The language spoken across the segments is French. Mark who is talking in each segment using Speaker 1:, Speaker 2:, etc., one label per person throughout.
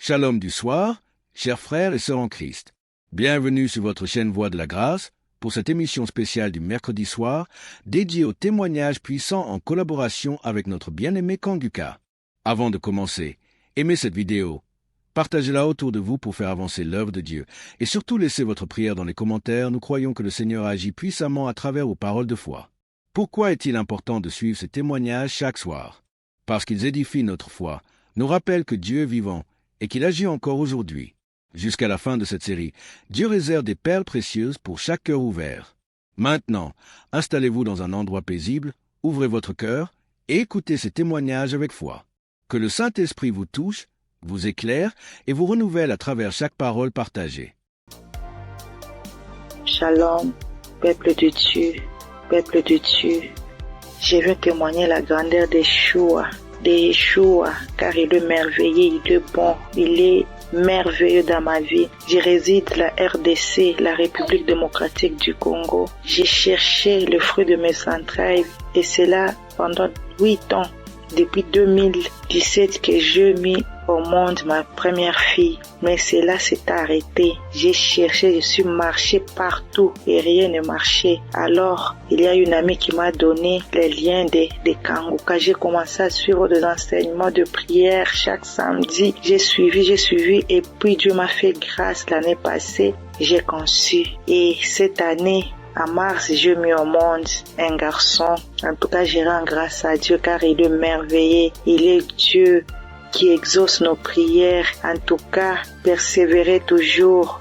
Speaker 1: Shalom du soir, chers frères et sœurs en Christ. Bienvenue sur votre chaîne Voix de la Grâce pour cette émission spéciale du mercredi soir dédiée aux témoignages puissants en collaboration avec notre bien-aimé Kanguka. Avant de commencer, aimez cette vidéo, partagez-la autour de vous pour faire avancer l'œuvre de Dieu et surtout laissez votre prière dans les commentaires. Nous croyons que le Seigneur agit puissamment à travers vos paroles de foi. Pourquoi est-il important de suivre ces témoignages chaque soir? Parce qu'ils édifient notre foi, nous rappellent que Dieu est vivant et qu'il agit encore aujourd'hui. Jusqu'à la fin de cette série, Dieu réserve des perles précieuses pour chaque cœur ouvert. Maintenant, installez-vous dans un endroit paisible, ouvrez votre cœur et écoutez ces témoignages avec foi. Que le Saint-Esprit vous touche, vous éclaire et vous renouvelle à travers chaque parole partagée.
Speaker 2: Shalom, peuple de Dieu, peuple de Dieu. Je veux témoigner la grandeur d'Yeshua, car il est merveilleux, il est bon, il est merveilleux dans ma vie. Je réside la RDC, la République démocratique du Congo. J'ai cherché le fruit de mes entrailles et c'est là pendant 8 ans, depuis 2017 que je mis au monde ma première fille. Mais cela s'est arrêté. J'ai cherché, je suis marché partout et rien ne marchait. Alors, il y a une amie qui m'a donné les liens de Kanguka. J'ai commencé à suivre des enseignements de prière chaque samedi. J'ai suivi et puis Dieu m'a fait grâce l'année passée. J'ai conçu. Et cette année, en mars, j'ai mis au monde un garçon. En tout cas, je rends grâce à Dieu car il est merveilleux. Il est Dieu qui exauce nos prières. En tout cas, persévérez toujours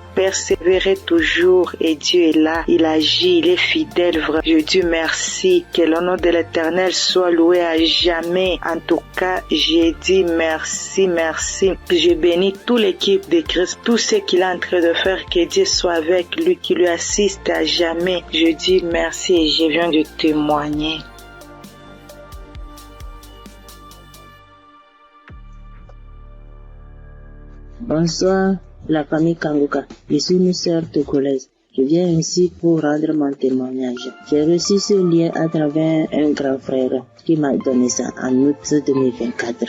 Speaker 2: et Dieu est là, il agit, il est fidèle. Je dis merci, que le nom de l'Éternel soit loué à jamais. En tout cas, j'ai dit merci. Je bénis toute l'équipe de Christ, tout ce qu'il est en train de faire, que Dieu soit avec lui, qui lui assiste à jamais. Je dis merci et je viens de témoigner.
Speaker 3: Bonsoir, la famille Kanguka. Je suis une sœur togolaise. Je viens ici pour rendre mon témoignage. J'ai reçu ce lien à travers un grand frère qui m'a donné ça en août 2024.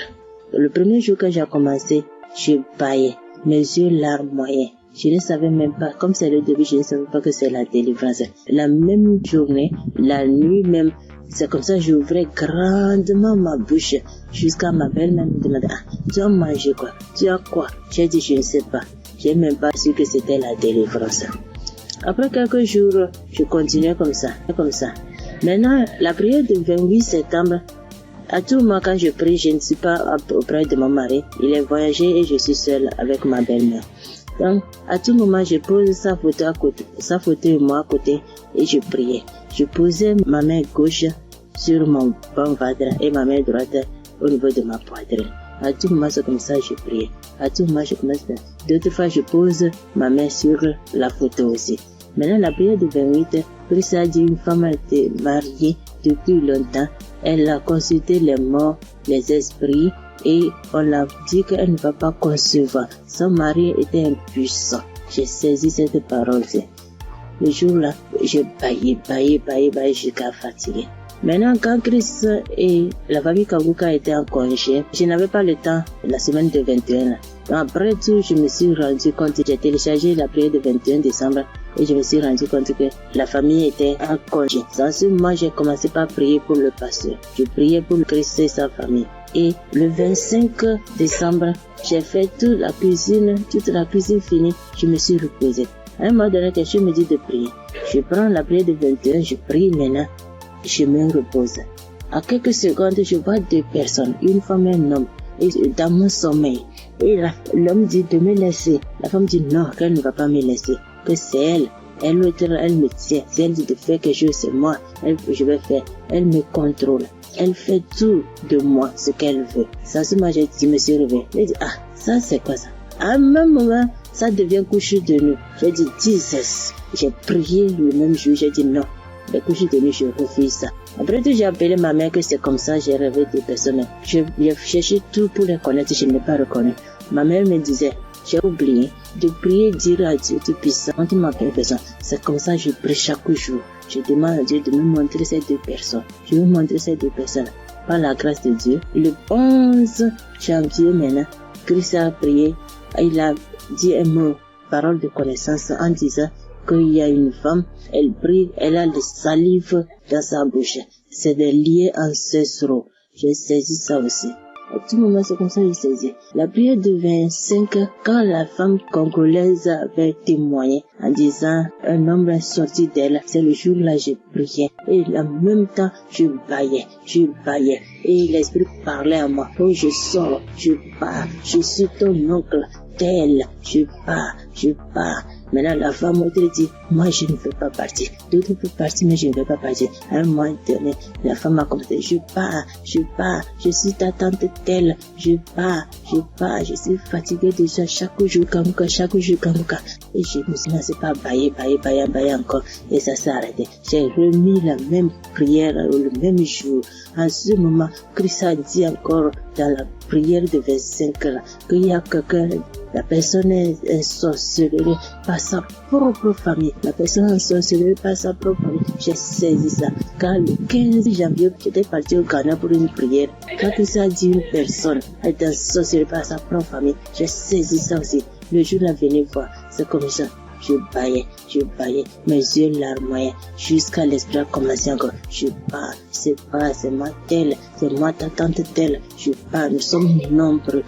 Speaker 3: Le premier jour que j'ai commencé, je baillais, mes yeux larmes moyens. Je ne savais même pas, comme c'est le début, je ne savais pas que c'est la délivrance. La même journée, la nuit même, c'est comme ça j'ouvrais grandement ma bouche jusqu'à ma belle-mère me demandait tu as mangé quoi? Tu as quoi? J'ai dit je ne sais pas. J'ai même pas su que c'était la délivrance. Après quelques jours, je continuais comme ça. Maintenant, la prière du 28 septembre, à tout moment quand je prie, je ne suis pas auprès de mon mari. Il est voyagé et je suis seule avec ma belle-mère. Donc, à tout moment, je pose sa photo et moi à côté et je priais. Je posais ma main gauche sur mon bon ventre et ma main droite au niveau de ma poitrine. À tout moment, c'est comme ça que je priais. À tout moment, je commence. D'autres fois, je pose ma main sur la photo aussi. Maintenant, la prière du 28, Christ a dit une femme a été mariée depuis longtemps. Elle a consulté les morts, les esprits et on l'a dit qu'elle ne va pas concevoir. Son mari était impuissant. J'ai saisi cette parole. Le jour-là, j'ai baillé jusqu'à fatiguer. Maintenant, quand Christ et la famille Kanguka étaient en congé, je n'avais pas le temps la semaine de 21. Après tout, je me suis rendu compte, j'ai téléchargé la prière de 21 décembre et je me suis rendu compte que la famille était en congé. Dans ce moment, j'ai commencé par prier pour le pasteur. Je priais pour Christ et sa famille. Et le 25 décembre, j'ai fait toute la cuisine finie, je me suis reposé. À un moment donné, quelqu'un me dit de prier. Je prends la prière de 21, je prie maintenant, je me repose. À quelques secondes, je vois 2 personnes, une femme et un homme, et dans mon sommeil. Et l'homme dit de me laisser. La femme dit non, qu'elle ne va pas me laisser, que c'est elle. Elle me tient. Si elle dit de faire quelque chose, c'est moi. Je vais faire. Elle me contrôle. Elle fait tout de moi, ce qu'elle veut. Ça, ce matin, je me suis réveillé. Je dis, ça c'est quoi ça? À un même moment, ça devient couche de nuit. J'ai dit, Jesus. J'ai prié le même jour, j'ai dit non. Les couches de nuit, je refuse ça. Après tout, j'ai appelé ma mère que c'est comme ça, j'ai rêvé de personnes. J'ai cherché tout pour les connaître, je ne l'ai pas reconnu. Ma mère me disait, j'ai oublié de prier, dire à Dieu Tout-Puissant, quand tu m'appelles personne. C'est comme ça que je prie chaque jour. Je demande à Dieu de me montrer ces 2 personnes. Je vais montrer ces 2 personnes. Par la grâce de Dieu, le 11 janvier maintenant, Christ a prié, il a dit un mot, parole de connaissance, en disant qu'il y a une femme, elle prie, elle a le salive dans sa bouche. C'est des liens ancestraux. J'ai saisi ça aussi. À tout moment, c'est comme ça que j'ai saisi. La prière de 25, quand la femme congolaise avait témoigné en disant un homme est sorti d'elle, c'est le jour-là j'ai prié. Et en même temps, je baillais. Et l'esprit parlait à moi. Oh, je sors, je pars, je suis ton oncle, tel, je pars. Maintenant, la femme m'a dit, moi, je ne veux pas partir. D'autres peuvent partir, mais je ne veux pas partir. À un moment donné, la femme m'a commencé, je pars. Je suis ta tante telle. Je pars. Je suis fatiguée déjà. Chaque jour, Kamuka. Et je me suis lancé par bailler encore. Et ça s'est arrêté. J'ai remis la même prière le même jour. En ce moment, Christ a dit encore dans la prière de 25 là, qu'il y a quelqu'un, la personne est sorcelée par sa propre famille. J'ai saisi ça. Car le 15 janvier, j'étais parti au Ghana pour une prière. Quand Christ a dit une personne est sorcelée par sa propre famille, j'ai saisi ça aussi. Le jour là, venez voir, c'est comme ça. Je baillais, mes yeux larmoyaient, jusqu'à l'esprit a commencé encore. Je pars, c'est moi telle, c'est moi ta tante telle. Je pars, nous sommes nombreux,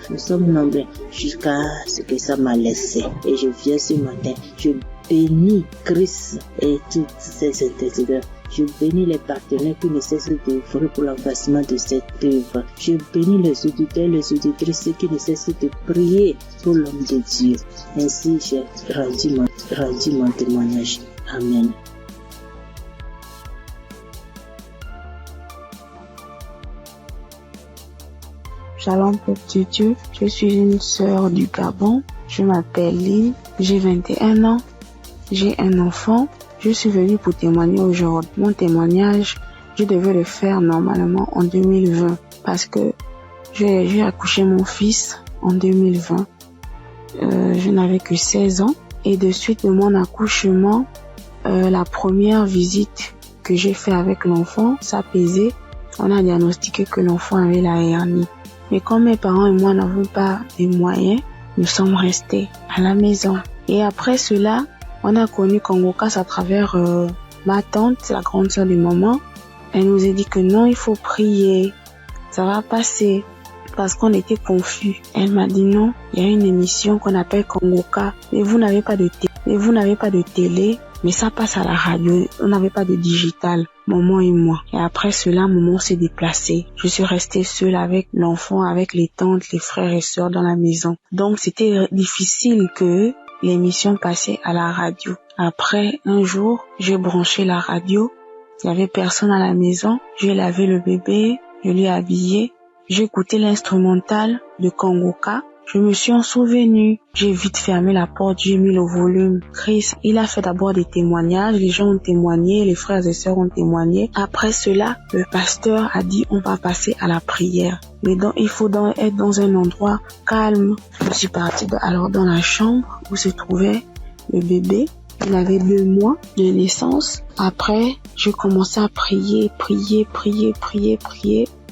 Speaker 3: jusqu'à ce que ça m'a laissé. Et je viens ce matin, je bénis Christ et toutes ses intercesseurs. Je bénis les partenaires qui ne cessent d'œuvrer pour l'avancement de cette œuvre. Je bénis les auditeurs, les auditrices qui ne cessent de prier pour l'homme de Dieu. Ainsi, j'ai rendu mon témoignage. Amen.
Speaker 4: Shalom, peuple de Dieu. Je suis une sœur du Gabon. Je m'appelle Lynn. J'ai 21 ans. J'ai un enfant. Je suis venue pour témoigner aujourd'hui. Mon témoignage, je devais le faire normalement en 2020 parce que j'ai accouché mon fils en 2020. Je n'avais que 16 ans et de suite de mon accouchement, la première visite que j'ai fait avec l'enfant, ça pesait. On a diagnostiqué que l'enfant avait la hernie. Mais comme mes parents et moi n'avons pas les moyens, nous sommes restés à la maison. Et après cela, on a connu Congokas à travers ma tante, la grande sœur de maman. Elle nous a dit que non, il faut prier, ça va passer, parce qu'on était confus. Elle m'a dit non, il y a une émission qu'on appelle Congokas, mais vous n'avez pas de télé, mais ça passe à la radio, on n'avait pas de digital, maman et moi. Et après cela, maman s'est déplacée. Je suis restée seule avec l'enfant, avec les tantes, les frères et sœurs dans la maison. Donc c'était difficile que l'émission passait à la radio. Après, un jour, j'ai branché la radio. Il y avait personne à la maison. J'ai lavé le bébé, je l'ai habillé. J'ai écouté l'instrumental de Congokas. Je me suis en souvenu. J'ai vite fermé la porte, j'ai mis le volume. Chris, il a fait d'abord des témoignages. Les gens ont témoigné, les frères et sœurs ont témoigné. Après cela, le pasteur a dit on va passer à la prière. Mais donc, il faut être dans un endroit calme. Je suis partie alors dans la chambre où se trouvait le bébé. Il avait 2 mois de naissance. Après, j'ai commencé à prier.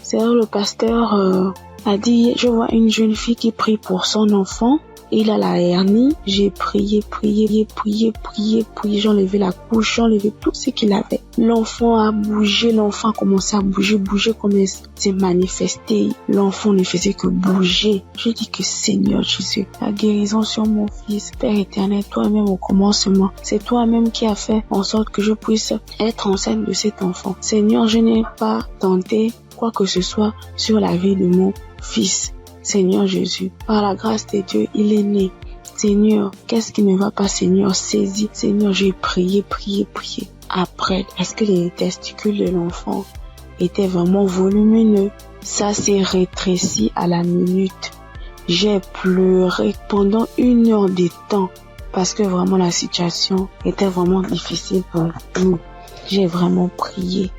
Speaker 4: C'est là le pasteur a dit, je vois une jeune fille qui prie pour son enfant. Il a la hernie. J'ai prié. J'ai enlevé la couche, j'ai enlevé tout ce qu'il avait. L'enfant a bougé, l'enfant a commencé à bouger comme il s'est manifesté. L'enfant ne faisait que bouger. J'ai dit que Seigneur Jésus, la guérison sur mon fils, Père éternel, toi-même au commencement, c'est toi-même qui as fait en sorte que je puisse être enceinte de cet enfant. Seigneur, je n'ai pas tenté quoi que ce soit sur la vie de mon fils. Seigneur Jésus, par la grâce de Dieu, il est né. Seigneur, qu'est-ce qui ne va pas, Seigneur? Saisis. Seigneur, j'ai prié. Après, est-ce que les testicules de l'enfant étaient vraiment volumineux? Ça s'est rétréci à la minute. J'ai pleuré pendant 1 heure de temps parce que vraiment la situation était vraiment difficile pour nous. J'ai vraiment prié.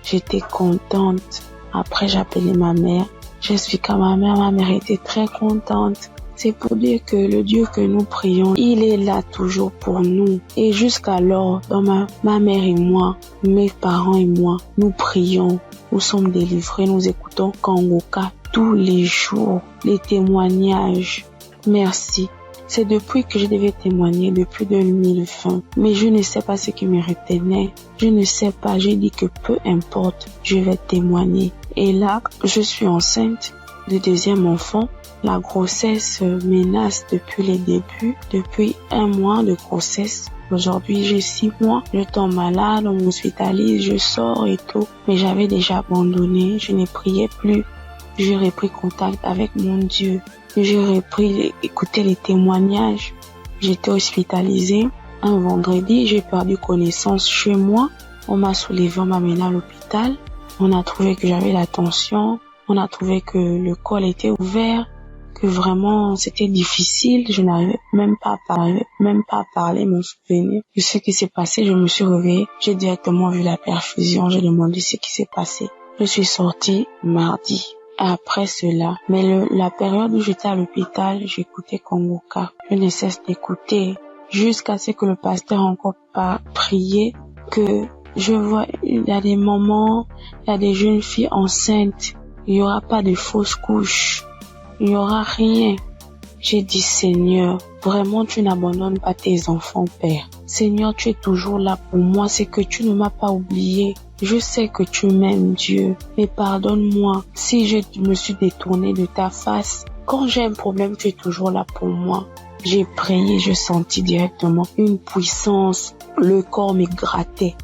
Speaker 4: J'étais contente. Après, j'ai appelé ma mère. J'explique à ma mère était très contente. C'est pour dire que le Dieu que nous prions, il est là toujours pour nous. Et jusqu'alors, dans ma mère et moi, mes parents et moi, nous prions, nous sommes délivrés, nous écoutons Congokas tous les jours les témoignages. Merci. C'est depuis que je devais témoigner, depuis 2020. Mais je ne sais pas ce qui me retenait. Je ne sais pas. J'ai dit que peu importe, je vais témoigner. Et là, je suis enceinte du deuxième enfant. La grossesse menace depuis les débuts, depuis 1 mois de grossesse. Aujourd'hui, j'ai 6 mois. Je tombe malade, on m'hospitalise, je sors et tout. Mais j'avais déjà abandonné. Je ne priais plus. J'ai repris contact avec mon Dieu. J'ai repris écouter les témoignages. J'étais hospitalisée. Un vendredi, j'ai perdu connaissance chez moi. On m'a soulevé, on m'a mené à l'hôpital. On a trouvé que j'avais la tension. On a trouvé que le col était ouvert. Que vraiment c'était difficile. Je n'arrivais même pas à parler, me souvenir de ce qui s'est passé. Je me suis réveillée. J'ai directement vu la perfusion. J'ai demandé ce qui s'est passé. Je suis sortie mardi. Après cela, mais la période où j'étais à l'hôpital, j'écoutais Kanguka. Je ne cesse d'écouter jusqu'à ce que le pasteur encore pas prié, que je vois, il y a des moments, il y a des jeunes filles enceintes, il y aura pas de fausses couches, il y aura rien. J'ai dit, Seigneur, vraiment tu n'abandonnes pas tes enfants, Père. Seigneur, tu es toujours là pour moi, c'est que tu ne m'as pas oublié. Je sais que tu m'aimes, Dieu, mais pardonne-moi si je me suis détournée de ta face. Quand j'ai un problème, tu es toujours là pour moi. J'ai prié, je sentis directement une puissance. Le corps me grattait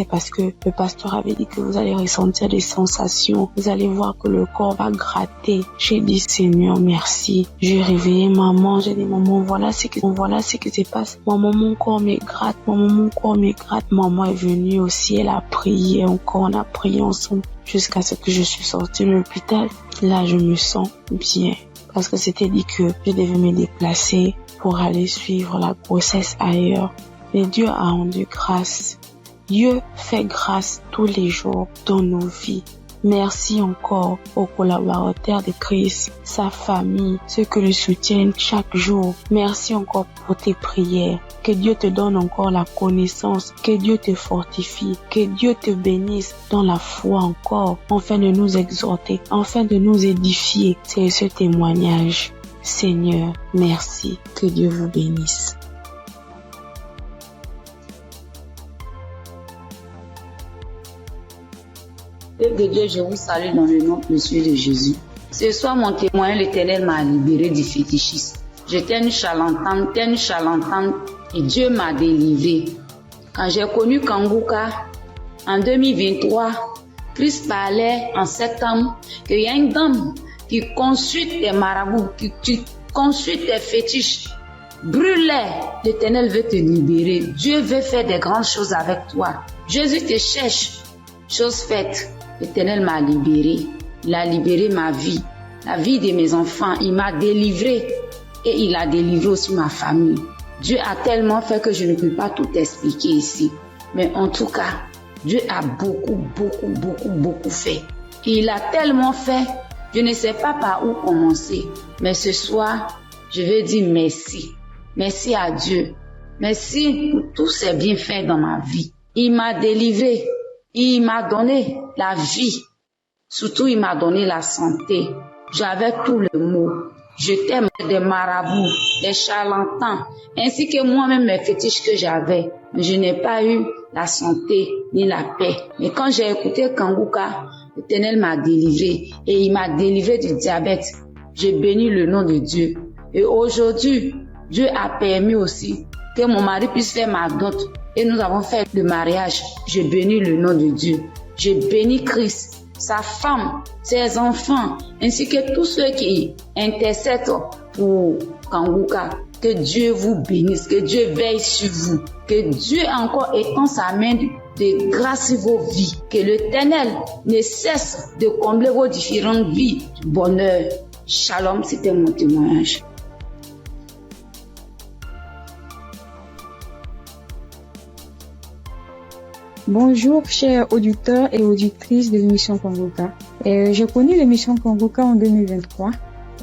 Speaker 4: parce que le pasteur avait dit que vous allez ressentir des sensations. Vous allez voir que le corps va gratter. J'ai dit, Seigneur, merci. J'ai réveillé maman. J'ai dit, maman, voilà ce qui se passe. Maman, mon corps me gratte. Maman est venue aussi. Elle a prié encore. On a prié ensemble jusqu'à ce que je suis sortie de l'hôpital. Là, je me sens bien. Parce que c'était dit que je devais me déplacer pour aller suivre la grossesse ailleurs. Mais Dieu a rendu grâce. Dieu fait grâce tous les jours dans nos vies. Merci encore aux collaborateurs de Christ, sa famille, ceux qui le soutiennent chaque jour. Merci encore pour tes prières. Que Dieu te donne encore la connaissance, que Dieu te fortifie, que Dieu te bénisse dans la foi encore, afin de nous exhorter, afin de nous édifier. C'est ce témoignage. Seigneur, merci. Que Dieu vous bénisse.
Speaker 5: Père de Dieu, je vous salue dans le nom précieux de Jésus. Ce soir, mon témoin, l'Éternel m'a libéré du fétichisme. J'étais une charlatane, et Dieu m'a délivré. Quand j'ai connu Kanguka, en 2023, Christ parlait en septembre qu'il y a une dame qui consulte des marabouts, qui consulte des fétiches. Brûle-les, l'Éternel veut te libérer. Dieu veut faire des grandes choses avec toi. Jésus te cherche. Chose faite. L'Éternel m'a libéré. Il a libéré ma vie, la vie de mes enfants. Il m'a délivré et il a délivré aussi ma famille. Dieu a tellement fait que je ne peux pas tout expliquer ici. Mais en tout cas, Dieu a beaucoup fait. Et il a tellement fait, je ne sais pas par où commencer. Mais ce soir, je vais dire merci. Merci à Dieu. Merci pour tous ses bienfaits dans ma vie. Il m'a délivré. Il m'a donné la vie. Surtout, il m'a donné la santé. J'avais tout le mot. J'étais des marabouts, des charlatans, ainsi que moi-même mes fétiches que j'avais. Mais je n'ai pas eu la santé ni la paix. Mais quand j'ai écouté Kanguka, l'Éternel m'a délivré et il m'a délivré du diabète. J'ai béni le nom de Dieu. Et aujourd'hui, Dieu a permis aussi que mon mari puisse faire ma dot. Et nous avons fait le mariage. Je bénis le nom de Dieu. Je bénis Christ, sa femme, ses enfants, ainsi que tous ceux qui intercèdent pour Kanguka. Que Dieu vous bénisse, que Dieu veille sur vous, que Dieu encore étend sa main de grâce sur vos vies, que l'Éternel ne cesse de combler vos différentes vies du bonheur. Shalom, c'était mon témoignage.
Speaker 6: Bonjour, chers auditeurs et auditrices de l'émission Kanguka. J'ai connu l'émission Kanguka en 2023.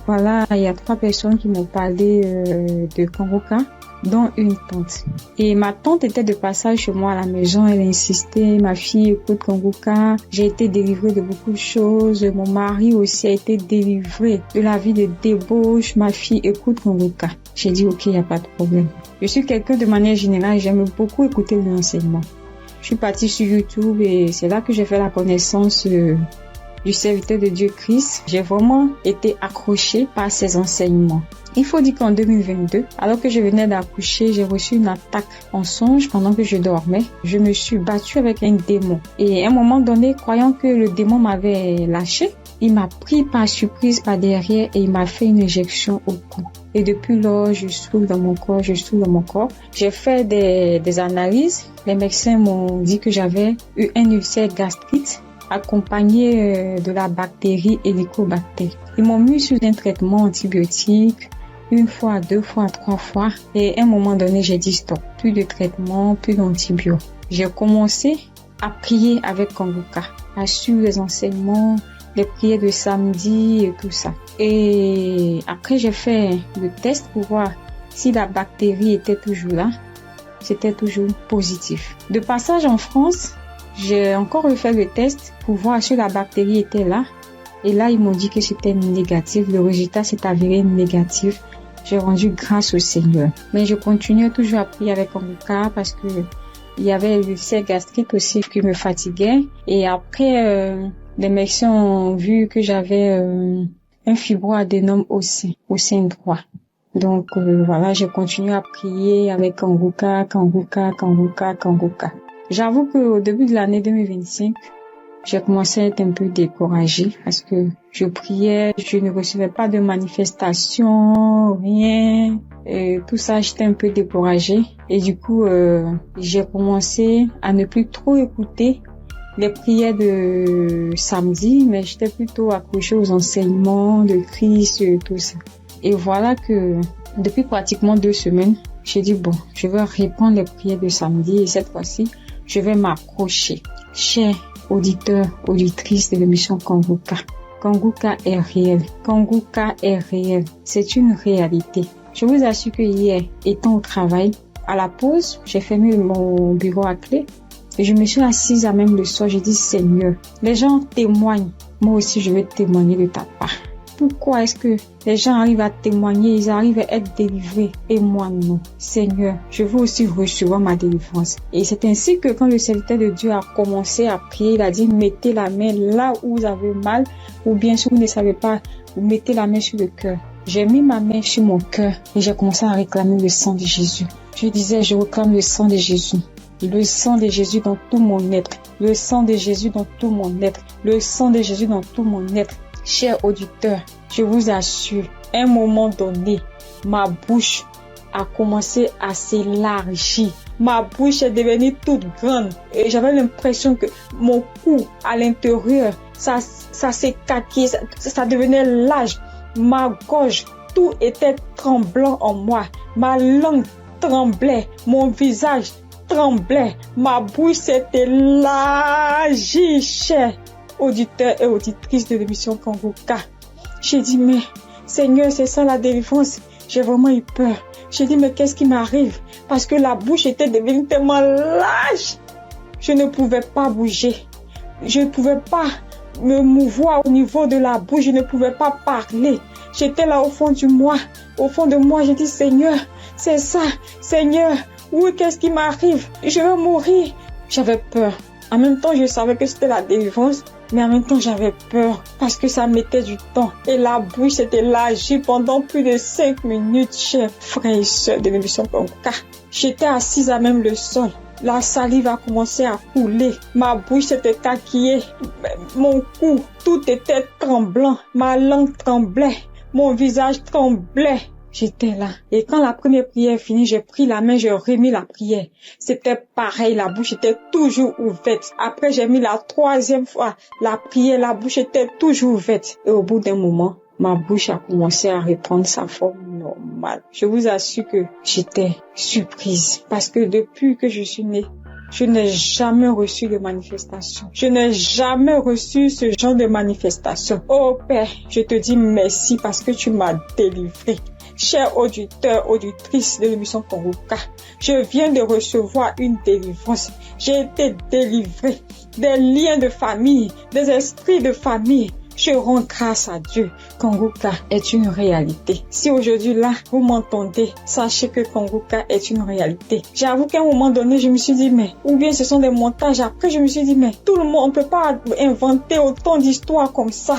Speaker 6: Voilà, il y a 3 personnes qui m'ont parlé de Kanguka, dont une tante. Et ma tante était de passage chez moi à la maison, elle insistait, ma fille écoute Kanguka, j'ai été délivrée de beaucoup de choses, mon mari aussi a été délivré de la vie de débauche, ma fille écoute Kanguka. J'ai dit ok, il n'y a pas de problème. Je suis quelqu'un de manière générale, j'aime beaucoup écouter les enseignements. Je suis partie sur YouTube et c'est là que j'ai fait la connaissance du serviteur de Dieu Christ. J'ai vraiment été accrochée par ses enseignements. Il faut dire qu'en 2022, alors que je venais d'accoucher, j'ai reçu une attaque en songe pendant que je dormais. Je me suis battue avec un démon. Et à un moment donné, croyant que le démon m'avait lâché, il m'a pris par surprise par derrière et il m'a fait une injection au cou. Et depuis lors, je souffre dans mon corps, J'ai fait des analyses. Les médecins m'ont dit que j'avais eu un ulcère gastrique accompagné de la bactérie Helicobacter. Ils m'ont mis sous un traitement antibiotique 1 fois, 2 fois, 3 fois. Et à un moment donné, j'ai dit stop. Plus de traitement, plus d'antibiotiques. J'ai commencé à prier avec Kanguka, à suivre les enseignements, les prières de samedi et tout ça. Et après, j'ai fait le test pour voir si la bactérie était toujours là. C'était toujours positif. De passage en France, j'ai encore refait le test pour voir si la bactérie était là. Et là, ils m'ont dit que c'était négatif. Le résultat s'est avéré négatif. J'ai rendu grâce au Seigneur. Mais je continuais toujours à prier avec Kanguka parce que il y avait l'ulcère gastrique aussi qui me fatiguait. Et après, les médecins ont vu que j'avais un fibroadénome au sein droit. Donc voilà, j'ai continué à prier avec Kanguka. J'avoue qu'au début de l'année 2025, j'ai commencé à être un peu découragée parce que je priais, je ne recevais pas de manifestation, rien. Et tout ça, j'étais un peu découragée. Et du coup, j'ai commencé à ne plus trop écouter les prières de samedi, mais j'étais plutôt accrochée aux enseignements de Christ et tout ça. Et voilà que depuis pratiquement 2 semaines, j'ai dit bon, je vais reprendre les prières de samedi et cette fois-ci, je vais m'accrocher. Chers auditeurs, auditrices de l'émission Kanguka, Kanguka est réel. Kanguka est réel. C'est une réalité. Je vous assure que hier, étant au travail, à la pause, j'ai fermé mon bureau à clé et je me suis assise à même le sol. J'ai dit Seigneur, les gens témoignent. Moi aussi, je vais témoigner de ta part. Pourquoi est-ce que les gens arrivent à témoigner, ils arrivent à être délivrés et moi non? Seigneur, je veux aussi recevoir ma délivrance. Et c'est ainsi que quand le serviteur de Dieu a commencé à prier, il a dit mettez la main là où vous avez mal ou bien si vous ne savez pas, vous mettez la main sur le cœur. J'ai mis ma main sur mon cœur et j'ai commencé à réclamer le sang de Jésus. Je disais, je réclame le sang de Jésus. Le sang de Jésus dans tout mon être. Le sang de Jésus dans tout mon être. Le sang de Jésus dans tout mon être. Chers auditeurs, je vous assure, à un moment donné, ma bouche a commencé à s'élargir. Ma bouche est devenue toute grande et j'avais l'impression que mon cou à l'intérieur, ça s'écaquait, ça devenait large. Ma gorge, tout était tremblant en moi. Ma langue tremblait, mon visage tremblait, ma bouche s'est élargie, chers auditeurs et auditrices de l'émission Kanguka. J'ai dit, mais Seigneur, c'est ça la délivrance. J'ai vraiment eu peur. J'ai dit, mais qu'est-ce qui m'arrive? Parce que la bouche était devenue tellement large. Je ne pouvais pas bouger. Je ne pouvais pas me mouvoir au niveau de la bouche. Je ne pouvais pas parler. J'étais là au fond de moi. J'ai dit, Seigneur, c'est ça. Seigneur, oui, qu'est-ce qui m'arrive? Je vais mourir. J'avais peur. En même temps, je savais que c'était la délivrance. Mais en même temps, j'avais peur parce que ça mettait du temps. Et la bouche s'était élargie pendant plus de 5 minutes, chers frères et sœurs de l'émission Kanguka. J'étais assise à même le sol. La salive a commencé à couler. Ma bouche s'était taquillée. Mon cou, tout était tremblant. Ma langue tremblait. Mon visage tremblait. J'étais là. Et quand la première prière est finie, j'ai pris la main, j'ai remis la prière. C'était pareil, la bouche était toujours ouverte. Après, j'ai mis la 3e fois la prière, la bouche était toujours ouverte. Et au bout d'un moment, ma bouche a commencé à reprendre sa forme normale. Je vous assure que j'étais surprise. Parce que depuis que je suis née, je n'ai jamais reçu de manifestation. Je n'ai jamais reçu ce genre de manifestation. Oh Père, je te dis merci parce que tu m'as délivré. Chers auditeurs, auditrices de l'émission Congoka, je viens de recevoir une délivrance. J'ai été délivré des liens de famille, des esprits de famille. Je rends grâce à Dieu. Congoka est une réalité. Si aujourd'hui là, vous m'entendez, sachez que Congoka est une réalité. J'avoue qu'à un moment donné, je me suis dit, mais, ou bien ce sont des montages. Après, je me suis dit, mais, tout le monde, on peut pas inventer autant d'histoires comme ça.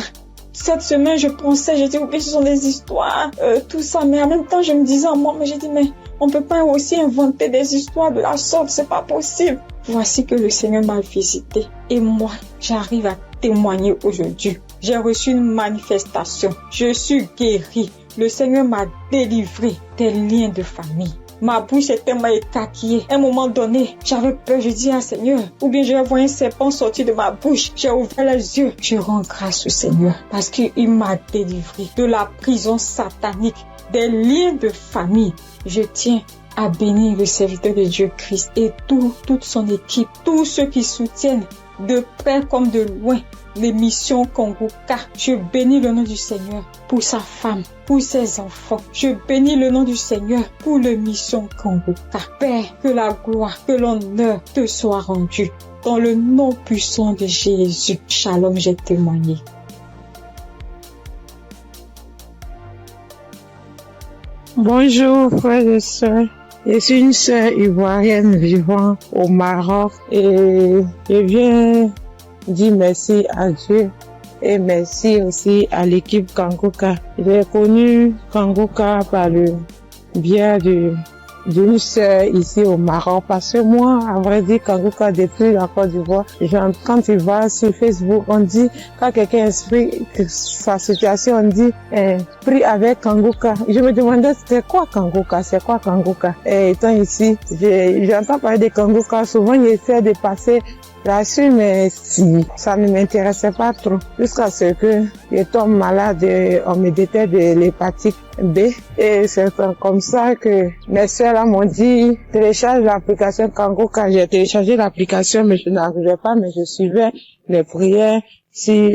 Speaker 6: Cette semaine, je pensais, j'ai dit, ok, ce sont des histoires, tout ça. Mais en même temps, je me disais en moi, mais j'ai dit, mais on peut pas aussi inventer des histoires de la sorte, c'est pas possible. Voici que le Seigneur m'a visité. Et moi, j'arrive à témoigner aujourd'hui. J'ai reçu une manifestation. Je suis guérie. Le Seigneur m'a délivré des liens de famille. Ma bouche était tellement écarquillée. À un moment donné, j'avais peur. Je dis, Seigneur, ou bien je vais voir un serpent sortir de ma bouche. J'ai ouvert les yeux. Je rends grâce au Seigneur parce qu'il m'a délivré de la prison satanique, des liens de famille. Je tiens à bénir le serviteur de Dieu Christ et toute son équipe, tous ceux qui soutiennent de près comme de loin l'émission Congoka. Je bénis le nom du Seigneur pour sa femme, pour ses enfants. Je bénis le nom du Seigneur pour l'émission Congoka. Père, que la gloire, que l'honneur te soit rendu. Dans le nom puissant de Jésus. Shalom, j'ai témoigné.
Speaker 7: Bonjour frères et sœurs. Je suis une sœur ivoirienne vivant au Maroc et je viens dire merci à Dieu et merci aussi à l'équipe Congoka. J'ai connu Congoka par le biais d'une sœur ici au Maroc parce que moi, à vrai dire, Congoka depuis la Côte d'Ivoire, quand tu vas sur Facebook, on dit, quand quelqu'un explique sa situation, on dit, prie avec Congoka. Je me demandais, c'est quoi Congoka? Et étant ici, j'entends parler de Congoka, souvent j'essaie de passer là-dessus, mais si, ça ne m'intéressait pas trop. Jusqu'à ce que je tombe malade, on me détecte de l'hépatite B. Et c'est comme ça que mes soeurs là m'ont dit, télécharge l'application Congoka. J'ai téléchargé l'application, mais je n'arrivais pas, mais je suivais les prières sur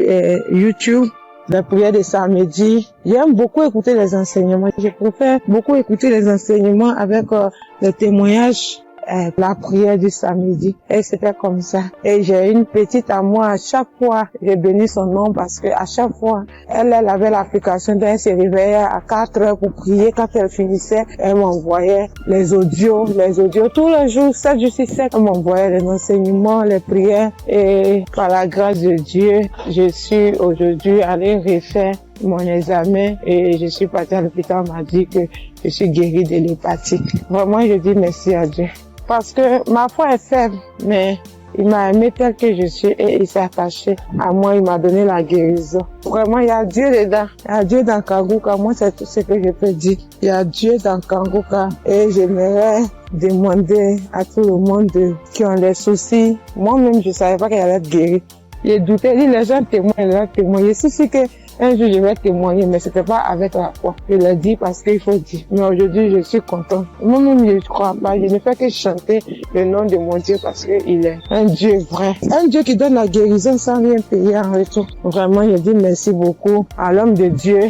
Speaker 7: YouTube. Les prières de samedi. J'aime beaucoup écouter les enseignements. Je préfère beaucoup écouter les enseignements avec les témoignages. La prière du samedi. Et c'était comme ça. Et j'ai une petite à moi, à chaque fois, j'ai béni son nom parce que à chaque fois, elle avait l'application, elle se réveillait à 4 heures pour prier. Quand elle finissait, elle m'envoyait les audios, tous les jours, 7 jours sur 7, elle m'envoyait les enseignements, les prières. Et par la grâce de Dieu, je suis aujourd'hui allée refaire mon examen et je suis partie à l'hôpital, on m'a dit que je suis guérie de l'hépatite. Vraiment, je dis merci à Dieu. Parce que ma foi est faible, mais il m'a aimé tel que je suis et il s'est attaché à moi, il m'a donné la guérison. Vraiment, il y a Dieu dedans. Il y a Dieu dans Congoka. Moi, c'est tout ce que je peux dire. Il y a Dieu dans Congoka et j'aimerais demander à tout le monde qui ont des soucis. Moi-même, je savais pas qu'elle allait être guérie. J'ai douté, les gens témoignent. Je suis que un jour je vais témoigner, mais c'était pas avec la foi. Je l'ai dit parce qu'il faut dire. Mais aujourd'hui, je suis content. Moi-même, je ne crois pas. Je ne fais que chanter le nom de mon Dieu parce qu'il est un Dieu vrai. Un Dieu qui donne la guérison sans rien payer en retour. Vraiment, je dis merci beaucoup à l'homme de Dieu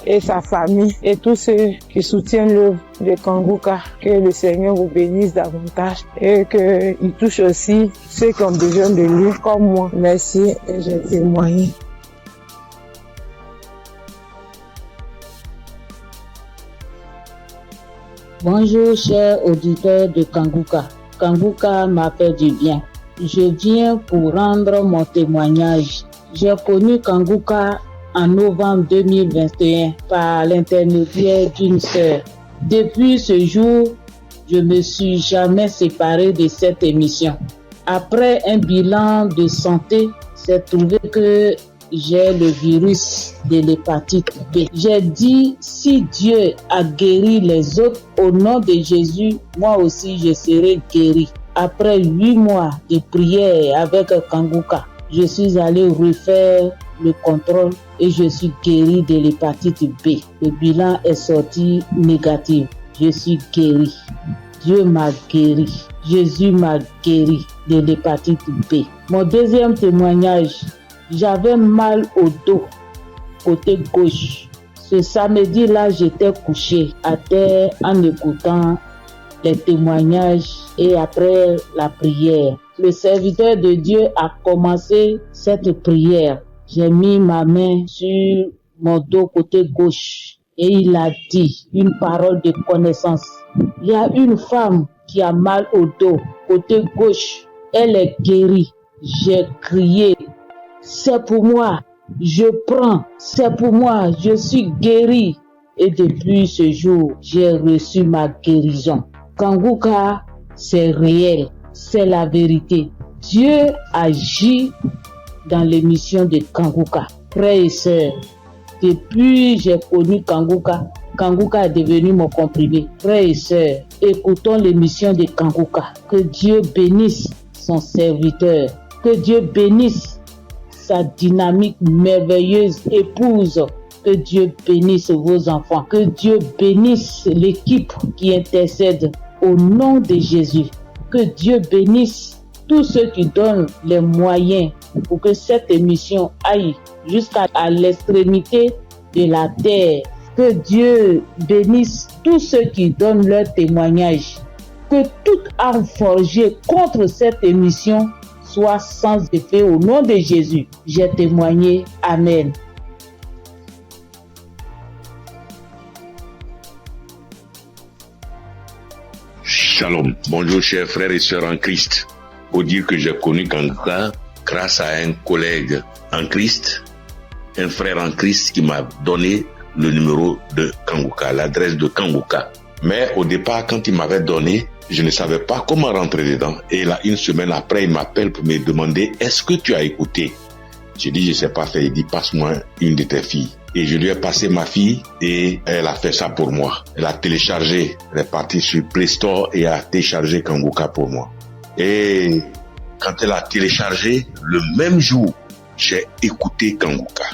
Speaker 7: et sa famille et tous ceux qui soutiennent l'œuvre de Congoka. Que le Seigneur vous bénisse davantage et qu'il touche aussi ceux qui ont besoin de lui comme moi. Merci et j'ai témoigné.
Speaker 5: Bonjour chers auditeurs de Congoka. Congoka m'a fait du bien. Je viens pour rendre mon témoignage. J'ai connu Congoka en novembre 2021 par l'intermédiaire d'une sœur. Depuis ce jour, je ne me suis jamais séparée de cette émission. Après un bilan de santé, j'ai trouvé que j'ai le virus de l'hépatite B. J'ai dit, si Dieu a guéri les autres, au nom de Jésus, moi aussi je serai guéri. Après 8 mois de prière avec Congoka, je suis allée refaire le contrôle et je suis guéri de l'hépatite B. Le bilan est sorti négatif. Je suis guéri. Dieu m'a guéri. Jésus m'a guéri.
Speaker 3: de l'hépatite B. Mon deuxième témoignage, j'avais mal au dos, côté gauche. Ce samedi-là, j'étais couché à terre en écoutant les témoignages et après la prière. Le serviteur de Dieu a commencé cette prière. J'ai mis ma main sur mon dos côté gauche et il a dit une parole de connaissance. Il y a une femme qui a mal au dos côté gauche. Elle est guérie. J'ai crié, c'est pour moi. Je prends, c'est pour moi, je suis guéri. Et depuis ce jour, j'ai reçu ma guérison. Kanguka, c'est réel, c'est la vérité. Dieu agit dans l'émission de Kanguka. Frères et sœurs, depuis j'ai connu Kanguka, Kanguka est devenu mon comprimé. Frères et sœurs, écoutons l'émission de Kanguka. Que Dieu bénisse son serviteur. Que Dieu bénisse sa dynamique merveilleuse épouse. Que Dieu bénisse vos enfants. Que Dieu bénisse l'équipe qui intercède au nom de Jésus. Que Dieu bénisse tous ceux qui donnent les moyens pour que cette émission aille jusqu'à l'extrémité de la terre. Que Dieu bénisse tous ceux qui donnent leur témoignage. Que toute arme forgée contre cette émission soit sans effet au nom de Jésus. J'ai témoigné. Amen.
Speaker 8: Shalom. Bonjour chers frères et sœurs en Christ. Pour dire que j'ai connu Kanguka grâce à un collègue en Christ, un frère en Christ qui m'a donné le numéro de Kanguka, l'adresse de Kanguka. Mais au départ, quand il m'avait donné, je ne savais pas comment rentrer dedans. Et là, une semaine après, il m'appelle pour me demander « Est-ce que tu as écouté ?» J'ai dit « Je ne sais pas faire ». Il dit « Passe-moi une de tes filles ». Et je lui ai passé ma fille et elle a fait ça pour moi. Elle a téléchargé, elle est partie sur Play Store et a téléchargé Kanguka pour moi. Et quand elle a téléchargé, le même jour, j'ai écouté Kanguka.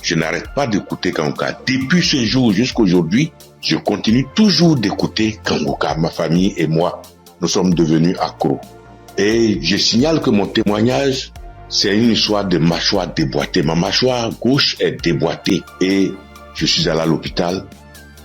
Speaker 8: Je n'arrête pas d'écouter Kanguka. Depuis ce jour jusqu'à aujourd'hui, je continue toujours d'écouter Kanguka. Ma famille et moi, nous sommes devenus accros. Et je signale que mon témoignage, c'est une histoire de mâchoire déboîtée. Ma mâchoire gauche est déboîtée et je suis allé à l'hôpital.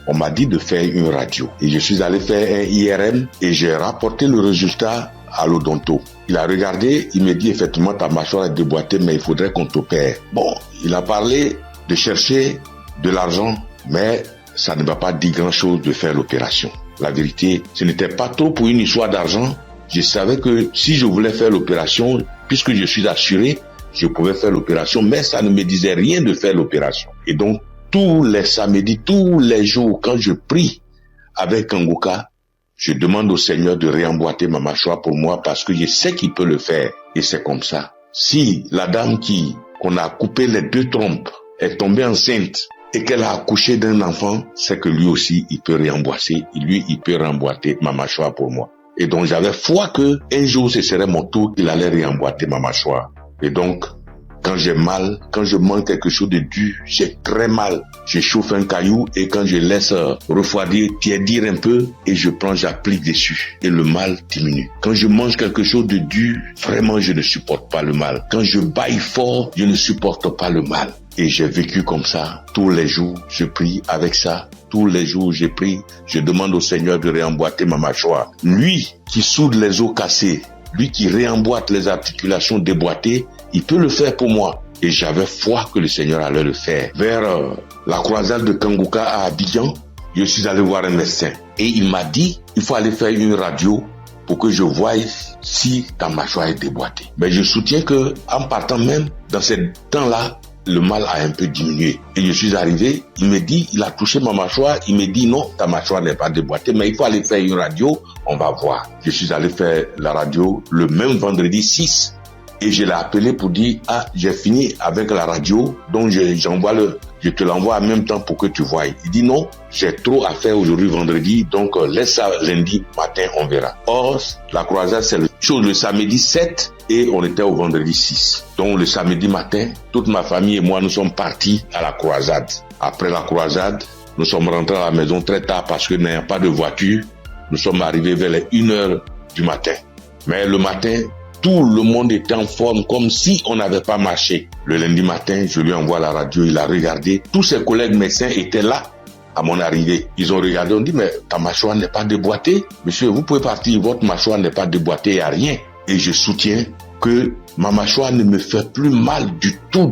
Speaker 8: On m'a dit de faire une radio. Et je suis allé faire un IRM et j'ai rapporté le résultat à l'odonto. Il a regardé, il me dit effectivement ta mâchoire est déboîtée mais il faudrait qu'on t'opère. Bon, il a parlé de chercher de l'argent mais ça ne m'a pas dit grand chose de faire l'opération. La vérité, ce n'était pas trop pour une histoire d'argent. Je savais que si je voulais faire l'opération, puisque je suis assuré, je pouvais faire l'opération, mais ça ne me disait rien de faire l'opération. Et donc, tous les samedis, tous les jours, quand je prie avec Kanguka, je demande au Seigneur de réemboîter ma mâchoire pour moi parce que je sais qu'il peut le faire. Et c'est comme ça. Si la dame qu'on a coupé les 2 trompes est tombée enceinte et qu'elle a accouché d'un enfant, c'est que lui aussi, il peut réemboîter. Lui, il peut réemboîter ma mâchoire pour moi. Et donc, j'avais foi que un jour, ce serait mon tour, il allait réemboîter ma mâchoire. Et donc, quand j'ai mal, quand je mange quelque chose de dur, j'ai très mal. Je chauffe un caillou et quand je laisse refroidir, tiédir un peu et j'applique dessus. Et le mal diminue. Quand je mange quelque chose de dur, vraiment, je ne supporte pas le mal. Quand je baille fort, je ne supporte pas le mal. Et j'ai vécu comme ça. Tous les jours, je prie avec ça. Tous les jours, je prie. Je demande au Seigneur de réemboîter ma mâchoire. Lui qui soude les os cassés, lui qui réemboîte les articulations déboîtées, il peut le faire pour moi. Et j'avais foi que le Seigneur allait le faire. Vers la croisade de Kanguka à Abidjan, je suis allé voir un médecin. Et il m'a dit, il faut aller faire une radio pour que je voie si ta mâchoire est déboîtée. Mais je soutiens que en partant même, dans ce temps-là, le mal a un peu diminué. Et je suis arrivé, il me dit, il a touché ma mâchoire, il me dit non, ta mâchoire n'est pas déboîtée, mais il faut aller faire une radio, on va voir. Je suis allé faire la radio le même vendredi 6 et je l'ai appelé pour dire, j'ai fini avec la radio, donc je te l'envoie en même temps pour que tu voies. Il dit non, j'ai trop à faire aujourd'hui vendredi, donc laisse ça lundi matin, on verra. Or, la croisade, c'est le samedi 7 et on était au vendredi 6. Donc le samedi matin, toute ma famille et moi, nous sommes partis à la croisade. Après la croisade, nous sommes rentrés à la maison très tard parce que n'ayant pas de voiture, nous sommes arrivés vers les 1h du matin. Mais le matin, Tout le monde était en forme, comme si on n'avait pas marché. Le lundi matin, je lui envoie la radio, il a regardé. Tous ses collègues médecins étaient là à mon arrivée. Ils ont regardé, on dit, mais ta mâchoire n'est pas déboîtée. Monsieur, vous pouvez partir, votre mâchoire n'est pas déboîtée, il n'y a rien. Et je soutiens que ma mâchoire ne me fait plus mal du tout.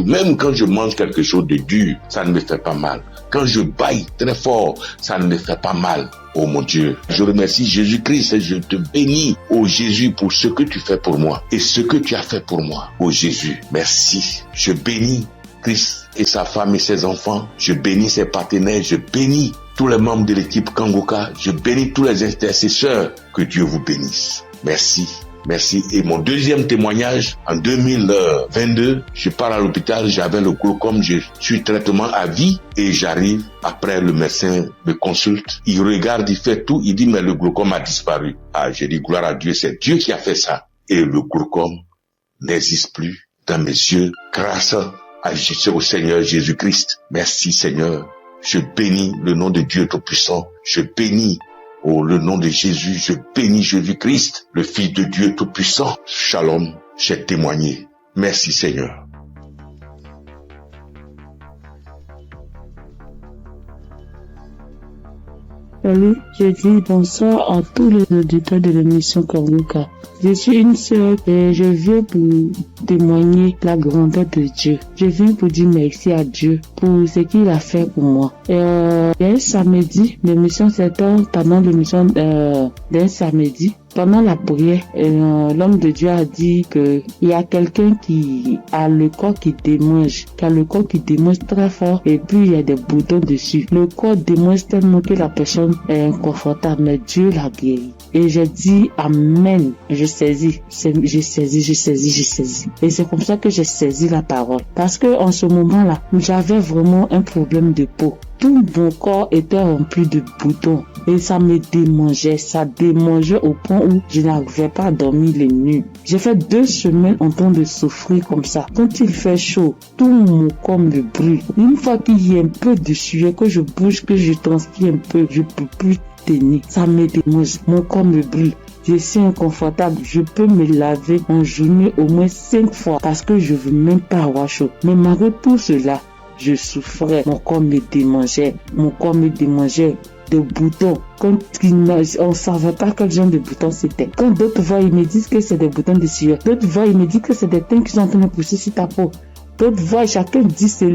Speaker 8: Même quand je mange quelque chose de dur, ça ne me fait pas mal. Quand je baille très fort, ça ne me fait pas mal. Oh mon Dieu, je remercie Jésus-Christ et je te bénis, oh Jésus, pour ce que tu fais pour moi et ce que tu as fait pour moi. Oh Jésus, merci. Je bénis Christ et sa femme et ses enfants. Je bénis ses partenaires. Je bénis tous les membres de l'équipe Kangoka. Je bénis tous les intercesseurs. Que Dieu vous bénisse. Merci. Merci. Et mon deuxième témoignage, en 2022, je pars à l'hôpital, j'avais le glaucome, je suis traitement à vie et j'arrive, après le médecin me consulte, il regarde, il fait tout, il dit mais le glaucome a disparu. Ah, j'ai dit gloire à Dieu, c'est Dieu qui a fait ça. Et le glaucome n'existe plus dans mes yeux grâce au Seigneur Jésus-Christ. Merci Seigneur. Je bénis le nom de Dieu Tout-Puissant. Je bénis le nom de Jésus, je bénis Jésus-Christ, le Fils de Dieu Tout-Puissant. Shalom, j'ai témoigné. Merci Seigneur.
Speaker 3: Salut, je dis bonsoir à tous les auditeurs de l'émission Kangoka. Je suis une sœur et je viens pour témoigner la grandeur de Dieu. Je viens pour dire merci à Dieu pour ce qu'il a fait pour moi. Il y a un samedi, l'émission s'étend pendant l'émission d'un samedi. Pendant la prière, l'homme de Dieu a dit que il y a quelqu'un qui a le corps qui démange, très fort et puis il y a des boutons dessus. Le corps démange tellement que la personne est inconfortable, mais Dieu l'a guéri. Et j'ai dit amen. Je saisis. Et c'est comme ça que j'ai saisi la parole. Parce que en ce moment-là, j'avais vraiment un problème de peau. Tout mon corps était rempli de boutons et ça me démangeait. Ça démangeait au point où je n'arrivais pas à dormir les nuits. J'ai fait 2 semaines en train de souffrir comme ça. Quand il fait chaud, tout mon corps me brûle. Une fois qu'il y a un peu de sueur, que je bouge, que je transpire un peu, je peux plus tenir. Ça me démange. Mon corps me brûle. Je suis inconfortable. Je peux me laver en journée au moins 5 fois parce que je veux même pas avoir chaud. Mais malgré tout cela, je souffrais, mon corps me démangeait de boutons. Quand on ne savait pas quel genre de boutons c'était. Quand d'autres voient, ils me disent que c'est des boutons de sueur. D'autres voient, ils me disent que c'est des teintes qui sont en train de pousser sur ta peau. D'autres voient, chacun dit ça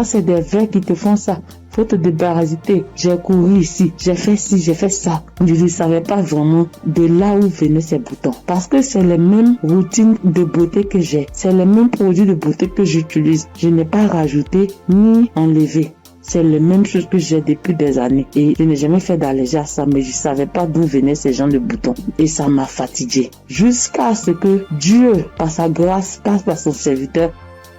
Speaker 3: c'est des vers qui te font ça. Faut te débarrasser. J'ai couru ici, j'ai fait ci, j'ai fait ça. Je ne savais pas vraiment de là où venaient ces boutons. Parce que c'est les mêmes routines de beauté que j'ai. C'est les mêmes produits de beauté que j'utilise. Je n'ai pas rajouté ni enlevé. C'est les mêmes choses que j'ai depuis des années. Et je n'ai jamais fait d'allergie à ça, mais je savais pas d'où venaient ces gens de boutons. Et ça m'a fatigué. Jusqu'à ce que Dieu, par sa grâce, passe par son serviteur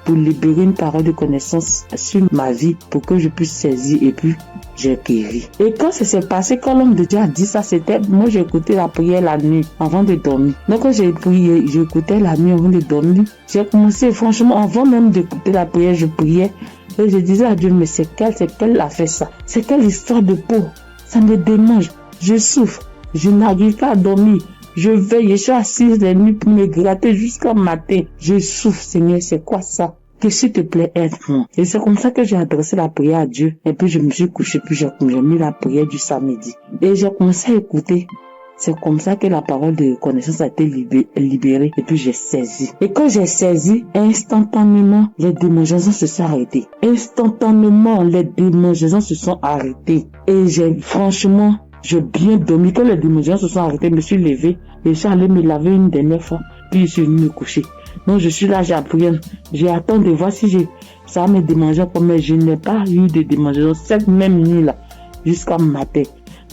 Speaker 3: pour libérer une parole de connaissance sur ma vie pour que je puisse saisir et puis j'ai guéri. Et quand ça s'est passé, quand l'homme de Dieu a dit ça, c'était, moi j'ai écouté la prière la nuit avant de dormir. Donc quand j'ai prié, j'écoutais la nuit avant de dormir. J'ai commencé, franchement, avant même d'écouter la prière, je priais. Et je disais à Dieu, mais c'est quelle a fait ça? C'est quelle histoire de peau? Ça me démange. Je souffre. Je n'arrive pas à dormir. Je veille, je suis assise les nuits pour me gratter jusqu'au matin. Je souffre, Seigneur, c'est quoi ça? Que s'il te plaît, aide-moi. Et c'est comme ça que j'ai adressé la prière à Dieu. Et puis je me suis couché, puis j'ai mis la prière du samedi. Et j'ai commencé à écouter. C'est comme ça que la parole de connaissance a été libérée. Et puis j'ai saisi. Et quand j'ai saisi, instantanément, les démangeaisons se sont arrêtées. Instantanément, les démangeaisons se sont arrêtées. Et franchement, j'ai bien dormi. Quand les démangeaisons se sont arrêtées, je me suis levé. Et je suis allé me laver une dernière fois. Puis je suis venu me coucher. Donc je suis là, j'ai appris. J'ai attendu de voir si ça me démangeait comme, mais je n'ai pas eu de démangeaison cette même nuit-là, jusqu'à matin.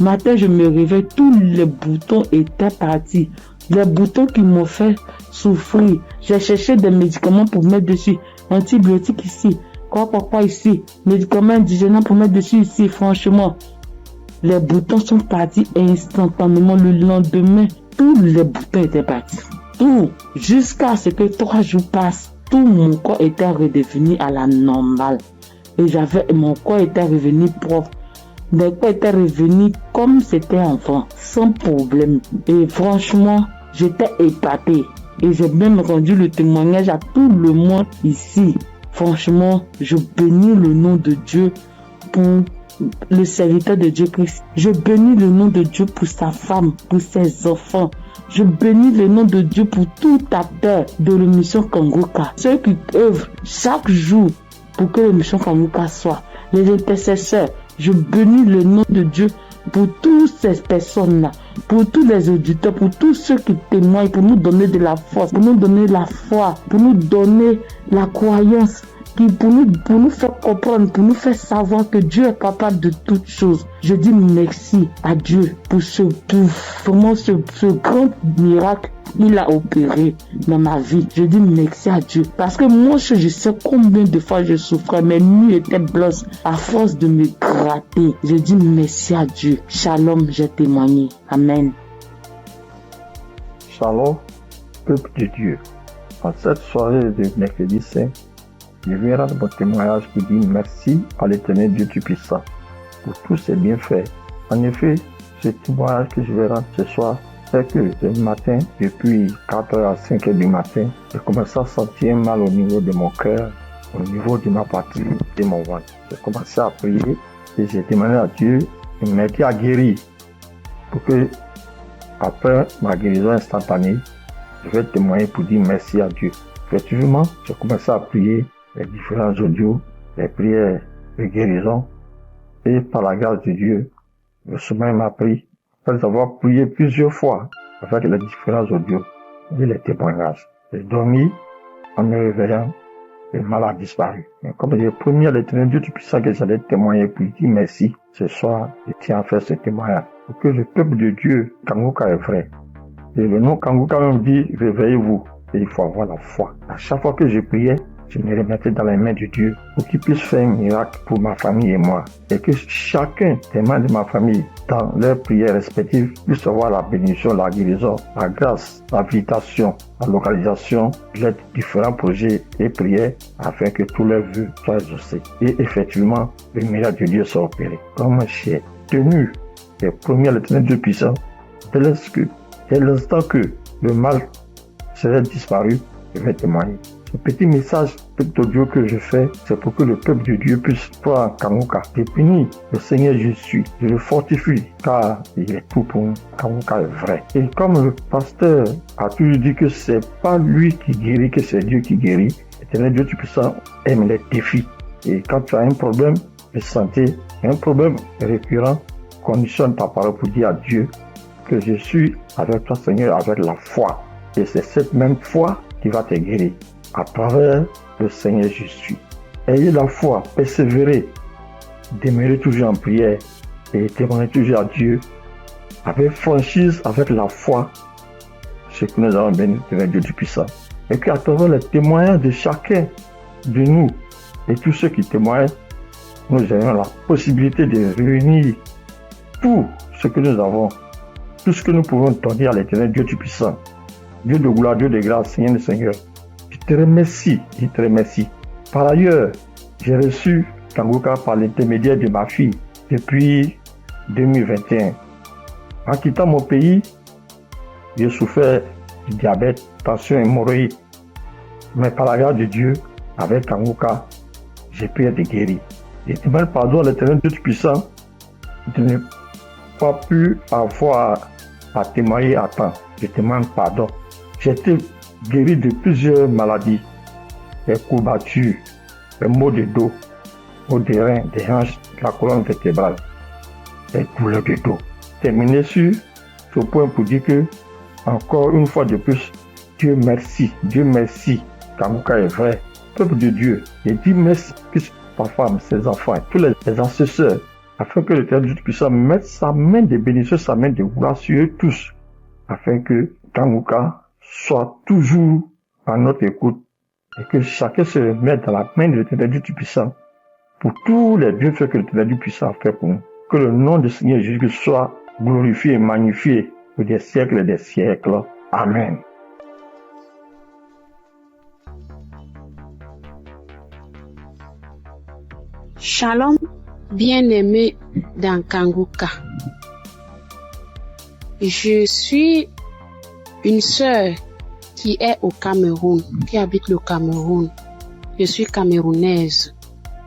Speaker 3: Matin, je me réveille, tous les boutons étaient partis. Les boutons qui m'ont fait souffrir. J'ai cherché des médicaments pour mettre dessus. Antibiotiques ici. Quoi ici. Médicaments indigènes pour mettre dessus ici. Franchement, les boutons sont partis instantanément. Le lendemain, tous les boutons étaient partis. Tout. Jusqu'à ce que 3 jours passent. Tout mon corps était redevenu à la normale. Et mon corps était revenu propre. Mon corps était revenu comme c'était enfant, sans problème. Et franchement,
Speaker 7: J'étais épatée. Et j'ai même rendu le témoignage à tout le monde ici. Franchement, je bénis le nom de Dieu pour le serviteur de Dieu Christ. Je bénis le nom de Dieu pour sa femme, pour ses enfants. Je bénis le nom de Dieu pour tout acteur de l'émission Kangoka. Ceux qui œuvrent chaque jour pour que l'émission Kangoka soit. Les intercesseurs, je bénis le nom de Dieu pour toutes ces personnes-là, pour tous les auditeurs, pour tous ceux qui témoignent, pour nous donner de la force, pour nous donner la foi, pour nous donner la croyance, pour nous faire comprendre, pour nous faire savoir que Dieu est capable de toutes choses. Je dis merci à Dieu pour ce grand miracle qu'il a opéré dans ma vie. Je dis merci à Dieu. Parce que moi, je sais combien de fois je souffrais. Mes nuits étaient blanches à force de me gratter. Je dis merci à Dieu. Shalom, j'ai témoigné. Amen.
Speaker 9: Shalom, peuple de Dieu. En cette soirée de mercredi saint, je viens rendre mon témoignage pour dire merci à l'Éternel Dieu Tout-Puissant pour tous ses bienfaits. En effet, ce témoignage que je vais rendre ce soir, c'est que ce matin, depuis 4h à 5h du matin, j'ai commencé à sentir mal au niveau de mon cœur, au niveau de ma patrie, de mon ventre. J'ai commencé à prier et j'ai demandé à Dieu de m'aider à guérir pour que, après ma guérison instantanée, je vais témoigner pour dire merci à Dieu. Effectivement, j'ai commencé à prier les différents audios, les prières de guérison, et par la grâce de Dieu, le sommeil m'a pris. Après avoir prié plusieurs fois avec les différents audios et les témoignages, j'ai dormi en me réveillant, le mal a disparu. Mais comme j'ai promis à l'Éternel Dieu Tout-Puissant que j'allais témoigner pour lui dire merci, ce soir, je tiens à faire ce témoignage pour que le peuple de Dieu, Kangoka est vrai. Et le nom Kangoka même dit, réveillez-vous. Et il faut avoir la foi. À chaque fois que je priais, je me remettais dans les mains de Dieu pour qu'il puisse faire un miracle pour ma famille et moi. Et que chacun des membres de ma famille, dans leurs prières respectives, puisse avoir la bénédiction, la guérison, la grâce, l'habilitation, la localisation, les différents projets et prières afin que tous leurs vœux soient exaucés. Et effectivement, le miracle de Dieu soit opéré. Comme j'ai tenu et promis à l'Éternel Dieu puissant, dès l'instant que le mal serait disparu, je vais témoigner. Ce petit message, petit audio que je fais, c'est pour que le peuple de Dieu puisse croire en Kangoka. Je bénis le Seigneur Jésus, je le fortifie, car il est tout pour nous. Kangoka est vrai. Et comme le pasteur a toujours dit que c'est pas lui qui guérit, que c'est Dieu qui guérit, l'Éternel Dieu Tout-Puissant aime les défis. Et quand tu as un problème de santé, un problème récurrent, conditionne ta parole pour dire à Dieu que je suis avec toi, Seigneur, avec la foi. Et c'est cette même foi qui va te guérir à travers le Seigneur Jésus. Ayez la foi, persévérez, demeurez toujours en prière et témoignez toujours à Dieu avec franchise, avec la foi, ce que nous avons béni de Dieu Tout-Puissant. Et qu'à travers les témoignages de chacun de nous et tous ceux qui témoignent, nous ayons la possibilité de réunir tout ce que nous avons, tout ce que nous pouvons donner à l'Éternel Dieu Tout-Puissant. Dieu de gloire, Dieu de grâce, Seigneur le Seigneur. Je te remercie. Par ailleurs, j'ai reçu Kangoka par l'intermédiaire de ma fille depuis 2021. En quittant mon pays, j'ai souffert du diabète, tension et hémorroïde. Mais par la grâce de Dieu, avec Kangoka, j'ai pu être guéri. Je demande pardon à l'Éternel Dieu Tout-Puissant de ne pas pu avoir à témoigner à temps. Je demande pardon. J'ai été guéri de plusieurs maladies, des courbatures, des maux de dos, maux des reins, des hanches, de la colonne vertébrale, des douleurs de dos. Terminé sur ce point pour dire que, encore une fois de plus, Dieu merci, Kangoka est vrai. Peuple de Dieu, je dis merci que sa femme, ses enfants, tous les assesseurs, afin que l'Éternel Dieu Tout-Puissant mette sa main de bénédiction, sa main de gloire sur eux tous, afin que Kangoka soit toujours à notre écoute et que chacun se mette dans la main de l'Éternel Dieu Tout-Puissant pour tous les bienfaits que l'Éternel Dieu Tout-Puissant a fait pour nous. Que le nom du Seigneur Jésus soit glorifié et magnifié pour des siècles et des siècles. Amen.
Speaker 10: Shalom, bien-aimé dans Kangoka. Je suis une sœur qui est au Cameroun, qui habite le Cameroun. Je suis camerounaise.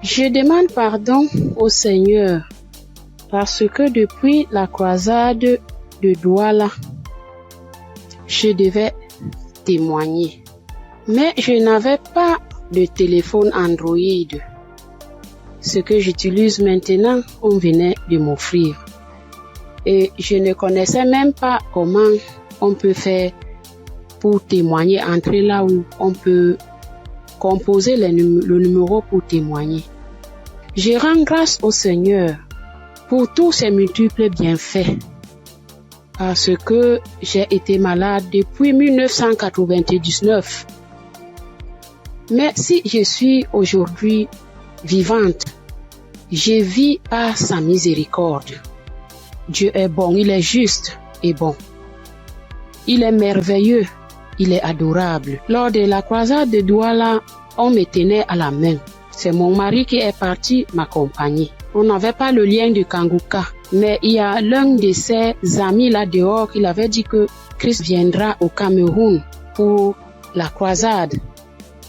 Speaker 10: Je demande pardon au Seigneur parce que depuis la croisade de Douala, je devais témoigner. Mais je n'avais pas de téléphone Android. Ce que j'utilise maintenant, on venait de m'offrir. Et je ne connaissais même pas comment on peut faire pour témoigner, entrer là où on peut composer le numéro pour témoigner. Je rends grâce au Seigneur pour tous ses multiples bienfaits. Parce que j'ai été malade depuis 1999. Mais si je suis aujourd'hui vivante, je vis par sa miséricorde. Dieu est bon, il est juste et bon. Il est merveilleux, il est adorable. Lors de la croisade de Douala, on me tenait à la main. C'est mon mari qui est parti m'accompagner. On n'avait pas le lien de Kanguka, mais il y a l'un de ses amis là dehors qui avait dit que Christ viendra au Cameroun pour la croisade.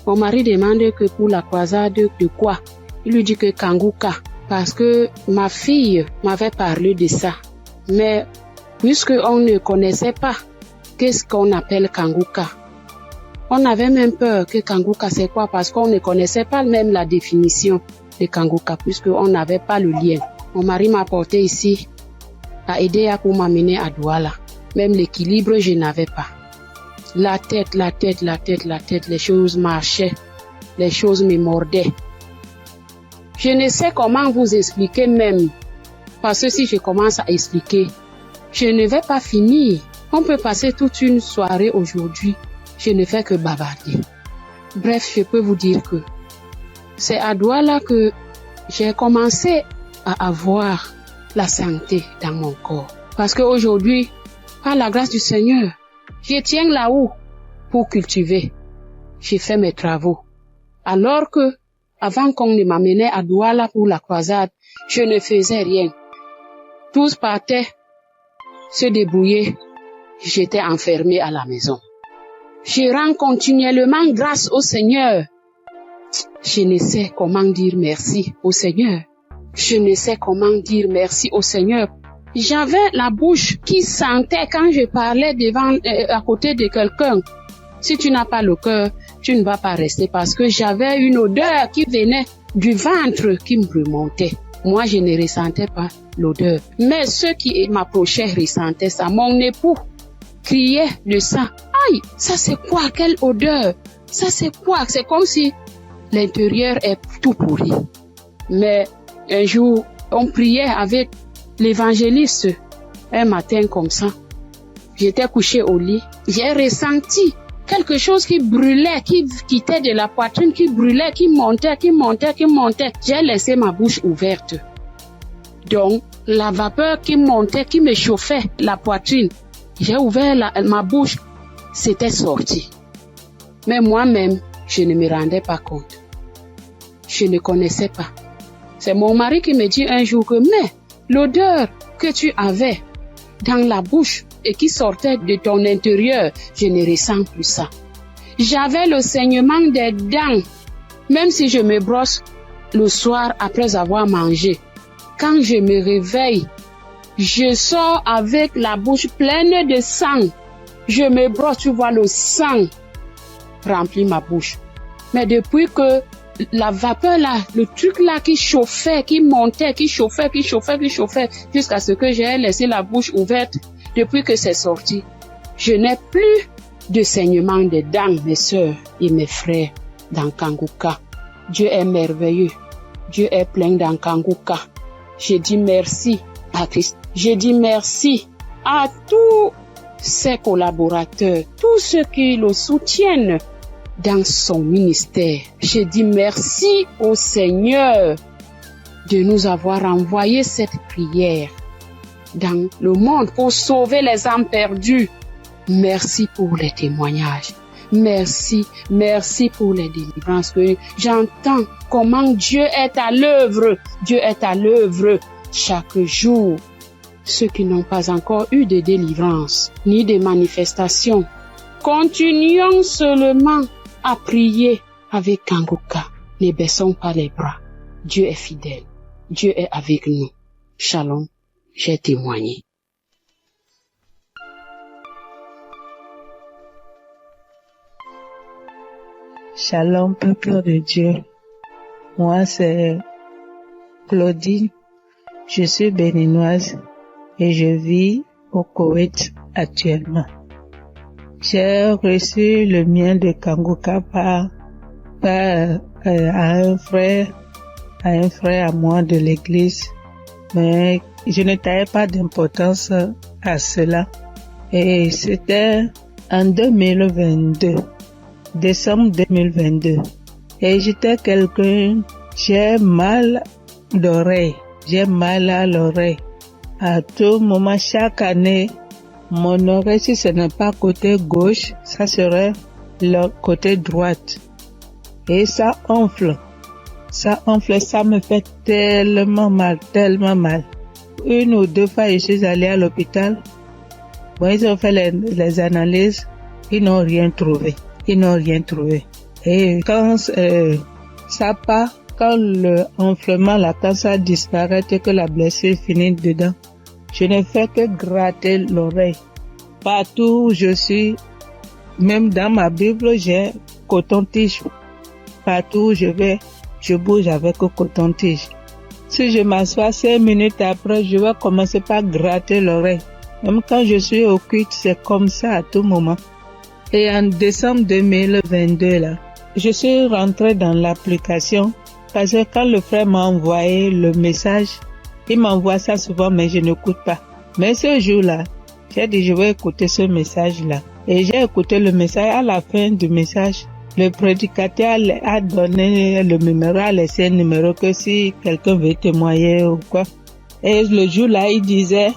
Speaker 10: Mon mari demande que pour la croisade de quoi? Il lui dit que Kanguka, parce que ma fille m'avait parlé de ça. Mais puisque on ne connaissait pas qu'est-ce qu'on appelle Kanguka, on avait même peur que Kanguka c'est quoi, parce qu'on ne connaissait pas même la définition de Kanguka, puisqu'on n'avait pas le lien. Mon mari m'a porté ici, a aidé pour m'amener à Douala. Même l'équilibre, je n'avais pas. La tête, les choses marchaient, les choses me mordaient. Je ne sais comment vous expliquer même, parce que si je commence à expliquer, je ne vais pas finir. On peut passer toute une soirée aujourd'hui, je ne fais que bavarder. Bref, je peux vous dire que c'est à Douala que j'ai commencé à avoir la santé dans mon corps. Parce qu'aujourd'hui, par la grâce du Seigneur, je tiens là-haut pour cultiver. J'ai fait mes travaux. Alors que, avant qu'on ne m'amenait à Douala pour la croisade, je ne faisais rien. Tous partaient se débrouiller. J'étais enfermée à la maison. Je rends continuellement grâce au Seigneur. Je ne sais comment dire merci au Seigneur. Je ne sais comment dire merci au Seigneur. J'avais la bouche qui sentait quand je parlais à côté de quelqu'un. Si tu n'as pas le cœur, tu ne vas pas rester, parce que j'avais une odeur qui venait du ventre qui me remontait. Moi, je ne ressentais pas l'odeur. Mais ceux qui m'approchaient ressentaient ça. Mon époux criait de ça. Aïe, ça c'est quoi? Quelle odeur? Ça c'est quoi? C'est comme si l'intérieur est tout pourri. Mais un jour, on priait avec l'évangéliste. Un matin comme ça, j'étais couchée au lit. J'ai ressenti quelque chose qui brûlait, qui quittait de la poitrine, qui brûlait, qui montait. J'ai laissé ma bouche ouverte. Donc, la vapeur qui montait, qui me chauffait la poitrine, j'ai ouvert ma bouche, c'était sorti. Mais moi-même, je ne me rendais pas compte. Je ne connaissais pas. C'est mon mari qui me dit un jour que, mais l'odeur que tu avais dans la bouche et qui sortait de ton intérieur, je ne ressens plus ça. J'avais le saignement des dents, même si je me brosse le soir après avoir mangé. Quand je me réveille, je sors avec la bouche pleine de sang. Je me brosse, tu vois, le sang remplit ma bouche. Mais depuis que la vapeur là, le truc là qui chauffait, qui montait, qui chauffait, jusqu'à ce que j'ai laissé la bouche ouverte, depuis que c'est sorti, je n'ai plus de saignement de dents, mes sœurs et mes frères dans Kanguka. Dieu est merveilleux. Dieu est plein dans Kanguka. Je dis merci à Christ. Je dis merci à tous ses collaborateurs, tous ceux qui le soutiennent dans son ministère. Je dis merci au Seigneur de nous avoir envoyé cette prière dans le monde pour sauver les âmes perdues. Merci pour les témoignages. Merci pour les délivrances que j'entends comment Dieu est à l'œuvre. Dieu est à l'œuvre chaque jour. ceux qui n'ont pas encore eu de délivrance, ni de manifestation. Continuons seulement à prier avec Kanguka. Ne baissons pas les bras. Dieu est fidèle. Dieu est avec nous. Shalom, j'ai témoigné.
Speaker 7: Shalom, peuple de Dieu. Moi, c'est Claudine. Je suis béninoise et je vis au Koweït actuellement. J'ai reçu le mien de Kanguka par un frère à moi de l'église, mais je ne taillais pas d'importance à cela. Et c'était en 2022, décembre 2022. Et j'étais quelqu'un, j'ai mal d'oreille, j'ai mal à l'oreille. À tout moment, chaque année, mon oreille, si ce n'est pas côté gauche, ça serait le côté droite. Et ça enfle, ça me fait tellement mal. Une ou deux fois, je suis allée à l'hôpital. Bon, ils ont fait les analyses, ils n'ont rien trouvé. Et quand ça part, quand le enflement, quand ça disparaît et que la blessure finit dedans, je ne fais que gratter l'oreille. Partout où je suis, même dans ma Bible, j'ai coton-tige. Partout où je vais, je bouge avec le coton-tige. Si je m'assois 5 minutes après, je vais commencer par gratter l'oreille. Même quand je suis au culte, c'est comme ça à tout moment. Et en décembre 2022, là, je suis rentrée dans l'application parce que quand le frère m'a envoyé le message, il m'envoie ça souvent, mais je n'écoute pas. Mais ce jour-là, j'ai dit, je vais écouter ce message-là. Et j'ai écouté le message. À la fin du message, le prédicateur a donné le numéro, a laissé un numéro que si quelqu'un veut témoigner ou quoi. Et le jour-là, il disait,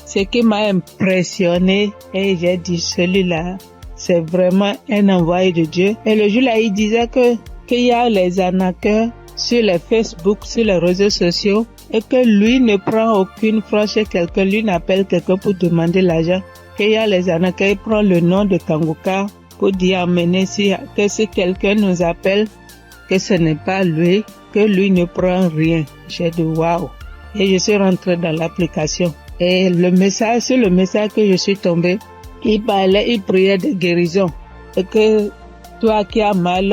Speaker 7: ce qui m'a impressionné, et j'ai dit, celui-là, c'est vraiment un envoyé de Dieu. Et le jour-là, il disait qu'il y a les arnaqueurs sur les Facebook, sur les réseaux sociaux, et que lui ne prend aucune franche chez quelqu'un, lui n'appelle quelqu'un pour demander l'argent. Qu'il y a les arnaqueurs, il prend le nom de Kanguka pour dire amener que si quelqu'un nous appelle, que ce n'est pas lui, que lui ne prend rien. J'ai dit waouh. Et je suis rentrée dans l'application. Et sur le message que je suis tombée, il priait de guérison. Et que toi qui as mal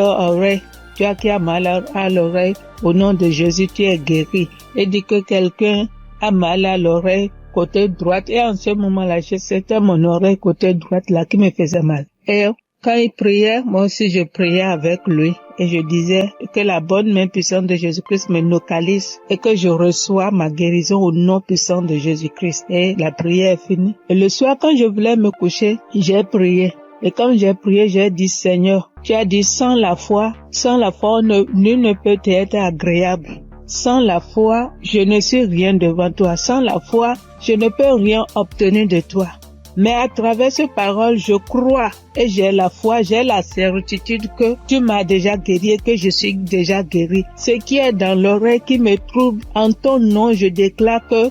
Speaker 7: à l'oreille, au nom de Jésus, tu es guéri. Et dit que quelqu'un a mal à l'oreille côté droite. Et en ce moment-là, c'était mon oreille côté droite là qui me faisait mal. Et quand il priait, moi aussi je priais avec lui. Et je disais que la bonne main puissante de Jésus-Christ me localise et que je reçois ma guérison au nom puissant de Jésus-Christ. Et la prière est finie. Et le soir, quand je voulais me coucher, j'ai prié. Et quand j'ai prié, j'ai dit, Seigneur, tu as dit, sans la foi, nul ne peut être agréable. Sans la foi, je ne suis rien devant toi. Sans la foi, je ne peux rien obtenir de toi. Mais à travers ces paroles, je crois et j'ai la foi, j'ai la certitude que tu m'as déjà guéri et que je suis déjà guéri. Ce qui est dans l'oreille qui me trouble, en ton nom, je déclare que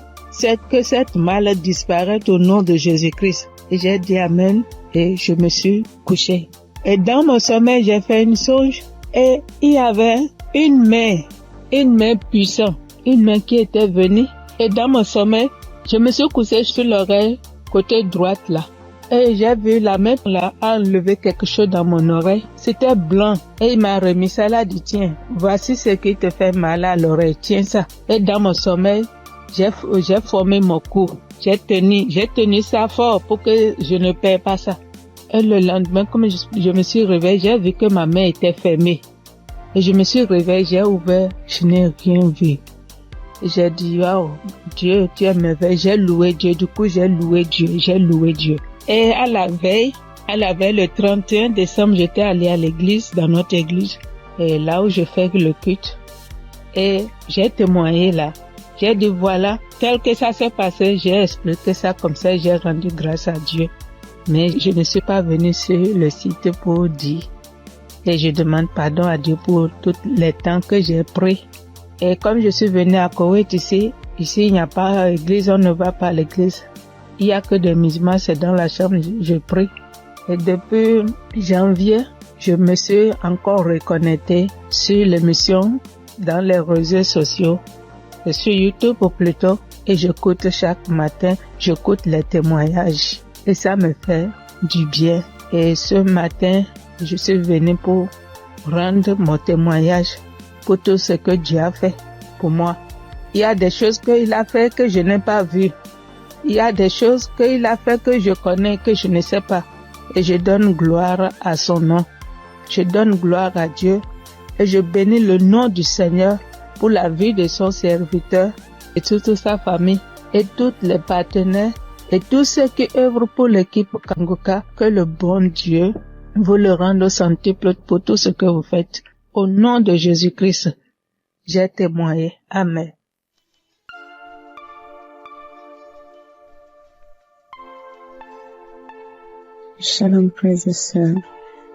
Speaker 7: cette maladie disparaît au nom de Jésus-Christ. Et j'ai dit Amen et je me suis couché. Et dans mon sommeil, j'ai fait une songe et il y avait une main puissante, une main qui était venue. Et dans mon sommeil, je me suis couché sur l'oreille côté droite là. Et j'ai vu la main là enlever quelque chose dans mon oreille. C'était blanc. Et il m'a remis ça là, dit tiens, voici ce qui te fait mal à l'oreille, tiens ça. Et dans mon sommeil, j'ai formé mon cou. J'ai tenu ça fort pour que je ne perds pas ça. Et le lendemain, comme je me suis réveillée, j'ai vu que ma main était fermée. Et je me suis réveillée, j'ai ouvert, je n'ai rien vu. J'ai dit, wow, Dieu, tu es merveilleux. J'ai loué Dieu. Du coup, j'ai loué Dieu. Et à la veille, le 31 décembre, j'étais allée à l'église, dans notre église, et là où je fais le culte. Et j'ai témoigné là. J'ai dit, voilà, tel que ça s'est passé, j'ai expliqué ça comme ça, j'ai rendu grâce à Dieu. Mais je ne suis pas venue sur le site pour dire. Et je demande pardon à Dieu pour tous les temps que j'ai pris. Et comme je suis venue à Koweït ici, Ici, il n'y a pas d'église, on ne va pas à l'église. Il n'y a que des musulmans, c'est dans la chambre, je prie. Et depuis janvier, je me suis encore reconnectée sur l'émission dans les réseaux sociaux, et sur YouTube plutôt, et j'écoute chaque matin, j'écoute les témoignages. Et ça me fait du bien. Et ce matin, je suis venue pour rendre mon témoignage pour tout ce que Dieu a fait pour moi. Il y a des choses qu'il a fait que je n'ai pas vues. Il y a des choses qu'il a fait que je connais, que je ne sais pas. Et je donne gloire à son nom. Je donne gloire à Dieu et je bénis le nom du Seigneur pour la vie de son serviteur et toute sa famille et tous les partenaires et tous ceux qui œuvrent pour l'équipe Kangoka. Que le bon Dieu vous le rende au centuple pour tout ce que vous faites. Au nom de Jésus-Christ, j'ai témoigné. Amen.
Speaker 4: Shalom, frères et sœurs.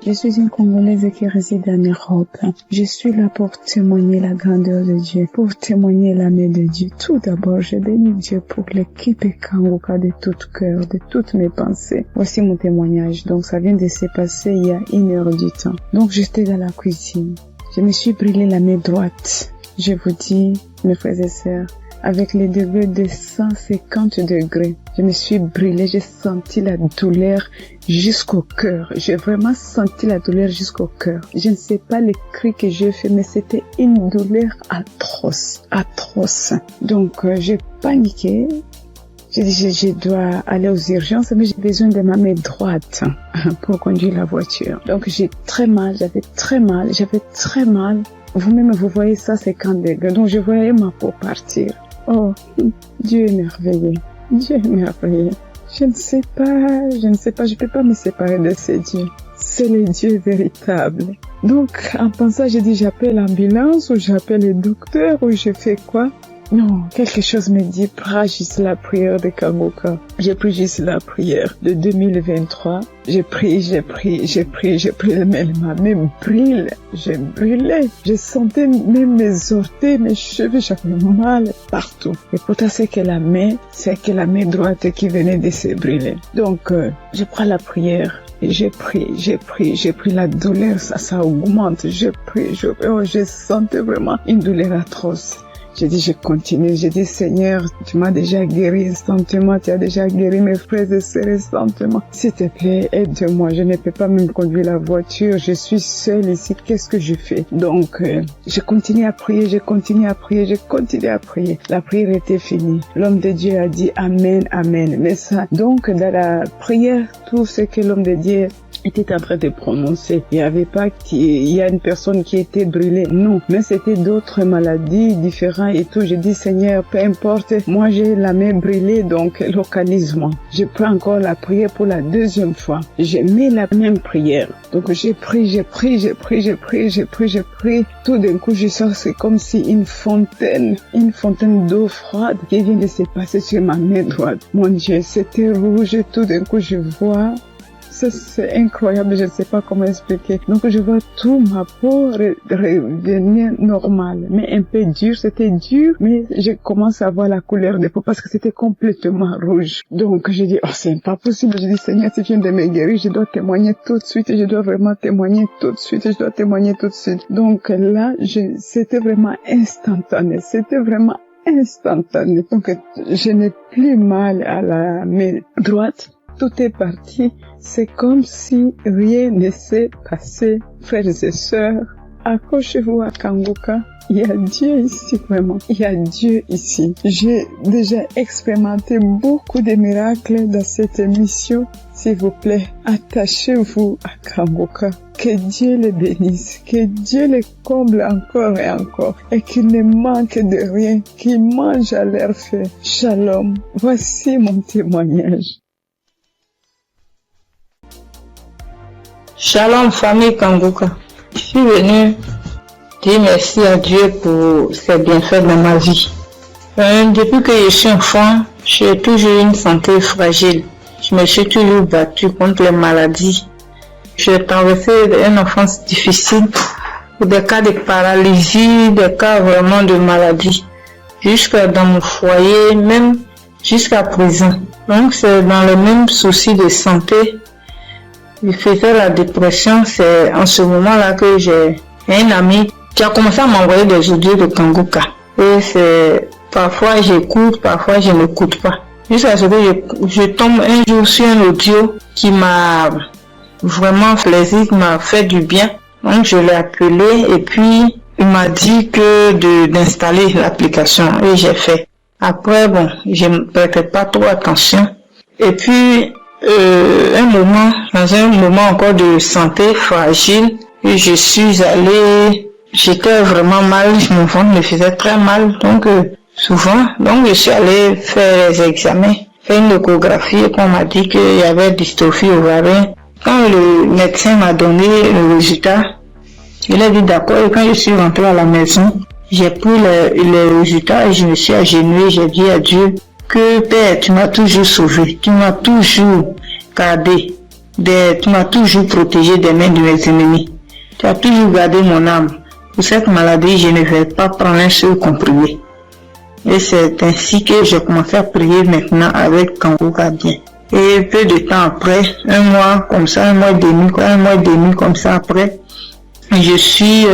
Speaker 4: Je suis une Congolaise qui réside en Europe. Je suis là pour témoigner la grandeur de Dieu, pour témoigner la main de Dieu. Tout d'abord, je bénis Dieu pour l'équipe Kangoka de tout cœur, de toutes mes pensées. Voici mon témoignage. Donc, ça vient de se passer il y a 1 heure du temps. Donc, j'étais dans la cuisine. Je me suis brûlé la main droite. Je vous dis, mes frères et sœurs, avec les degrés de 150 degrés. Je me suis brûlée, j'ai senti la douleur jusqu'au cœur. J'ai vraiment senti la douleur jusqu'au cœur. Je ne sais pas les cris que j'ai fait, mais c'était une douleur atroce, atroce. Donc, j'ai paniqué. J'ai dit, je dois aller aux urgences, mais j'ai besoin de ma main droite pour conduire la voiture. Donc, j'ai très mal, j'avais très mal. Vous-même, vous voyez ça, 50 degrés. Donc, je voyais ma peau partir. Oh, Dieu est merveilleux. Dieu est merveilleux. Je ne sais pas, je peux pas me séparer de ce Dieu. C'est le Dieu véritable. Donc, en pensant, j'ai dit, j'appelle l'ambulance ou j'appelle le docteur ou je fais quoi? Non, quelque chose me dit, prends juste la prière de Kangoka. J'ai pris juste la prière de 2023. J'ai pris, mais ma main brûle. J'ai brûlé. Je sentais même mes orteils, mes cheveux, j'avais mal partout. Et pourtant, c'est que la main droite qui venait de se brûler. Donc, je prends la prière. Et j'ai pris la douleur, ça augmente. Je sentais vraiment une douleur atroce. J'ai dit, je continue. J'ai dit, Seigneur, tu m'as déjà guéri instantanément. Tu as déjà guéri mes frères et sœurs instantanément. S'il te plaît, aide-moi. Je ne peux pas même conduire la voiture. Je suis seule ici. Qu'est-ce que je fais? Donc, je continue à prier. La prière était finie. L'homme de Dieu a dit Amen, Amen. Mais ça, donc, dans la prière, tout ce que l'homme de Dieu était en train de prononcer. Il n'y avait pas il y a une personne qui était brûlée. Non. Mais c'était d'autres maladies différentes et tout. J'ai dit, Seigneur, peu importe. Moi, j'ai la main brûlée, donc localise-moi. Je prends encore la prière pour la deuxième fois. Je mets la même prière. Donc, j'ai pris. Tout d'un coup, je sens, c'est comme si une fontaine d'eau froide qui vient de se passer sur ma main droite. Mon Dieu, c'était rouge. Tout d'un coup, je vois. C'est incroyable, je ne sais pas comment expliquer. Donc, je vois tout ma peau revenir normale, mais un peu dur. C'était dur, mais je commence à voir la couleur de peau parce que c'était complètement rouge. Donc, je dis, oh, c'est pas possible. Je dis, Seigneur, si tu viens de me guérir, je dois témoigner tout de suite. Je dois vraiment témoigner tout de suite. Donc, là, c'était vraiment instantané. Donc, je n'ai plus mal à la main droite. Tout est parti. C'est comme si rien ne s'est passé. Frères et sœurs, accrochez-vous à Kangoka. Il y a Dieu ici, vraiment. Il y a Dieu ici. J'ai déjà expérimenté beaucoup de miracles dans cette émission. S'il vous plaît, attachez-vous à Kangoka. Que Dieu les bénisse, que Dieu les comble encore et encore, et qu'il ne manque de rien, qu'il mange à leur faim. Shalom. Voici mon témoignage.
Speaker 11: Shalom famille Kangoka. Je suis venue dire merci à Dieu pour ses bienfaits dans ma vie. Depuis que je suis enfant, j'ai toujours une santé fragile. Je me suis toujours battue contre les maladies. J'ai traversé une enfance difficile, des cas de paralysie, des cas vraiment de maladie. jusqu'à dans mon foyer, même jusqu'à présent. Donc c'est dans le même souci de santé. Je faisais la dépression, c'est en ce moment-là que j'ai un ami qui a commencé à m'envoyer des audios de Kanguka. Et c'est, parfois j'écoute, parfois je n'écoute pas. Jusqu'à ce que je tombe un jour sur un audio qui m'a vraiment plaisir, qui m'a fait du bien. Donc je l'ai appelé et puis il m'a dit que d'installer l'application et j'ai fait. Après bon, je ne prêtais pas trop attention. Et puis dans un moment encore de santé fragile, et je suis allée, j'étais vraiment mal, mon ventre me faisait très mal, donc souvent, donc je suis allée faire les examens, faire une échographie et qu'on m'a dit qu'il y avait dystrophie ovarienne. Quand le médecin m'a donné le résultat, il a dit d'accord, et quand je suis rentrée à la maison, j'ai pris les résultats et je me suis agenouillée, j'ai dit à Dieu que Père, tu m'as toujours sauvé, tu m'as toujours gardé, tu m'as toujours protégé des mains de mes ennemis. Tu as toujours gardé mon âme. Pour cette maladie, je ne vais pas prendre un seul comprimé. Et c'est ainsi que j'ai commencé à prier maintenant avec Kanguka bien. Et peu de temps après, un mois et demi comme ça après, je suis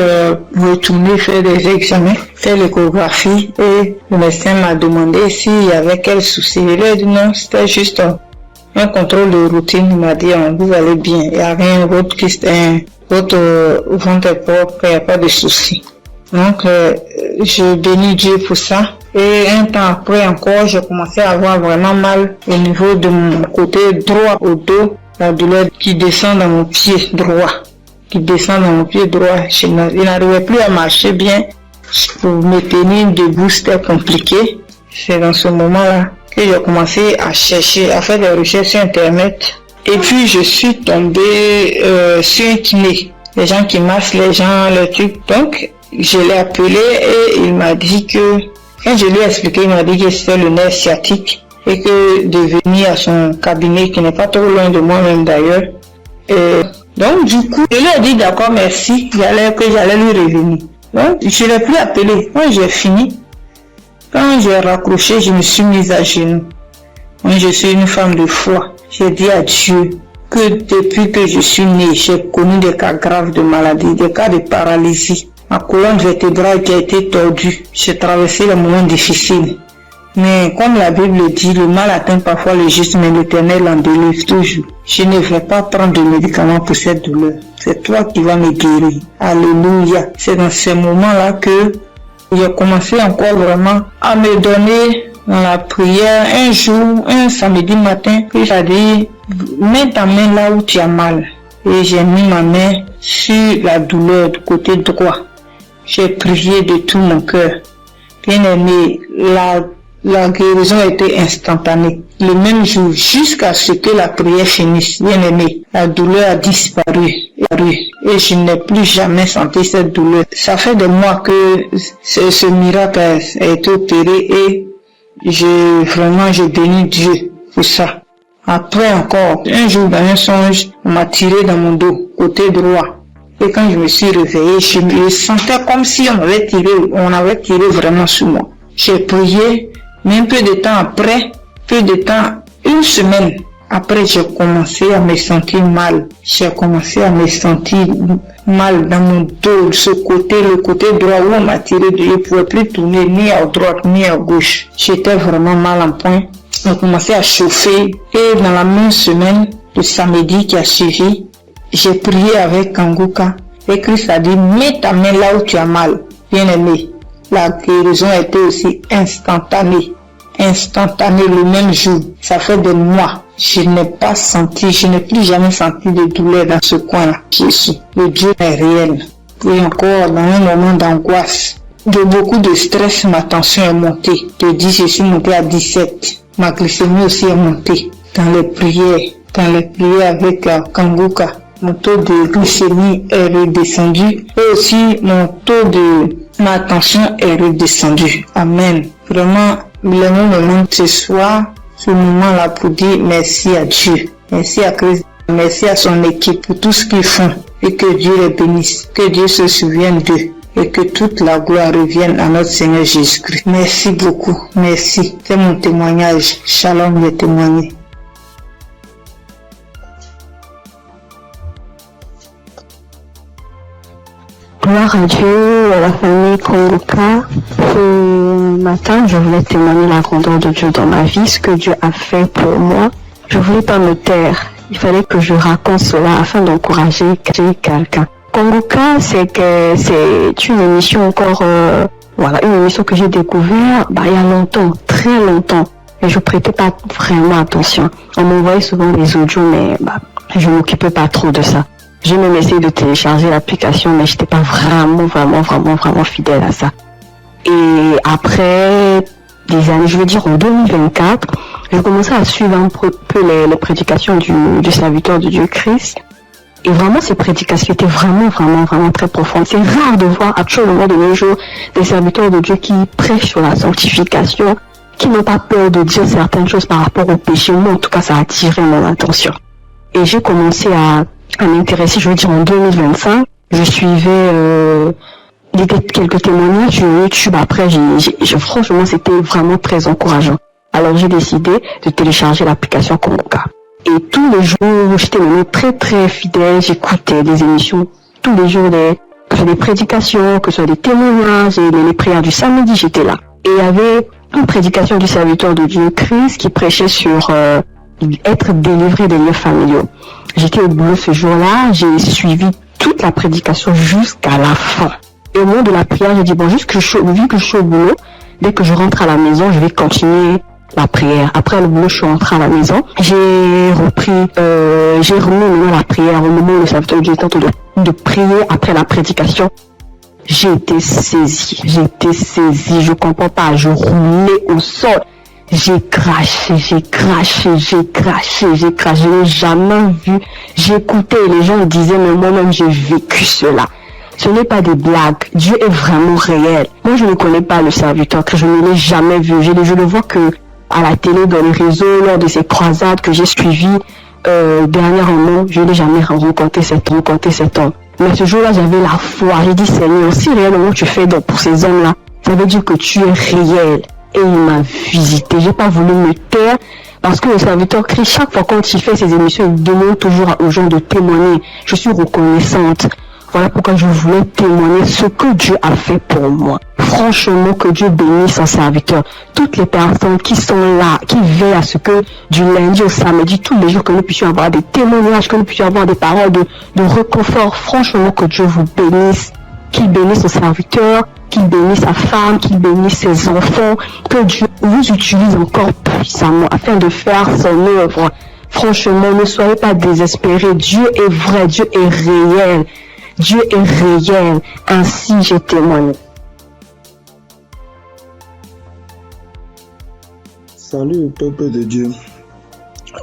Speaker 11: retournée faire des examens, faire l'échographie et le médecin m'a demandé s'il y avait quel souci. Il lui a dit non, c'était juste un contrôle de routine. Il m'a dit vous allez bien, il n'y a rien d'autre qui votre ventre est propre, il n'y a pas de souci. Donc je bénis Dieu pour ça. Et un temps après encore, j'ai commencé à avoir vraiment mal au niveau de mon côté droit au dos, la douleur qui descend dans mon pied droit. Je n'arrivais plus à marcher bien. Pour me tenir debout, c'était compliqué. C'est dans ce moment-là que j'ai commencé à chercher, à faire des recherches sur Internet. Et puis, je suis tombée sur un kiné. Les gens qui massent les gens, les trucs. Donc, je l'ai appelé et il m'a dit que, quand je lui ai expliqué, il m'a dit que c'était le nerf sciatique et que de venir à son cabinet, qui n'est pas trop loin de moi-même d'ailleurs. Donc, du coup, je lui ai dit d'accord, merci, que j'allais lui revenir. Donc, je l'ai plus appelé. Quand j'ai fini, quand j'ai raccroché, je me suis mise à genoux. Moi, je suis une femme de foi. J'ai dit à Dieu que depuis que je suis née, j'ai connu des cas graves de maladie, des cas de paralysie. Ma colonne vertébrale qui a été tordue. J'ai traversé les moments difficiles. Mais comme la Bible dit, le mal atteint parfois le juste, mais l'Éternel en délivre toujours. Je ne vais pas prendre de médicaments pour cette douleur. C'est toi qui vas me guérir. Alléluia. C'est dans ces moments-là que j'ai commencé encore vraiment à me donner dans la prière. Un jour, un samedi matin, j'ai dit, mets ta main là où tu as mal. Et j'ai mis ma main sur la douleur du côté droit. J'ai prié de tout mon cœur. Bien aimé, la guérison a été instantanée. Le même jour, jusqu'à ce que la prière finisse, bien aimé, la douleur a disparu. Et je n'ai plus jamais senti cette douleur. Ça fait des mois que ce miracle a été opéré et je bénis Dieu pour ça. Après encore, un jour dans un songe, on m'a tiré dans mon dos, côté droit. Et quand je me suis réveillé, je me sentais comme si on avait tiré vraiment sur moi. J'ai prié, mais un peu de temps après, une semaine après, j'ai commencé à me sentir mal. J'ai commencé à me sentir mal dans mon dos, le côté droit où on m'a tiré, je ne pouvais plus tourner ni à droite ni à gauche. J'étais vraiment mal en point. On commençait à chauffer et dans la même semaine, le samedi qui a suivi, j'ai prié avec Kanguka et Christ a dit, mets ta main là où tu as mal. Bien aimé, la guérison a été aussi instantanée le même jour. Ça fait des mois. Je n'ai plus jamais senti de douleur dans ce coin-là. Jésus, le Dieu est réel. Et encore dans un moment d'angoisse, de beaucoup de stress, ma tension est montée. De 10, je suis montée à 17. Ma glycémie aussi est montée. Dans les prières avec Kanguka, mon taux de glycémie est redescendu. Et aussi ma tension est redescendue. Amen. Vraiment, le moment ce soir, ce moment-là pour dire merci à Dieu. Merci à Christ. Merci à son équipe pour tout ce qu'ils font. Et que Dieu les bénisse. Que Dieu se souvienne d'eux. Et et que toute la gloire revienne à notre Seigneur Jésus-Christ. Merci beaucoup, merci. C'est mon témoignage. Shalom, j'ai témoigné.
Speaker 12: Gloire à Dieu, à la famille Kongoka. Ce matin, je voulais témoigner la grandeur de Dieu dans ma vie, ce que Dieu a fait pour moi. Je voulais pas me taire. Il fallait que je raconte cela afin d'encourager quelqu'un. Kongoka, c'est une émission encore, une émission que j'ai découvert, il y a longtemps, très longtemps. Et je prêtais pas vraiment attention. On m'envoyait souvent des audios, mais, je m'occupais pas trop de ça. J'ai même essayé de télécharger l'application, mais j'étais pas vraiment fidèle à ça. Et après des années, je veux dire en 2024, j'ai commencé à suivre un peu les prédications du serviteur de Dieu Christ. Et vraiment, ces prédications étaient vraiment très profondes. C'est rare de voir actuellement de nos jours des serviteurs de Dieu qui prêchent sur la sanctification, qui n'ont pas peur de dire certaines choses par rapport au péché. Moi, en tout cas, ça a attiré mon attention. Et j'ai commencé à m'intéresser, je veux dire en 2025, je suivais quelques témoignages sur YouTube. Après, franchement, c'était vraiment très encourageant. Alors, j'ai décidé de télécharger l'application Kongoka. Et tous les jours, j'étais vraiment très fidèle. J'écoutais des émissions tous les jours, que ce soit des prédications, que ce soit des témoignages, et les prières du samedi, j'étais là. Et il y avait une prédication du serviteur de Dieu Christ qui prêchait sur être délivré des liens familiaux. J'étais au boulot ce jour-là, j'ai suivi toute la prédication jusqu'à la fin. Et au moment de la prière, j'ai dit, vu que je suis au boulot, dès que je rentre à la maison, je vais continuer la prière. Après le boulot, je suis rentrée à la maison. J'ai remis la prière au moment où le serviteur Dieu était en train de prier après la prédication. J'ai été saisie, je comprends pas, je roulais au sol. J'ai craché, je n'ai jamais vu. J'écoutais et les gens me disaient, mais moi-même j'ai vécu cela. Ce n'est pas des blagues, Dieu est vraiment réel. Moi je ne connais pas le serviteur, que je ne l'ai jamais vu. Je le vois que à la télé, dans les réseaux, lors de ces croisades que j'ai suivies dernièrement, je n'ai jamais rencontré cet homme. Mais ce jour-là, j'avais la foi. J'ai dit, Seigneur, si réellement tu fais donc pour ces hommes-là, ça veut dire que tu es réel. Et il m'a visité. J'ai pas voulu me taire parce que le serviteur Christ, chaque fois quand il fait ses émissions, il demande toujours aux gens de témoigner. Je suis reconnaissante. Voilà pourquoi je voulais témoigner ce que Dieu a fait pour moi. Franchement, que Dieu bénisse son serviteur. Toutes les personnes qui sont là, qui veillent à ce que du lundi au samedi, tous les jours, que nous puissions avoir des témoignages, que nous puissions avoir des paroles de réconfort. Franchement, que Dieu vous bénisse. Qu'il bénisse son serviteur, qu'il bénisse sa femme, qu'il bénisse ses enfants, que Dieu vous utilise encore puissamment afin de faire son œuvre. Franchement, ne soyez pas désespérés. Dieu est vrai, Dieu est réel. Dieu est réel. Ainsi, j'ai témoigné.
Speaker 13: Salut au peuple de Dieu.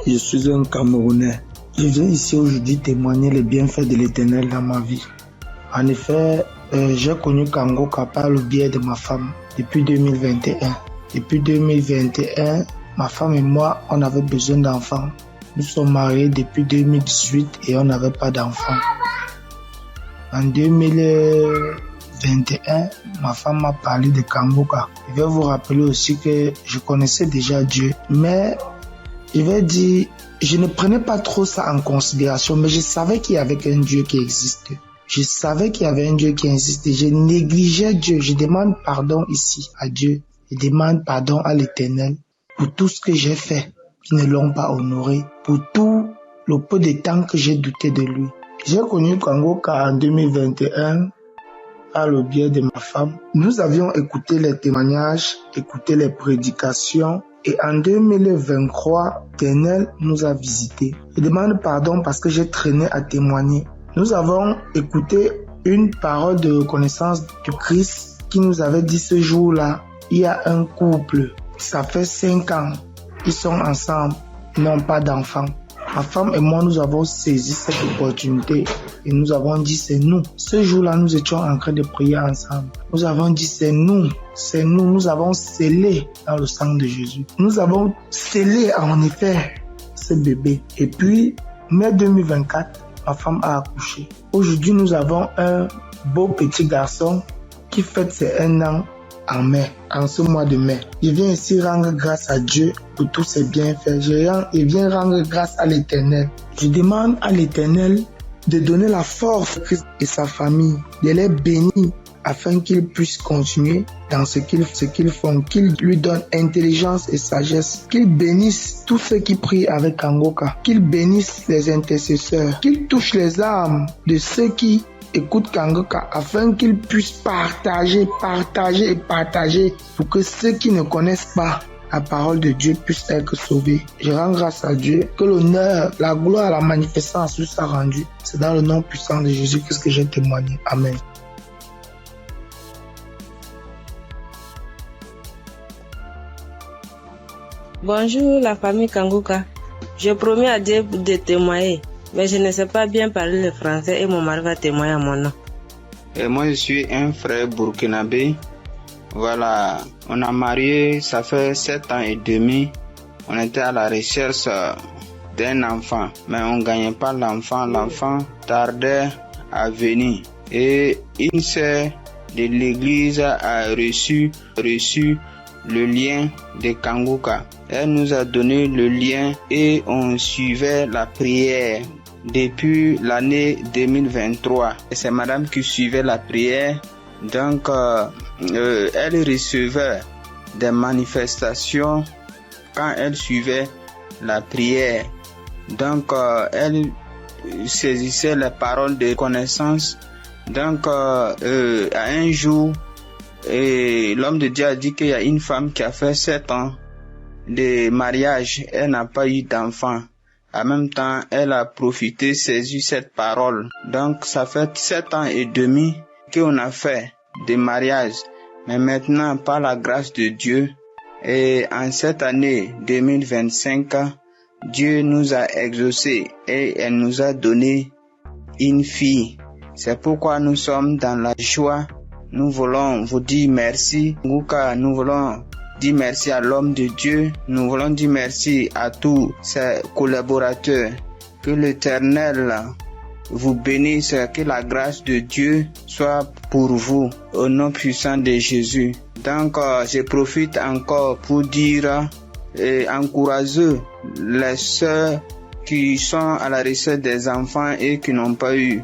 Speaker 13: Je suis un Camerounais. Je viens ici aujourd'hui témoigner les bienfaits de l'Éternel dans ma vie. En effet, j'ai connu Kongoka par le biais de ma femme depuis 2021. Depuis 2021, ma femme et moi, on avait besoin d'enfants. Nous sommes mariés depuis 2018 et on n'avait pas d'enfants. En 2021, ma femme m'a parlé de Kongoka. Je vais vous rappeler aussi que je connaissais déjà Dieu, mais je vais dire, je ne prenais pas trop ça en considération, mais je savais qu'il y avait un Dieu qui existe. Je savais qu'il y avait un Dieu qui existait. Je négligeais Dieu. Je demande pardon ici à Dieu. Je demande pardon à l'Éternel pour tout ce que j'ai fait qui ne l'ont pas honoré, pour tout le peu de temps que j'ai douté de lui. J'ai connu Kongoka en 2021 par le biais de ma femme. Nous avions écouté les témoignages, écouté les prédications et en 2023, l'Éternel nous a visités. Je demande pardon parce que j'ai traîné à témoigner. Nous avons écouté une parole de reconnaissance du Christ qui nous avait dit ce jour-là, il y a un couple, ça fait 5 ans, ils sont ensemble, ils n'ont pas d'enfants. Ma femme et moi, nous avons saisi cette opportunité et nous avons dit c'est nous. Ce jour-là, nous étions en train de prier ensemble. Nous avons dit c'est nous, nous avons scellé dans le sang de Jésus. Nous avons scellé en effet ce bébé. Et puis, mai 2024, ma femme a accouché. Aujourd'hui, nous avons un beau petit garçon qui fête ses 1 an en mai, en ce mois de mai. Je viens ici rendre grâce à Dieu pour tous ses bienfaits. Je viens rendre grâce à l'Éternel. Je demande à l'Éternel de donner la force à Christ et sa famille, de les bénir afin qu'ils puissent continuer dans ce qu'ils font, qu'ils lui donnent intelligence et sagesse, qu'ils bénissent tous ceux qui prient avec Kangoka, qu'ils bénissent les intercesseurs, qu'ils touchent les âmes de ceux qui écoutent Kangoka afin qu'ils puissent partager pour que ceux qui ne connaissent pas la parole de Dieu puisse être sauvée. Je rends grâce à Dieu que l'honneur, la gloire, la magnificence lui soit rendue. C'est dans le nom puissant de Jésus-Christ que j'ai témoigné. Amen.
Speaker 3: Bonjour la famille Kangoka. Je promets à Dieu de témoigner, mais je ne sais pas bien parler le français et mon mari va témoigner à mon nom.
Speaker 14: Et moi je suis un frère burkinabé. Voilà, on a marié, ça fait 7 ans et demi. On était à la recherche d'un enfant, mais on ne gagnait pas l'enfant. L'enfant tardait à venir. Et une sœur de l'église a reçu le lien de Kangoka. Elle nous a donné le lien et on suivait la prière depuis l'année 2023. Et c'est madame qui suivait la prière. Donc, elle recevait des manifestations quand elle suivait la prière. Donc, elle saisissait les paroles de connaissance. Donc, à un jour, l'homme de Dieu a dit qu'il y a une femme qui a fait 7 ans de mariage. Elle n'a pas eu d'enfant. En même temps, elle a profité, saisi cette parole. Donc, ça fait 7 ans et demi qu'on a fait des mariages. Mais maintenant, par la grâce de Dieu, et en cette année 2025, Dieu nous a exaucés et elle nous a donné une fille. C'est pourquoi nous sommes dans la joie. Nous voulons vous dire merci. Nous voulons dire merci à l'homme de Dieu. Nous voulons dire merci à tous ses collaborateurs. Que l'Éternel vous bénisse, que la grâce de Dieu soit pour vous au nom puissant de Jésus. Donc, je profite encore pour dire et encourager les sœurs qui sont à la recherche des enfants et qui n'ont pas eu.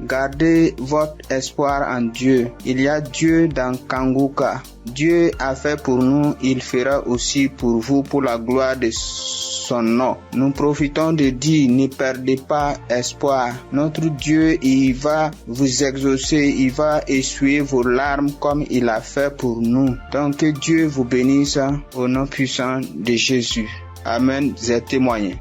Speaker 14: Gardez votre espoir en Dieu. Il y a Dieu dans Kangoka. Dieu a fait pour nous, il fera aussi pour vous, pour la gloire de son nom. Nous profitons de dire, ne perdez pas espoir. Notre Dieu, il va vous exaucer, il va essuyer vos larmes comme il a fait pour nous. Donc que Dieu vous bénisse au nom puissant de Jésus. Amen. J'ai témoigné.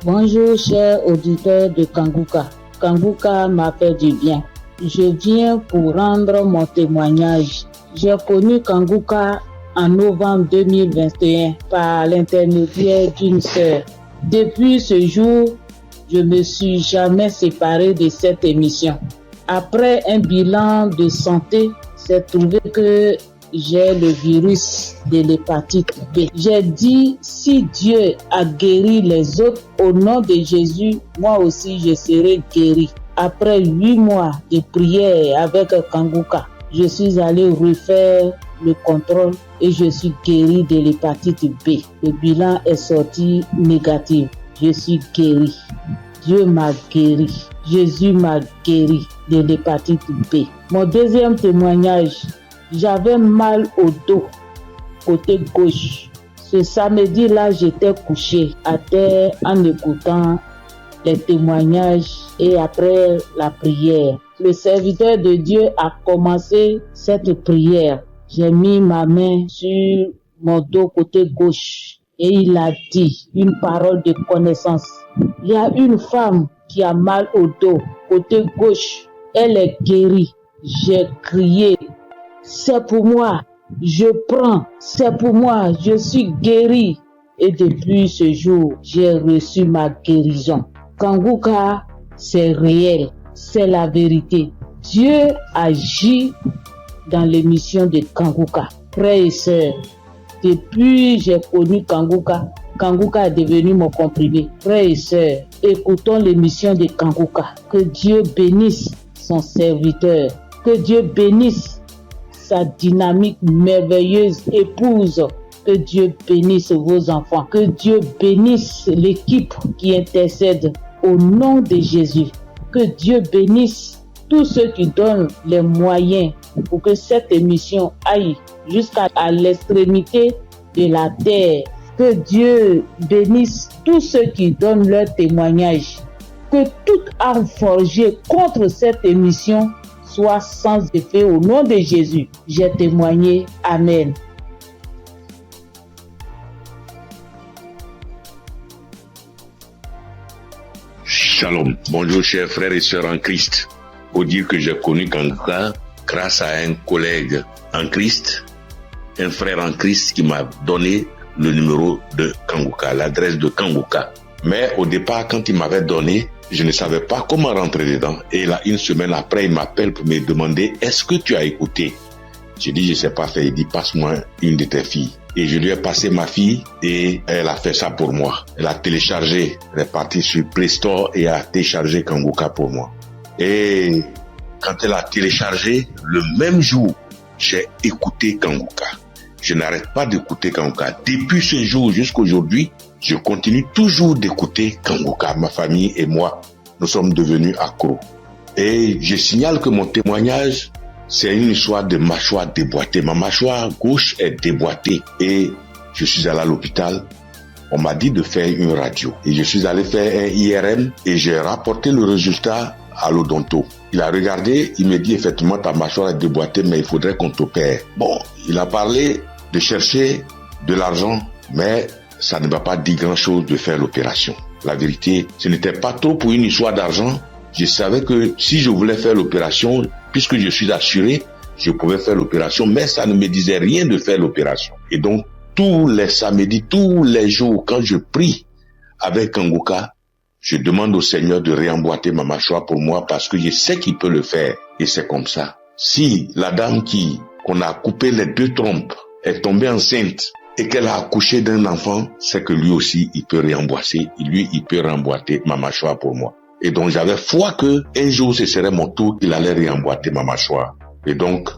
Speaker 10: Bonjour chers auditeurs de Kangoka. Kangoka m'a fait du bien. Je viens pour rendre mon témoignage. J'ai connu Kangoka en novembre 2021 par l'intermédiaire d'une sœur. Depuis ce jour, je me suis jamais séparé de cette émission. Après un bilan de santé, c'est trouvé que j'ai le virus de l'hépatite B. J'ai dit, si Dieu a guéri les autres, au nom de Jésus, moi aussi je serai guéri. Après 8 mois de prière avec Kangoka, je suis allé refaire le contrôle et je suis guéri de l'hépatite B. Le bilan est sorti négatif. Je suis guéri. Dieu m'a guéri. Jésus m'a guéri de l'hépatite B. Mon deuxième témoignage, j'avais mal au dos, côté gauche. Ce samedi-là, j'étais couché à terre en écoutant les témoignages et après la prière. Le serviteur de Dieu a commencé cette prière. J'ai mis ma main sur mon dos côté gauche et il a dit une parole de connaissance. Il y a une femme qui a mal au dos côté gauche. Elle est guérie. J'ai crié. C'est pour moi, je prends, c'est pour moi, je suis guéri. Et depuis ce jour, j'ai reçu ma guérison. Kangoka, c'est réel, c'est la vérité. Dieu agit dans l'émission de Kangoka. Frères et sœurs,
Speaker 3: Depuis j'ai connu Kanguka, Kanguka est devenu mon comprimé. Frères et sœurs, écoutons l'émission de Kanguka. Que Dieu bénisse son serviteur. Que Dieu bénisse sa dynamique merveilleuse épouse. Que Dieu bénisse vos enfants. Que Dieu bénisse l'équipe qui intercède au nom de Jésus. Que Dieu bénisse tous ceux qui donnent les moyens pour que cette émission aille jusqu'à l'extrémité de la terre. Que Dieu bénisse tous ceux qui donnent leur témoignage. Que toute arme forgée contre cette émission soit sans effet au nom de Jésus. J'ai témoigné. Amen.
Speaker 8: Shalom. Bonjour chers frères et sœurs en Christ. Faut dire que j'ai connu Kanguka grâce à un collègue en Christ, un frère en Christ qui m'a donné le numéro de Kanguka, l'adresse de Kanguka. Mais au départ, quand il m'avait donné, je ne savais pas comment rentrer dedans. Et là, une semaine après, il m'appelle pour me demander « Est-ce que tu as écouté ?» J'ai dit « Je ne sais pas faire ». Il dit « Passe-moi une de tes filles ». Et je lui ai passé ma fille et elle a fait ça pour moi. Elle a téléchargé, elle est partie sur Play Store et a téléchargé Kanguka pour moi. Et quand elle a téléchargé, le même jour, j'ai écouté Kanguka. Je n'arrête pas d'écouter Kanguka. Depuis ce jour jusqu'à aujourd'hui, je continue toujours d'écouter Kanguka. Ma famille et moi, nous sommes devenus accros. Et je signale que mon témoignage, c'est une histoire de mâchoire déboîtée. Ma mâchoire gauche est déboîtée et je suis allé à l'hôpital. On m'a dit de faire une radio. Et je suis allé faire un IRM et j'ai rapporté le résultat à l'odonto. Il a regardé, il me dit effectivement ta mâchoire est déboîtée mais il faudrait qu'on t'opère. Bon, il a parlé de chercher de l'argent mais ça ne m'a pas dit grand chose de faire l'opération. La vérité, ce n'était pas trop pour une histoire d'argent. Je savais que si je voulais faire l'opération, puisque je suis assuré, je pouvais faire l'opération, mais ça ne me disait rien de faire l'opération. Et donc, tous les samedis, tous les jours, quand je prie avec Kanguka, je demande au Seigneur de réemboîter ma mâchoire pour moi parce que je sais qu'il peut le faire. Et c'est comme ça. Si la dame qu'on a coupé les 2 trompes est tombée enceinte et qu'elle a accouché d'un enfant, c'est que lui aussi, il peut réemboîter. Lui, il peut réemboîter ma mâchoire pour moi. Et donc, j'avais foi que un jour, ce serait mon tour, il allait réemboîter ma mâchoire. Et donc,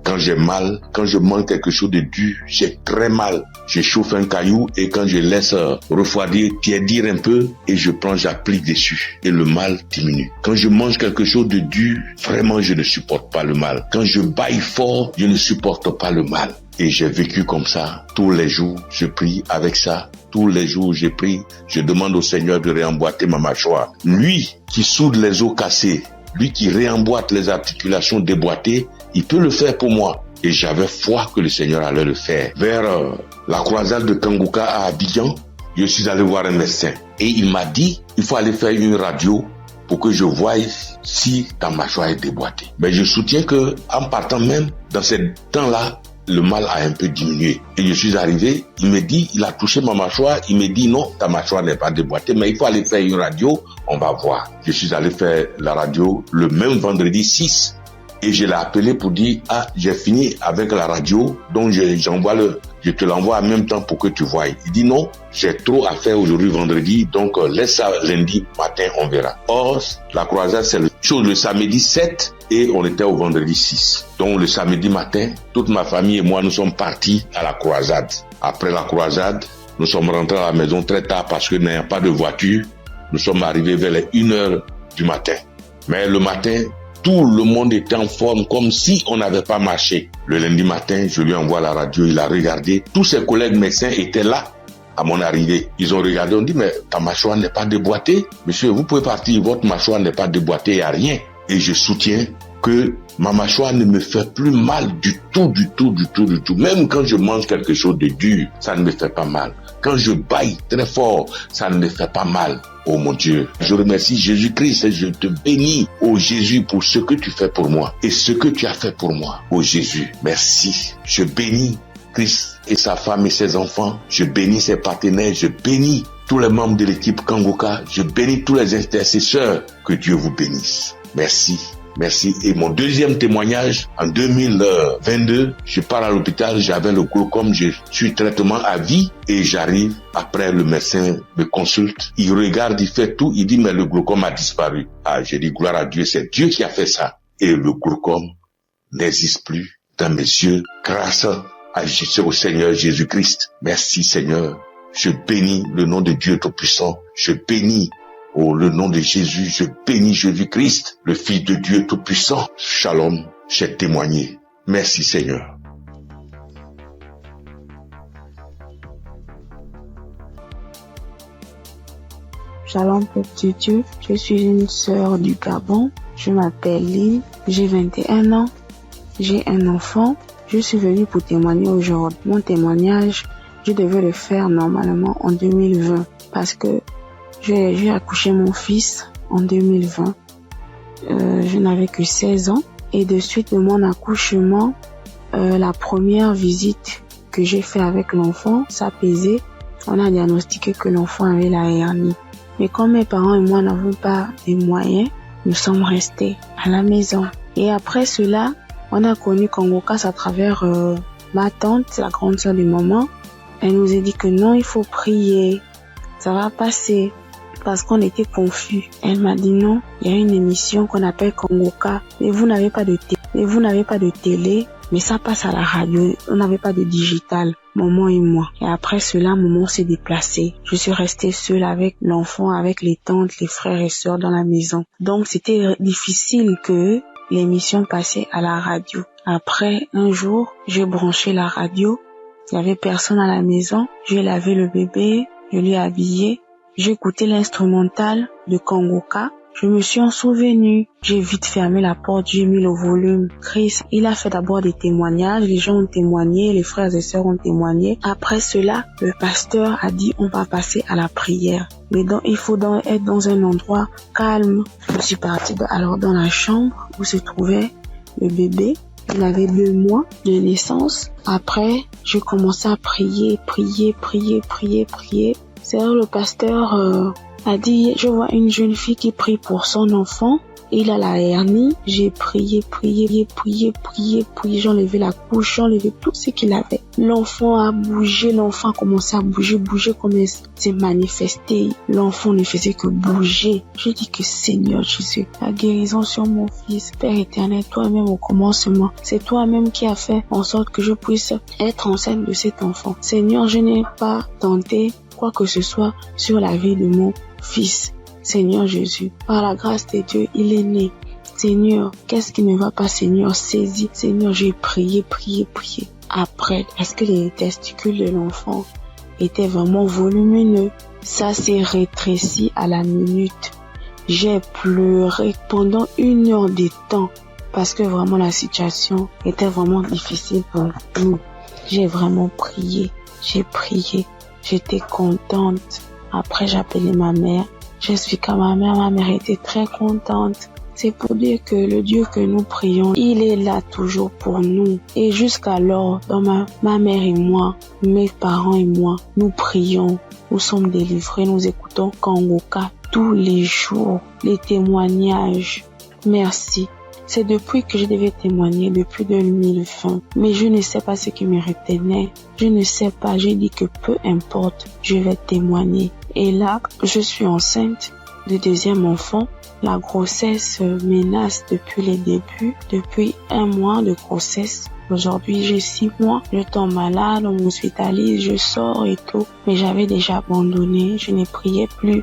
Speaker 8: quand j'ai mal, quand je mange quelque chose de dur, j'ai très mal. Je chauffe un caillou et quand je laisse refroidir, tiédir un peu et je prends, j'applique dessus et le mal diminue. Quand je mange quelque chose de dur, vraiment, je ne supporte pas le mal. Quand je baille fort, je ne supporte pas le mal. Et j'ai vécu comme ça. Tous les jours, je prie avec ça. Tous les jours, je prie. Je demande au Seigneur de réemboîter ma mâchoire. Lui qui soude les os cassés, lui qui réemboîte les articulations déboîtées, il peut le faire pour moi. Et j'avais foi que le Seigneur allait le faire. Vers la croisade de Kanguka à Abidjan, je suis allé voir un médecin. Et il m'a dit, il faut aller faire une radio pour que je voie si ta mâchoire est déboîtée. Mais je soutiens que en partant même, dans ce temps-là, le mal a un peu diminué. Et je suis arrivé, il me dit, il a touché ma mâchoire, il me dit non, ta mâchoire n'est pas déboîtée, mais il faut aller faire une radio, on va voir. Je suis allé faire la radio le même vendredi 6 et je l'ai appelé pour dire, ah, j'ai fini avec la radio, donc je te l'envoie en même temps pour que tu voies. Il dit non, j'ai trop à faire aujourd'hui vendredi, donc laisse ça lundi matin, on verra. Or, la croisade, c'est le samedi 7 et on était au vendredi 6. Donc le samedi matin, toute ma famille et moi, nous sommes partis à la croisade. Après la croisade, nous sommes rentrés à la maison très tard parce que n'ayant pas de voiture, nous sommes arrivés vers les 1h du matin. Mais le matin, tout le monde était en forme comme si on n'avait pas marché. Le lundi matin, je lui envoie la radio, il a regardé. Tous ses collègues médecins étaient là à mon arrivée. Ils ont regardé, on dit, mais ta mâchoire n'est pas déboîtée. Monsieur, vous pouvez partir, votre mâchoire n'est pas déboîtée, il n'y a rien. Et je soutiens que ma mâchoire ne me fait plus mal du tout. Même quand je mange quelque chose de dur, ça ne me fait pas mal. Quand je baille très fort, ça ne me fait pas mal. Oh mon Dieu, je remercie Jésus-Christ et je te bénis, oh Jésus, pour ce que tu fais pour moi et ce que tu as fait pour moi. Oh Jésus, merci. Je bénis Christ et sa femme et ses enfants. Je bénis ses partenaires. Je bénis tous les membres de l'équipe Kanguka. Je bénis tous les intercesseurs. Que Dieu vous bénisse. Merci. Merci. Et mon deuxième témoignage, en 2022, je pars à l'hôpital, j'avais le glaucome, je suis traitement à vie et j'arrive, après le médecin me consulte, il regarde, il fait tout, il dit mais le glaucome a disparu. Ah, j'ai dit gloire à Dieu, c'est Dieu qui a fait ça. Et le glaucome n'existe plus dans mes yeux grâce au Seigneur Jésus-Christ. Merci Seigneur. Je bénis le nom de Dieu Tout-Puissant. Je bénis le nom de Jésus. Je bénis Jésus-Christ, le Fils de Dieu Tout-Puissant. Shalom, j'ai témoigné. Merci Seigneur.
Speaker 4: Shalom, petit Dieu. Je suis une sœur du Gabon. Je m'appelle Lynn. J'ai 21 ans. J'ai un enfant. Je suis venue pour témoigner aujourd'hui. Mon témoignage, je devais le faire normalement en 2020 parce que j'ai accouché mon fils en 2020. Je n'avais que 16 ans et de suite de mon accouchement, la première visite que j'ai fait avec l'enfant, ça pesait. On a diagnostiqué que l'enfant avait la hernie. Mais comme mes parents et moi n'avons pas les moyens, nous sommes restés à la maison. Et après cela, on a connu Congo-Casse à travers ma tante, la grande sœur de maman. Elle nous a dit que non, il faut prier, ça va passer, parce qu'on était confus. Elle m'a dit non, il y a une émission qu'on appelle Congo-Casse, mais vous n'avez pas de télé, mais ça passe à la radio, on n'avait pas de digital, maman et moi. Et après cela, maman s'est déplacée. Je suis restée seule avec l'enfant, avec les tantes, les frères et sœurs dans la maison. Donc c'était difficile que l'émission passait à la radio. Après, un jour, j'ai branché la radio. Il n'y avait personne à la maison. J'ai lavé le bébé, je l'ai habillé. J'ai écouté l'instrumental de Congo-Casse. Je me suis en souvenu. J'ai vite fermé la porte, j'ai mis le volume. Chris, il a fait d'abord des témoignages. Les gens ont témoigné, les frères et sœurs ont témoigné. Après cela, le pasteur a dit on va passer à la prière. Mais donc, il faut être dans un endroit calme. Je suis partie alors dans la chambre où se trouvait le bébé. Il avait 2 mois de naissance. Après, je commençais à prier. C'est là le pasteur a dit, je vois une jeune fille qui prie pour son enfant. Il a la hernie. J'ai prié. J'ai enlevé la couche, j'ai enlevé tout ce qu'il avait. L'enfant a bougé, l'enfant a commencé à bouger comme il s'est manifesté. L'enfant ne faisait que bouger. Je dis que Seigneur Jésus, la guérison sur mon fils, Père éternel, toi-même au commencement, c'est toi-même qui as fait en sorte que je puisse être enceinte de cet enfant. Seigneur, je n'ai pas tenté quoi que ce soit sur la vie de mon fils. Seigneur Jésus, par la grâce de Dieu, il est né. Seigneur, qu'est-ce qui ne va pas, Seigneur, saisis. Seigneur, j'ai prié. Après, parce que les testicules de l'enfant étaient vraiment volumineux, ça s'est rétréci à la minute. J'ai pleuré pendant 1 heure de temps parce que vraiment la situation était vraiment difficile pour nous. J'ai vraiment prié. J'étais contente. Après, j'ai appelé ma mère. J'expliquais à ma mère était très contente. C'est pour dire que le Dieu que nous prions, il est là toujours pour nous. Et jusqu'alors, dans ma mère et moi, mes parents et moi, nous prions, nous sommes délivrés, nous écoutons Congo-Casse tous les jours, les témoignages. Merci. C'est depuis que je devais témoigner, depuis 2020. Mais je ne sais pas ce qui me retenait. Je ne sais pas, j'ai dit que peu importe, je vais témoigner. Et là, je suis enceinte de 2e enfant. La grossesse menace depuis les débuts, depuis 1 mois de grossesse. Aujourd'hui, j'ai 6 mois. Je tombe malade, on m'hospitalise, je sors et tout. Mais j'avais déjà abandonné, je ne priais plus.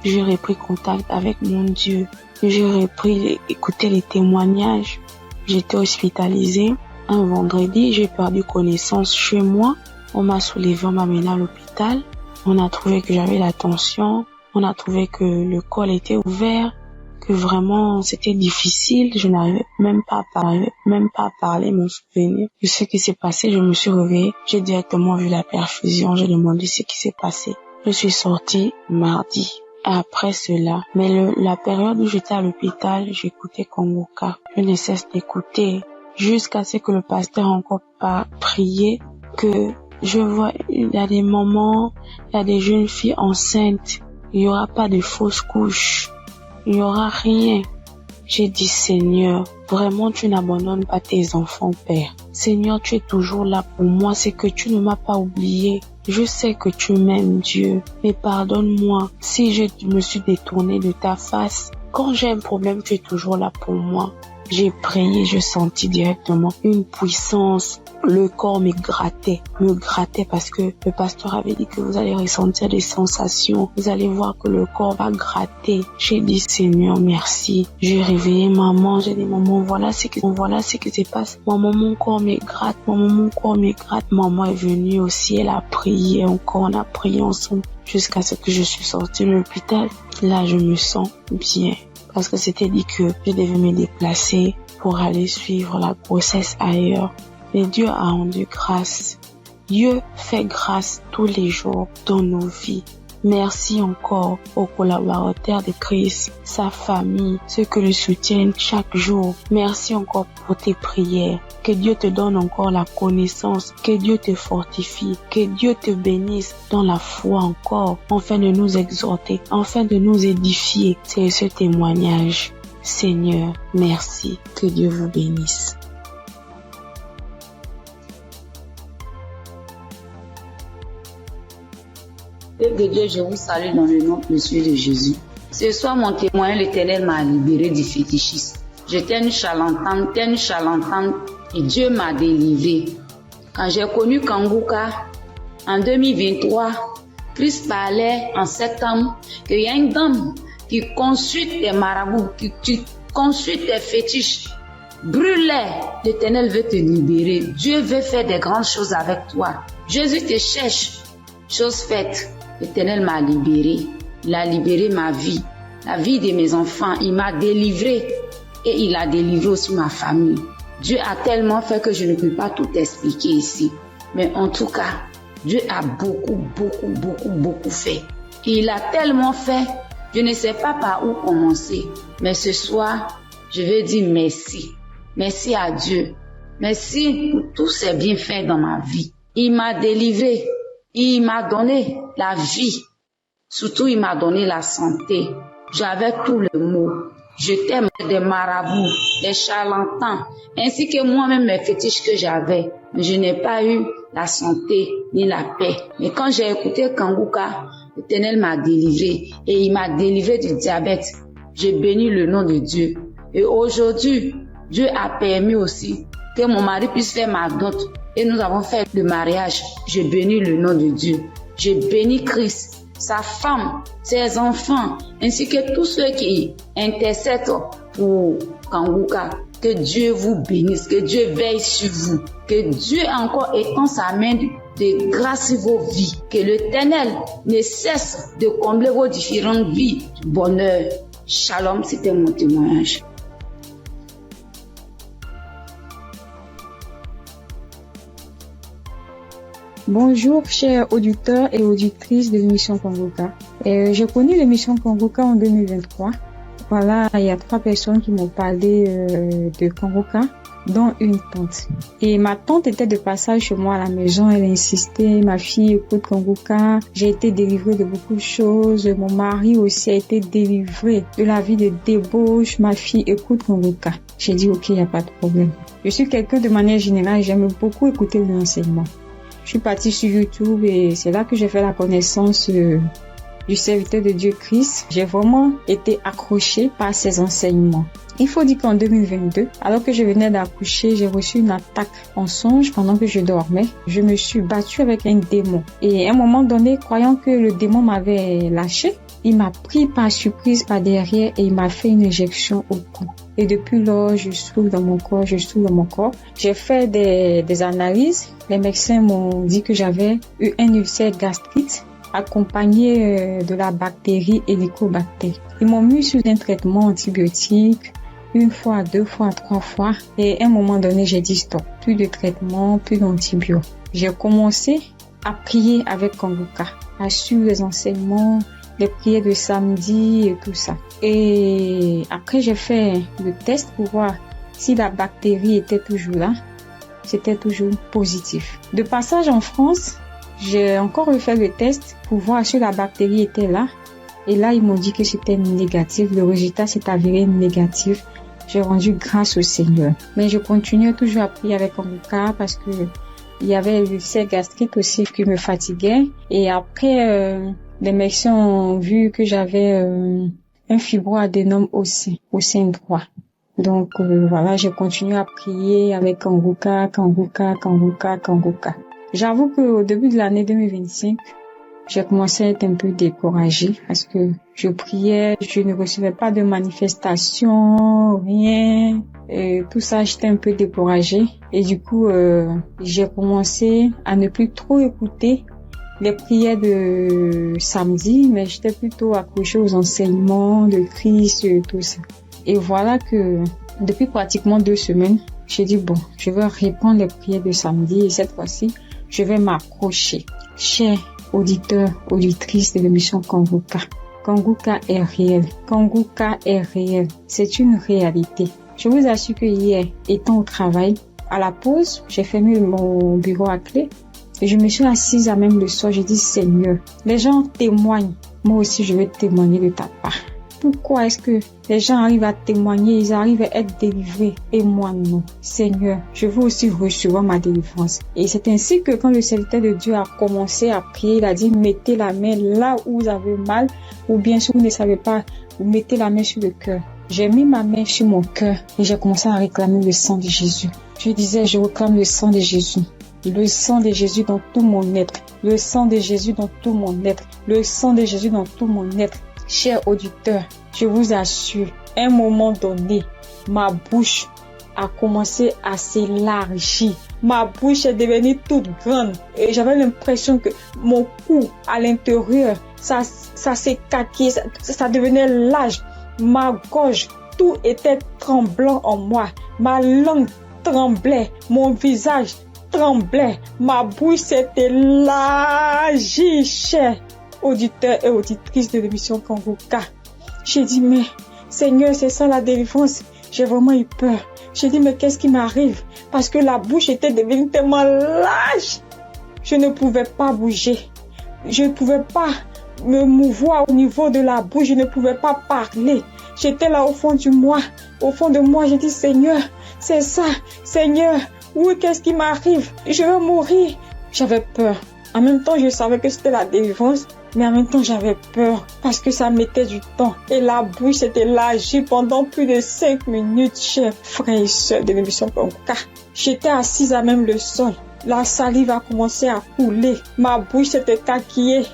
Speaker 4: J'ai repris contact avec mon Dieu. J'ai repris écouter les témoignages. J'étais hospitalisée. Un vendredi, j'ai perdu connaissance chez moi. On m'a soulevé, on m'a mené à l'hôpital. On a trouvé que j'avais la tension. On a trouvé que le col était ouvert. Que vraiment c'était difficile. Je n'arrivais même pas à parler, mon souvenir de ce qui s'est passé. Je me suis réveillée. J'ai directement vu la perfusion. J'ai demandé ce qui s'est passé. Je suis sortie mardi. Après cela, mais la période où j'étais à l'hôpital, j'écoutais Congo-Casse. Je ne cesse d'écouter jusqu'à ce que le pasteur encore pas prié, que je vois, il y a des moments, il y a des jeunes filles enceintes, il y aura pas de fausses couches, il y aura rien. J'ai dit, Seigneur, vraiment tu n'abandonnes pas tes enfants, Père. Seigneur, tu es toujours là pour moi, c'est que tu ne m'as pas oublié. Je sais que tu m'aimes, Dieu, mais pardonne-moi si je me suis détournée de ta face. Quand j'ai un problème, tu es toujours là pour moi. J'ai prié, je sentis directement une puissance. Le corps me grattait parce que le pasteur avait dit que vous allez ressentir des sensations. Vous allez voir que le corps va gratter. J'ai dit, Seigneur, merci. J'ai réveillé maman. J'ai dit, maman, voilà ce qui se passe. Maman, mon corps me gratte. Maman, mon corps me gratte. Maman est venue aussi. Elle a prié encore. On a prié ensemble jusqu'à ce que je suis sortie de l'hôpital. Là, je me sens bien. Parce que c'était dit que je devais me déplacer pour aller suivre la grossesse ailleurs. Mais Dieu a rendu grâce. Dieu fait grâce tous les jours dans nos vies. Merci encore aux collaborateurs de Christ, sa famille, ceux qui le soutiennent chaque jour. Merci encore pour tes prières. Que Dieu te donne encore la connaissance, que Dieu te fortifie, que Dieu te bénisse dans la foi encore, afin de nous exhorter, afin de nous édifier. C'est ce témoignage. Seigneur, merci. Que Dieu vous bénisse.
Speaker 5: Père de Dieu, je vous salue dans le nom précieux de Jésus. Ce soir, mon témoin, l'Éternel m'a libéré du fétichisme. J'étais une charlatane, et Dieu m'a délivré. Quand j'ai connu Kanguka, en 2023, Christ parlait en septembre qu'il y a une dame qui consulte des marabouts, qui consulte des fétiches. Brûle-les, l'Éternel veut te libérer. Dieu veut faire des grandes choses avec toi. Jésus te cherche. Chose faite, l'Éternel m'a libéré. Il a libéré ma vie, la vie de mes enfants. Il m'a délivré et il a délivré aussi ma famille. Dieu a tellement fait que je ne peux pas tout expliquer ici. Mais en tout cas, Dieu a beaucoup fait. Et il a tellement fait, je ne sais pas par où commencer. Mais ce soir, je veux dire merci. Merci à Dieu. Merci pour tous ces bienfaits dans ma vie. Il m'a délivré. Il m'a donné la vie. Surtout, il m'a donné la santé. J'avais tous les maux. J'étais des marabouts, des charlatans, ainsi que moi-même mes fétiches que j'avais. Mais je n'ai pas eu la santé ni la paix. Mais quand j'ai écouté Kanguka, l'Éternel m'a délivré et il m'a délivré du diabète. J'ai béni le nom de Dieu. Et aujourd'hui, Dieu a permis aussi que mon mari puisse faire ma dot. Et nous avons fait le mariage. Je bénis le nom de Dieu. Je bénis Christ, sa femme, ses enfants, ainsi que tous ceux qui intercèdent pour Kanguka. Que Dieu vous bénisse, que Dieu veille sur vous, que Dieu encore étend sa main de grâce sur vos vies, que l'Éternel ne cesse de combler vos différentes vies de bonheur. Shalom, c'était mon témoignage.
Speaker 6: Bonjour chers auditeurs et auditrices de l'émission Kanguka. J'ai connu l'émission Kanguka en 2023. Voilà, il y a 3 personnes qui m'ont parlé de Kanguka, dont une tante. Et ma tante était de passage chez moi à la maison, elle insistait, ma fille écoute Kanguka, j'ai été délivrée de beaucoup de choses, mon mari aussi a été délivré de la vie de débauche, ma fille écoute Kanguka. J'ai dit ok, il n'y a pas de problème. Je suis quelqu'un de manière générale, j'aime beaucoup écouter l'enseignement. Je suis partie sur YouTube et c'est là que j'ai fait la connaissance du serviteur de Dieu Christ. J'ai vraiment été accrochée par ses enseignements. Il faut dire qu'en 2022, alors que je venais d'accoucher, j'ai reçu une attaque en songe pendant que je dormais. Je me suis battue avec un démon. Et à un moment donné, croyant que le démon m'avait lâché, il m'a pris par surprise par derrière et il m'a fait une injection au cou. Et depuis lors, je souffre dans mon corps, J'ai fait des analyses. Les médecins m'ont dit que j'avais eu un ulcère gastrique accompagné de la bactérie Helicobacter. Ils m'ont mis sous un traitement antibiotique 1 fois, 2 fois, 3 fois. Et à un moment donné, j'ai dit stop. Plus de traitement, plus d'antibiotiques. J'ai commencé à prier avec Kanguka, à suivre les enseignements, les prières de samedi et tout ça. Et après, j'ai fait le test pour voir si la bactérie était toujours là. C'était toujours positif. De passage en France, j'ai encore refait le test pour voir si la bactérie était là. Et là, ils m'ont dit que c'était négatif. Le résultat s'est avéré négatif. j'ai rendu grâce au Seigneur. Mais je continuais toujours à prier avec Kanguka parce que il y avait l'ulcère gastrique aussi qui me fatiguait. Et après, les médecins ont vu que j'avais un fibroadénome au sein droit. Donc voilà, j'ai continué à prier avec Kanguka. J'avoue qu'au début de l'année 2025, j'ai commencé à être un peu découragée parce que je priais, je ne recevais pas de manifestations, rien. Et tout ça, j'étais un peu découragée. Et du coup, j'ai commencé à ne plus trop écouter les prières de samedi, mais j'étais plutôt accrochée aux enseignements de Christ et tout ça. Et voilà que depuis pratiquement 2 semaines, j'ai dit bon, je vais reprendre les prières de samedi et cette fois-ci, je vais m'accrocher. Chers auditeurs, auditrices de l'émission Kanguka, Kanguka est réel. Kanguka est réel. C'est une réalité. Je vous assure que hier, étant au travail, à la pause, j'ai fermé mon bureau à clé et je me suis assise à même le sol. J'ai dit Seigneur, les gens témoignent. Moi aussi, je vais témoigner de ta part. Pourquoi est-ce que les gens arrivent à témoigner, ils arrivent à être délivrés et moi non? Seigneur, je veux aussi recevoir ma délivrance. Et c'est ainsi que quand le serviteur de Dieu a commencé à prier, il a dit mettez la main là où vous avez mal ou bien si vous ne savez pas, vous mettez la main sur le cœur. J'ai mis ma main sur mon cœur et j'ai commencé à réclamer le sang de Jésus. Je disais, je réclame le sang de Jésus. Le sang de Jésus dans tout mon être. Le sang de Jésus dans tout mon être. Le sang de Jésus dans tout mon être. Chers auditeurs, je vous assure, à un moment donné, ma bouche a commencé à s'élargir. Ma bouche est devenue toute grande et j'avais l'impression que mon cou à l'intérieur, ça s'écaquait, ça devenait large. Ma gorge, tout était tremblant en moi. Ma langue tremblait, mon visage tremblait, ma bouche s'est élargie, chers auditeurs et auditrices de l'émission Kanguka. J'ai dit, mais Seigneur, c'est ça la délivrance. J'ai vraiment eu peur. J'ai dit, mais qu'est-ce qui m'arrive? Parce que la bouche était devenue tellement large. Je ne pouvais pas bouger. Je ne pouvais pas me mouvoir au niveau de la bouche. Je ne pouvais pas parler. J'étais là au fond de moi. J'ai dit, Seigneur, c'est ça. Seigneur, oui, qu'est-ce qui m'arrive? Je vais mourir. J'avais peur. En même temps, je savais que c'était la délivrance. Mais en même temps, j'avais peur parce que ça mettait du temps. Et la bouche s'était élargie pendant plus de 5 minutes, chers frères et sœurs de l'émission Kanguka. J'étais assise à même le sol. La salive a commencé à couler. Ma bouche s'était écarquillée.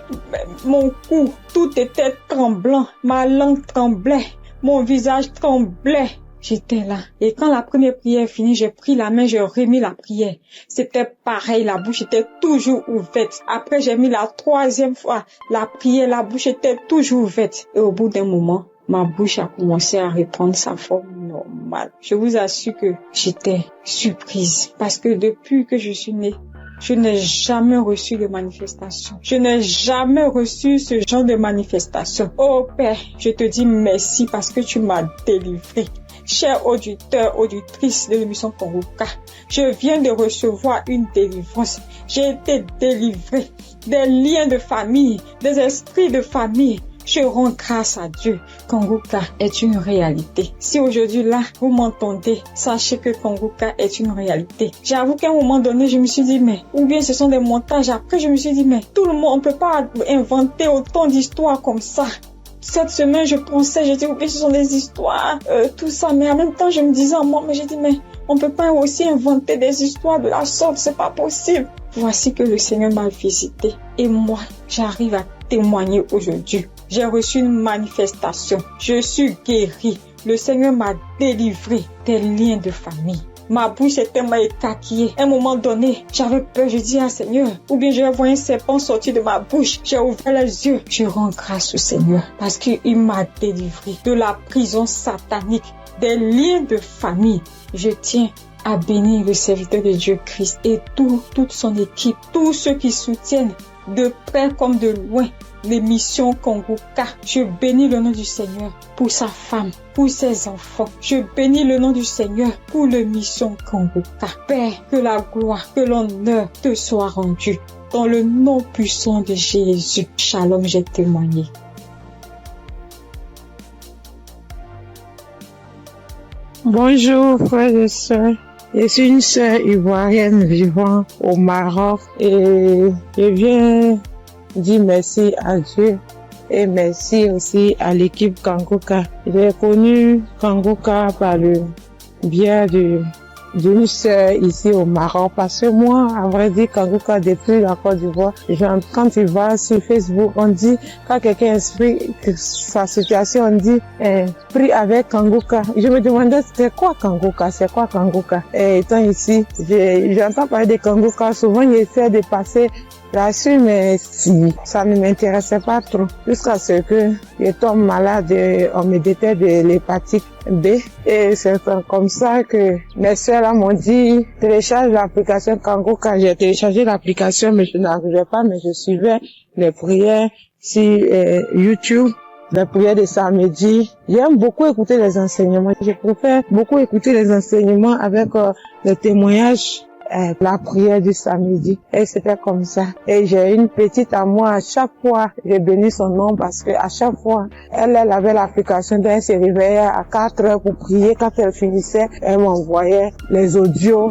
Speaker 6: Mon cou, tout était tremblant. Ma langue tremblait. Mon visage tremblait. J'étais là. Et quand la première prière est finie, j'ai pris la main, j'ai remis la prière. C'était pareil, la bouche était toujours ouverte. Après, j'ai mis la 3e fois la prière, la bouche était toujours ouverte. Et au bout d'un moment, ma bouche a commencé à reprendre sa forme normale. Je vous assure que j'étais surprise. Parce que depuis que je suis née, je n'ai jamais reçu de manifestation. Je n'ai jamais reçu ce genre de manifestation. Oh Père, je te dis merci parce que tu m'as délivré. Chers auditeurs, auditrices de l'émission Kanguka, je viens de recevoir une délivrance. J'ai été délivré des liens de famille, des esprits de famille. Je rends grâce à Dieu. Kanguka est une réalité. Si aujourd'hui là, vous m'entendez, sachez que Kanguka est une réalité. J'avoue qu'à un moment donné, je me suis dit, mais, ou bien ce sont des montages. Après, je me suis dit, mais tout le monde, on peut pas inventer autant d'histoires comme ça. Cette semaine, je pensais, j'ai dit, oui, ce sont des histoires, tout ça. Mais en même temps, je me disais en moi, mais j'ai dit, mais on peut pas aussi inventer des histoires de la sorte, c'est pas possible. Voici que le Seigneur m'a visité. Et moi, j'arrive à témoigner aujourd'hui. J'ai reçu une manifestation. Je suis guérie. Le Seigneur m'a délivré des liens de famille. Ma bouche était tellement écarquillée. À un moment donné, j'avais peur. Je dis à Seigneur, ou bien je vais voir un serpent sortir de ma bouche. J'ai ouvert les yeux. Je rends grâce au Seigneur parce qu'il m'a délivré de la prison satanique, des liens de famille. Je tiens à bénir le serviteur de Dieu Christ et toute son équipe, tous ceux qui soutiennent de près comme de loin l'émission Kanguka. Je bénis le nom du Seigneur pour sa femme, pour ses enfants. Je bénis le nom du Seigneur pour l'émission Kanguka. Père, que la gloire, que l'honneur te soit rendu. Dans le nom puissant de Jésus. Shalom, j'ai témoigné.
Speaker 7: Bonjour frères et sœurs. Je suis une sœur ivoirienne vivant au Maroc et je viens dire merci à Dieu et merci aussi à l'équipe Kangoka. J'ai connu Kangoka par le biais d'une sœur ici au Maroc parce que moi, à vrai dire, Kangoka depuis la Côte d'Ivoire, quand tu vas sur Facebook, on dit, quand quelqu'un explique sa situation, on dit, prie avec Kangoka. Je me demandais, c'est quoi Kangoka? Et étant ici, j'entends parler de Kangoka, souvent j'essaie de passer là-dessus, mais si, ça ne m'intéressait pas trop. Jusqu'à ce que je tombe malade, on me détecte de l'hépatite B. Et c'est comme ça que mes soeurs là m'ont dit, télécharge l'application Kangoka. J'ai téléchargé l'application, mais je n'arrivais pas, mais je suivais les prières sur YouTube. Les prières de samedi. J'aime beaucoup écouter les enseignements. Je préfère beaucoup écouter les enseignements avec les témoignages. La prière du samedi. Et c'était comme ça. Et j'ai une petite à moi, à chaque fois, j'ai béni son nom parce que à chaque fois, elle avait l'application, elle se réveillait à 4 heures pour prier. Quand elle finissait, elle m'envoyait les audios,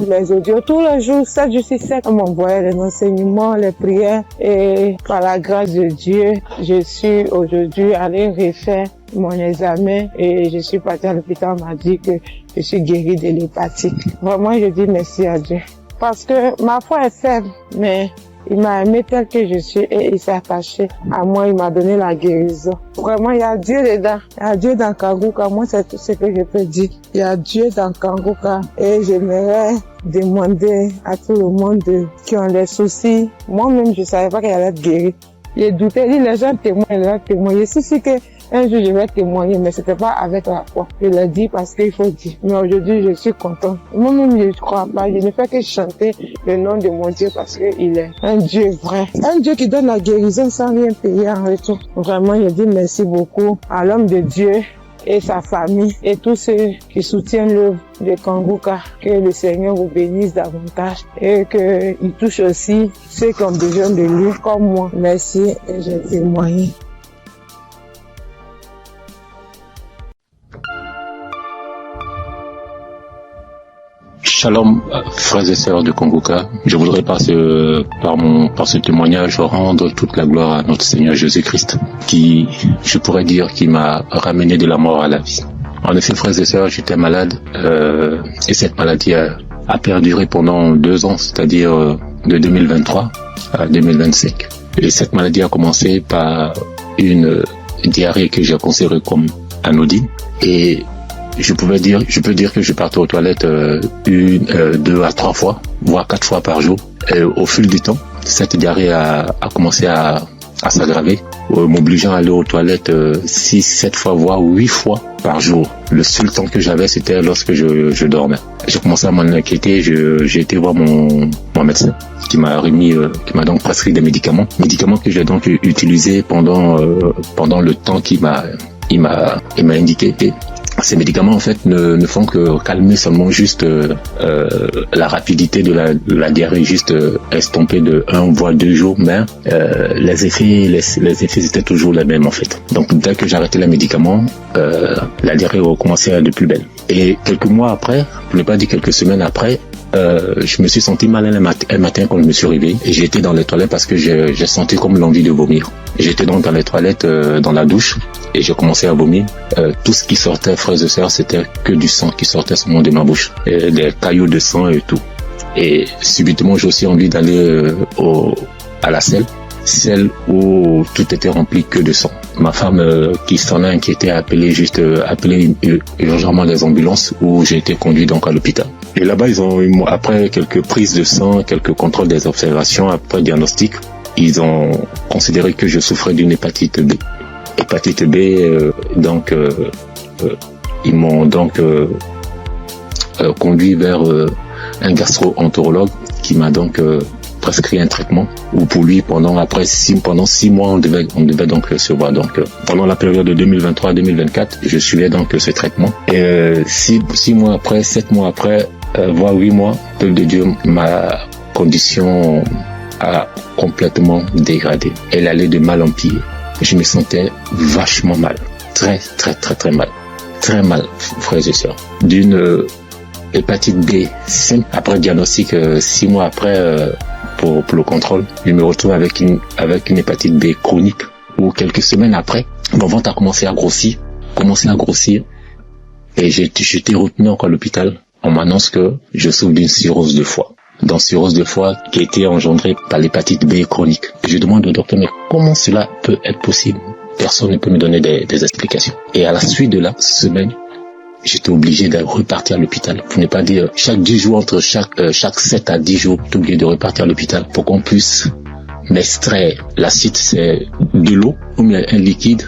Speaker 7: tous les jours, 7 jours sur 7, elle m'envoyait les enseignements, les prières. Et par la grâce de Dieu, je suis aujourd'hui allée refaire mon examen et je suis partie à l'hôpital, on m'a dit que je suis guérie de l'hépatite. Vraiment, je dis merci à Dieu. Parce que ma foi est faible, mais il m'a aimé tel que je suis et il s'est attaché à moi, il m'a donné la guérison. Vraiment, il y a Dieu dedans. Il y a Dieu dans Kangoka. Moi, c'est tout ce que je peux dire. Il y a Dieu dans Kangoka et j'aimerais demander à tout le monde qui ont des soucis. Moi-même, je savais pas qu'elle allait être guérie. J'ai douté, les gens témoignent. Je suis que un jour je vais témoigner, mais c'était pas avec la foi. Je l'ai dit parce qu'il faut dire. Mais aujourd'hui, je suis content. Moi-même, je ne crois pas. Je ne fais que chanter le nom de mon Dieu parce qu'il est un Dieu vrai. Un Dieu qui donne la guérison sans rien payer en retour. Vraiment, je dis merci beaucoup à l'homme de Dieu et sa famille et tous ceux qui soutiennent l'œuvre de Kangoka. Que le Seigneur vous bénisse davantage et qu'il touche aussi ceux qui ont besoin de lui comme moi. Merci et j'ai témoigné.
Speaker 15: Shalom, frères et sœurs de Kangoka. Je voudrais par ce témoignage rendre toute la gloire à notre Seigneur Jésus-Christ, qui, je pourrais dire, qui m'a ramené de la mort à la vie. En effet, frères et sœurs, j'étais malade et cette maladie a perduré pendant 2 ans, c'est-à-dire de 2023 à 2025. Et cette maladie a commencé par une diarrhée que j'ai considérée comme anodine et je peux dire que je partais aux toilettes 2 à 3 fois, voire 4 fois par jour. Et au fil du temps, cette diarrhée a commencé à s'aggraver, m'obligeant à aller aux toilettes 6, 7 fois, voire 8 fois par jour. Le seul temps que j'avais, c'était lorsque je dormais. J'ai commencé à m'en inquiéter, j'ai été voir mon médecin qui m'a donc prescrit des médicaments que j'ai donc utilisés pendant le temps qu'il m'a indiqué. Ces médicaments en fait ne font que calmer seulement juste la rapidité de la diarrhée, juste estomper de 1 voire 2 jours, mais les effets étaient toujours les mêmes en fait. Donc dès que j'arrêtais les médicaments, la diarrhée recommençait à de plus belle. Et quelques mois après, pour ne pas dire quelques semaines après, je me suis senti mal un matin quand je me suis réveillé et j'ai été dans les toilettes parce que j'ai senti comme l'envie de vomir. J'étais donc dans les toilettes, dans la douche et j'ai commencé à vomir. Tout ce qui sortait, frères et sœurs, c'était que du sang qui sortait seulement de ma bouche, et des caillots de sang et tout. Et subitement, j'ai aussi envie d'aller à la selle, celle où tout était rempli que de sang. Ma femme qui s'en a inquiété a appelé urgemment les ambulances où j'ai été conduit donc à l'hôpital. Et là-bas, après quelques prises de sang, quelques contrôles des observations, après diagnostic, ils ont considéré que je souffrais d'une hépatite B. Hépatite B, ils m'ont donc conduit vers un gastro-entérologue qui m'a donc prescrit un traitement où pour lui pendant 6 mois on devait donc se voir. Donc pendant la période de 2023-2024 je suivais donc ce traitement et 6 mois après, 7 mois après, voire 8 mois, peuple de Dieu, ma condition a complètement dégradé. Elle allait de mal en pire. Je me sentais vachement mal, très très très très mal. très mal, frères et sœurs, d'une hépatite B simple. Après diagnostic, 6 mois après, pour le contrôle, je me retrouve avec une hépatite B chronique, où quelques semaines après, mon ventre a commencé à grossir, et j'ai été retenu encore à l'hôpital. On m'annonce que je souffre d'une cirrhose de foie. Dans cirrhose de foie qui a été engendrée par l'hépatite B chronique. Je demande au docteur, mais comment cela peut être possible? Personne ne peut me donner des explications. Et à la suite de la semaine, j'étais obligé de repartir à l'hôpital. Pour ne pas dire, chaque 10 jours, entre chaque 7 à 10 jours, j'étais obligé de repartir à l'hôpital pour qu'on puisse m'extraire. L'acide, c'est de l'eau ou bien un liquide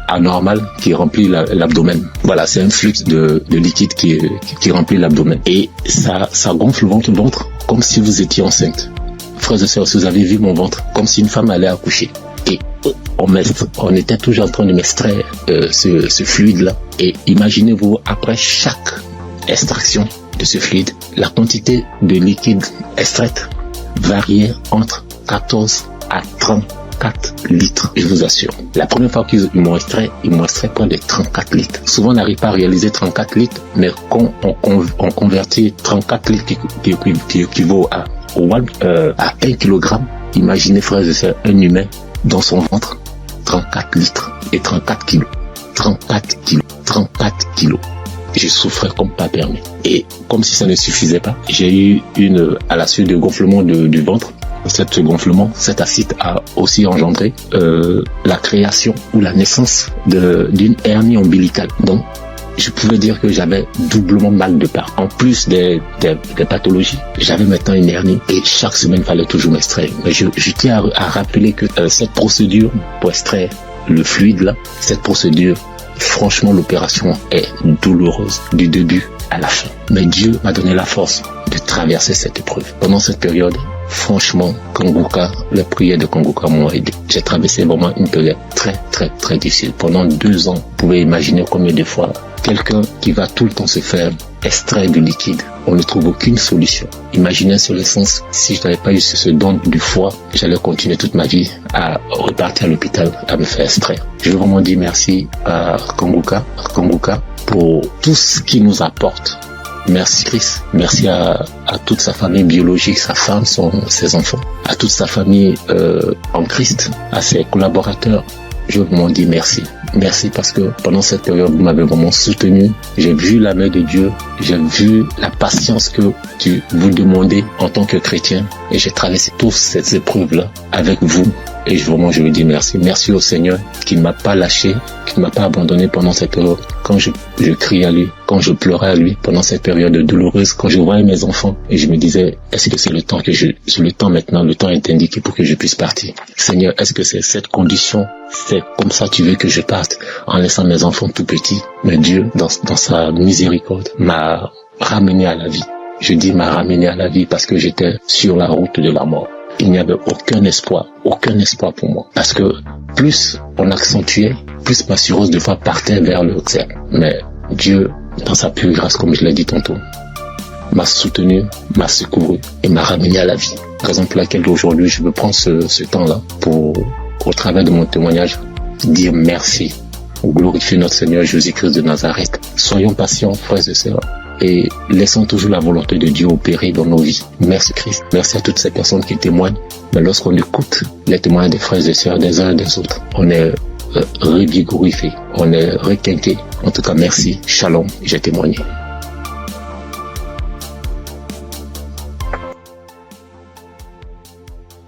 Speaker 15: anormal qui remplit l'abdomen. Voilà, c'est un flux de liquide qui remplit l'abdomen. Et ça gonfle le ventre comme si vous étiez enceinte. Frères et sœurs, si vous avez vu mon ventre, comme si une femme allait accoucher. Et on était toujours en train de m'extraire ce fluide-là. Et imaginez-vous, après chaque extraction de ce fluide, la quantité de liquide extraite variait entre 14 à 34 litres, je vous assure. La première fois qu'ils m'ont extrait près de 34 litres. Souvent, on n'arrive pas à réaliser 34 litres, mais quand on convertit 34 litres qui équivaut à 1 kilogramme, imaginez, frères et sœurs, un humain dans son ventre, 34 litres et 34 kilos. 34 kilos. Je souffrais comme pas permis. Et comme si ça ne suffisait pas, j'ai eu à la suite de gonflement du ventre, cet acide a aussi engendré la création ou la naissance d'une hernie ombilicale. Donc, je pouvais dire que j'avais doublement mal de part. En plus des pathologies, j'avais maintenant une hernie et chaque semaine, il fallait toujours m'extraire. Mais je tiens à rappeler que cette procédure pour extraire le fluide là, cette procédure, franchement, l'opération est douloureuse du début à la fin. Mais Dieu m'a donné la force de traverser cette épreuve. Pendant cette période, franchement, les prières de Kanguka m'ont aidé. J'ai traversé vraiment une période très, très, très difficile. Pendant 2 ans, vous pouvez imaginer combien de fois quelqu'un qui va tout le temps se faire extraire du liquide, on ne trouve aucune solution. Imaginez sur le sens, si je n'avais pas eu ce don du foie, j'allais continuer toute ma vie à repartir à l'hôpital à me faire extraire. Je veux vraiment dire merci à Kanguka pour tout ce qu'il nous apporte. Merci Christ, merci à toute sa famille biologique, sa femme, ses enfants, à toute sa famille en Christ, à ses collaborateurs. Je veux vraiment dire merci. Merci parce que pendant cette période, vous m'avez vraiment soutenu. J'ai vu la main de Dieu. J'ai vu la patience que vous demandez en tant que chrétien. Et j'ai traversé toutes ces épreuves-là avec vous. Et vraiment, je veux dire merci. Merci au Seigneur qui ne m'a pas lâché, qui ne m'a pas abandonné pendant cette période. Quand je criais à lui, quand je pleurais à lui, pendant cette période douloureuse, quand je voyais mes enfants, et je me disais, est-ce que c'est le temps maintenant, le temps est indiqué pour que je puisse partir. Seigneur, est-ce que c'est cette condition, c'est comme ça tu veux que je parte, en laissant mes enfants tout petits? Mais Dieu, dans sa miséricorde, m'a ramené à la vie. Je dis m'a ramené à la vie parce que j'étais sur la route de la mort. Il n'y avait aucun espoir pour moi. Parce que plus on accentuait, plus ma cirrhose de foie partait vers le cerf. Mais Dieu, dans sa pure grâce, comme je l'ai dit tantôt, m'a soutenu, m'a secouru et m'a ramené à la vie. Raison pour laquelle aujourd'hui je veux prendre ce temps-là pour, au travers de mon témoignage, dire merci, glorifier notre Seigneur Jésus-Christ de Nazareth. Soyons patients, frères et sœurs, et laissons toujours la volonté de Dieu opérer dans nos vies. Merci Christ. Merci à toutes ces personnes qui témoignent. Mais lorsqu'on écoute les témoignages des frères et sœurs des uns et des autres, on est revigorifié, on est requinqué. En tout cas, merci. Shalom, j'ai témoigné.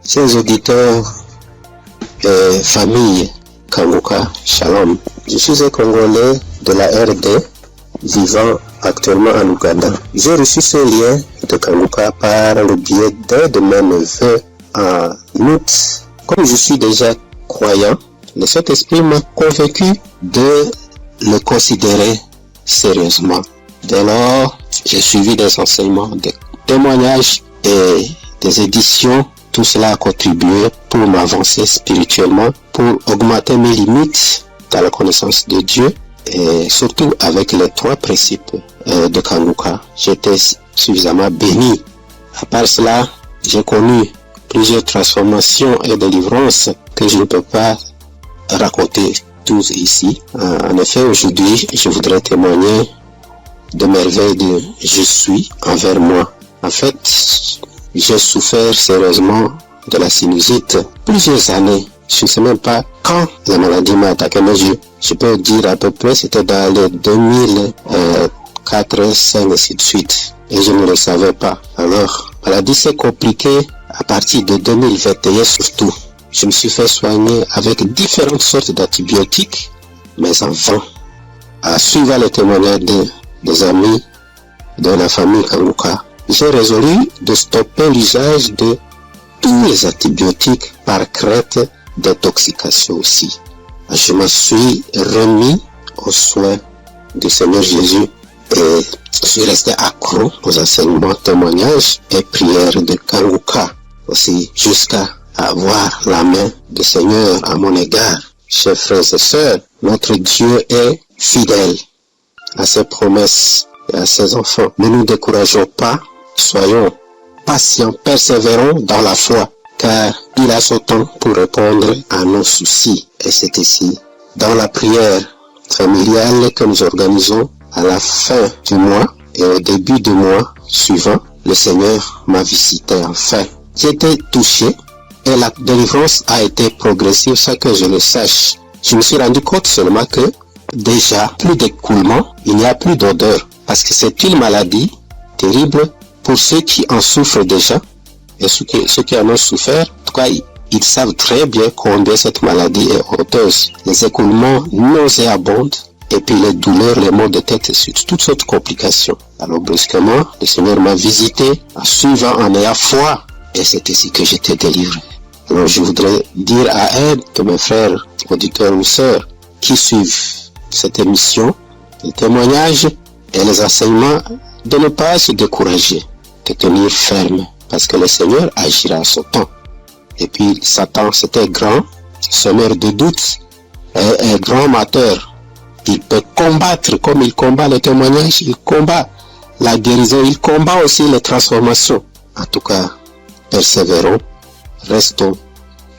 Speaker 16: Chers auditeurs et famille Kanguka, Shalom. Je suis un Congolais de la RD vivant actuellement en Ouganda. J'ai reçu ce lien de Kanguka par le biais d'un de mes neveux en août. Comme je suis déjà croyant, le Saint-Esprit m'a convaincu de le considérer sérieusement. Dès lors, j'ai suivi des enseignements, des témoignages et des éditions. Tout cela a contribué pour m'avancer spirituellement, pour augmenter mes limites dans la connaissance de Dieu et surtout avec les 3 principes de Kanguka. J'étais suffisamment béni. À part cela, j'ai connu plusieurs transformations et délivrances que je ne peux pas raconter tous ici. En effet, aujourd'hui, je voudrais témoigner de merveilles de je suis envers moi. En fait, j'ai souffert sérieusement de la sinusite plusieurs années. Je ne sais même pas quand la maladie m'a attaqué, mais je peux dire à peu près c'était dans les 2004, 2005 et ainsi de suite. Et je ne le savais pas. Alors, la maladie s'est compliquée à partir de 2021 surtout. Je me suis fait soigner avec différentes sortes d'antibiotiques, mais en vain. À suivre les témoignages des amis de la famille Kanguka, j'ai résolu de stopper l'usage de tous les antibiotiques par crainte d'intoxication aussi. Je me suis remis aux soins du Seigneur Jésus et je suis resté accro aux enseignements, témoignages et prières de Kanguka aussi jusqu'à avoir la main du Seigneur à mon égard. Chers frères et sœurs, notre Dieu est fidèle à ses promesses et à ses enfants. Ne nous décourageons pas, soyons patients, persévérons dans la foi, car il a son temps pour répondre à nos soucis. Et c'est ici, dans la prière familiale que nous organisons à la fin du mois et au début du mois suivant, le Seigneur m'a visité enfin. J'ai été touché et la délivrance a été progressive sans que je le sache. Je me suis rendu compte seulement que déjà plus d'écoulement, il n'y a plus d'odeur, parce que c'est une maladie terrible pour ceux qui en souffrent déjà et ceux qui en ont souffert. En tout cas, ils savent très bien combien cette maladie est honteuse. Les écoulements nauséabonds et puis les douleurs, les maux de tête et suite, toutes sortes de complications. Alors brusquement, le Seigneur m'a visité en suivant, en ayant foi, et c'est ici que j'étais délivré. Alors je voudrais dire à elle, que mes frères, auditeurs ou sœurs, qui suivent cette émission, les témoignages et les enseignements, de ne pas se décourager, de tenir ferme, parce que le Seigneur agira à son temps. Et puis Satan, c'était grand, semeur de doutes, et grand amateur. Il peut combattre comme il combat les témoignages, il combat la guérison, il combat aussi les transformations. En tout cas, persévérons, restons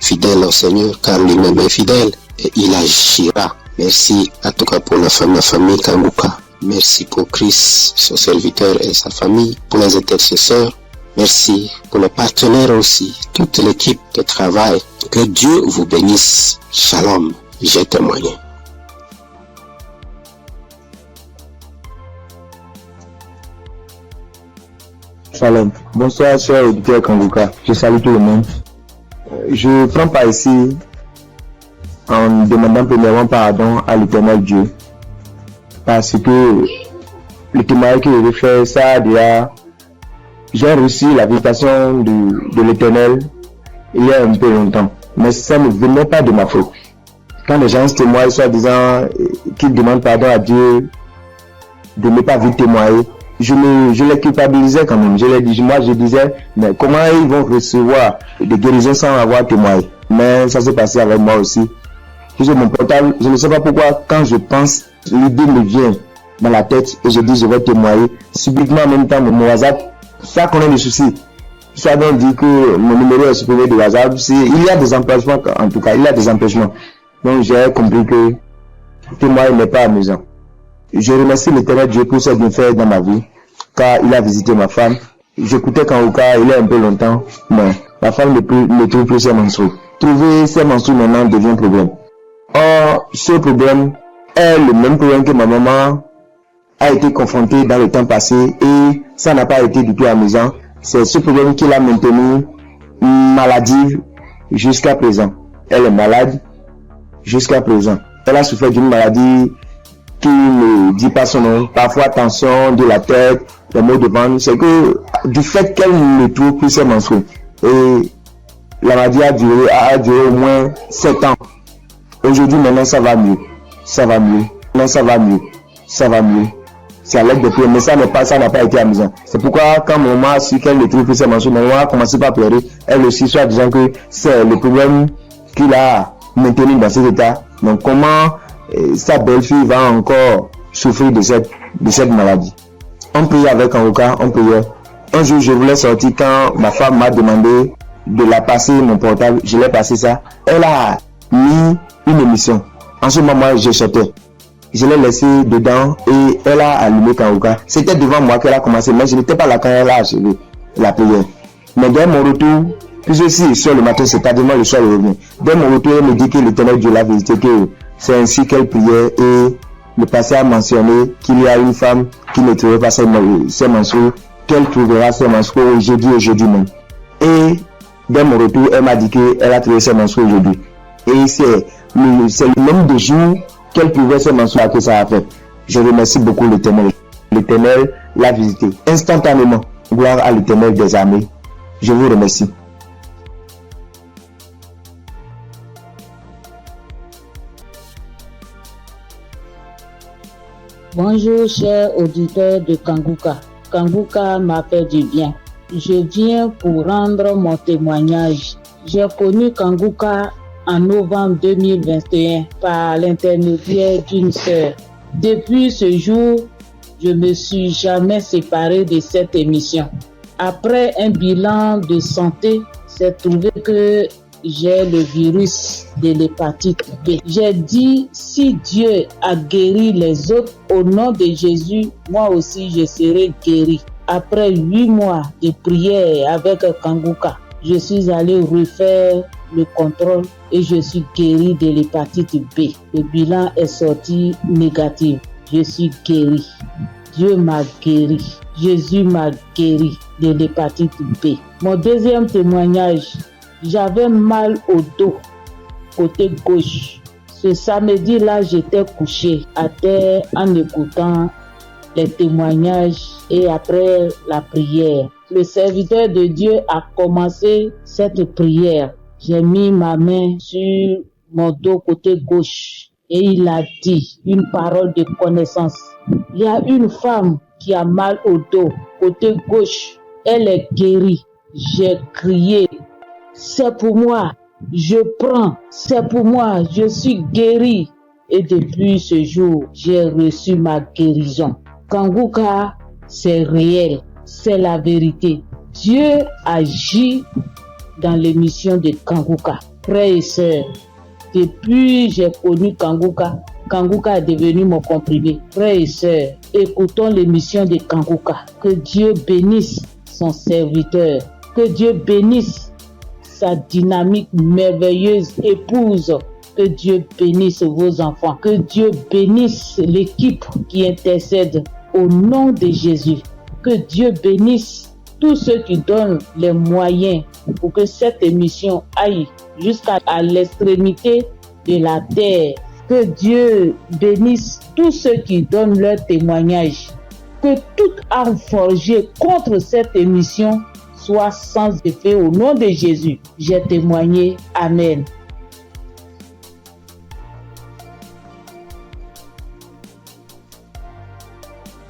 Speaker 16: fidèles au Seigneur, car lui-même est fidèle et il agira. Merci en tout cas pour la famille Kanguka. Merci pour Christ, son serviteur et sa famille, pour les intercesseurs. Merci pour les partenaires aussi, toute l'équipe de travail. Que Dieu vous bénisse. Shalom, j'ai témoigné.
Speaker 17: Shalom. Bonsoir, chers auditeurs Kanguka. Je salue tout le monde. Je prends part ici en demandant premièrement pardon à l'Éternel Dieu. Parce que le témoignage que je vais faire, ça déjà, j'ai reçu la visitation de l'Éternel il y a un peu longtemps. Mais ça ne venait pas de ma faute. Quand les gens se témoignent, soit disant qu'ils demandent pardon à Dieu de ne pas vite témoigner, je les culpabilisais quand même. Je disais, mais comment ils vont recevoir des guérisons sans avoir témoigné? Mais ça s'est passé avec moi aussi. J'ai mon portable, je ne sais pas pourquoi, quand je pense, l'idée me vient dans la tête et je dis je vais témoigner. Subitement en même temps, mon WhatsApp, ça connaît des soucis. Ça donc dit que mon numéro est supprimé de WhatsApp. Il y a des empêchements, en tout cas, il y a des empêchements. Donc j'ai compris que témoigner n'est pas amusant. Je remercie l'Éternel Dieu pour ce qu'il fait dans ma vie, car il a visité ma femme. J'écoutais Kanguka il y a un peu longtemps, mais ma femme ne trouve plus ses menstrues. Trouver ses menstrues maintenant devient un problème. Or, ce problème est le même problème que ma maman a été confrontée dans le temps passé et ça n'a pas été du tout amusant. C'est ce problème qui l'a maintenue maladive jusqu'à présent. Elle est malade jusqu'à présent. Elle a souffert d'une maladie qui ne dit pas son nom, parfois tension de la tête, les maux de ventre. C'est que du fait qu'elle ne trouve plus ses menstrues. Et la maladie a duré au moins 7 ans. Aujourd'hui, maintenant, ça va mieux. Ça va mieux. Non, ça va mieux. Ça va mieux. C'est à l'aide de prière, mais ça n'a pas été amusant. C'est pourquoi, quand maman a su qu'elle ne trouve plus ses menstrues, maman a commencé par pleurer. Elle aussi, soit disant que c'est le problème qu'il a maintenu dans cet état. Donc, comment sa belle-fille va encore souffrir de cette maladie? On priait avec Kanguka, on priait. Un jour, je voulais sortir quand ma femme m'a demandé de la passer mon portable. Je l'ai passé ça. Elle a mis une émission En ce moment, je sortais. Je l'ai laissé dedans et elle a allumé Kanguka. C'était devant moi qu'elle a commencé, mais je n'étais pas là quand elle a achevé la prière. Mais dès mon retour, puisque si sur le matin, c'est tardivement le soir, je reviens. Dès mon retour, elle me dit que l'Éternel Dieu l'a visité, que c'est ainsi qu'elle priait et le passé a mentionné qu'il y a une femme qui ne trouvait pas ses menstrues, qu'elle trouvera ses menstrues aujourd'hui même. Et dès mon retour, elle m'a dit qu'elle a trouvé ses menstrues aujourd'hui. Et c'est le nombre de jours qu'elle trouvait ses menstrues que ça a fait. Je remercie beaucoup l'Éternel. L'Éternel l'a visité instantanément. Gloire à l'Éternel des armées. Je vous remercie.
Speaker 10: Bonjour, chers auditeurs de Kanguka. Kanguka m'a fait du bien. Je viens pour rendre mon témoignage. J'ai connu Kanguka en novembre 2021 par l'intermédiaire d'une sœur. Depuis ce jour, je ne me suis jamais séparé de cette émission. Après un bilan de santé, c'est trouvé que j'ai le virus de l'hépatite B. J'ai dit, si Dieu a guéri les autres, au nom de Jésus, moi aussi je serai guéri. Après 8 mois de prière avec Kanguka, je suis allé refaire le contrôle et je suis guéri de l'hépatite B. Le bilan est sorti négatif. Je suis guéri. Dieu m'a guéri. Jésus m'a guéri de l'hépatite B. Mon deuxième témoignage, j'avais mal au dos, côté gauche. Ce samedi-là, j'étais couché à terre en écoutant les témoignages et après la prière. Le serviteur de Dieu a commencé cette prière. J'ai mis ma main sur mon dos côté gauche et il a dit une parole de connaissance. Il y a une femme qui a mal au dos côté gauche. Elle est guérie. J'ai crié. C'est pour moi. Je prends. C'est pour moi. Je suis guéri. Et depuis ce jour, j'ai reçu ma guérison. Kanguka, c'est réel. C'est la vérité. Dieu agit dans l'émission de Kanguka. Frères et sœurs, depuis j'ai connu Kanguka, Kanguka est devenu mon comprimé. Frères et sœurs, écoutons l'émission de Kanguka. Que Dieu bénisse son serviteur. Que Dieu bénisse sa dynamique merveilleuse épouse. Que Dieu bénisse vos enfants. Que Dieu bénisse l'équipe qui intercède au nom de Jésus. Que Dieu bénisse tous ceux qui donnent les moyens pour que cette émission aille jusqu'à l'extrémité de la terre. Que Dieu bénisse tous ceux qui donnent leur témoignage. Que toute arme forgée contre cette émission soit sans effet au nom de Jésus. J'ai témoigné. Amen.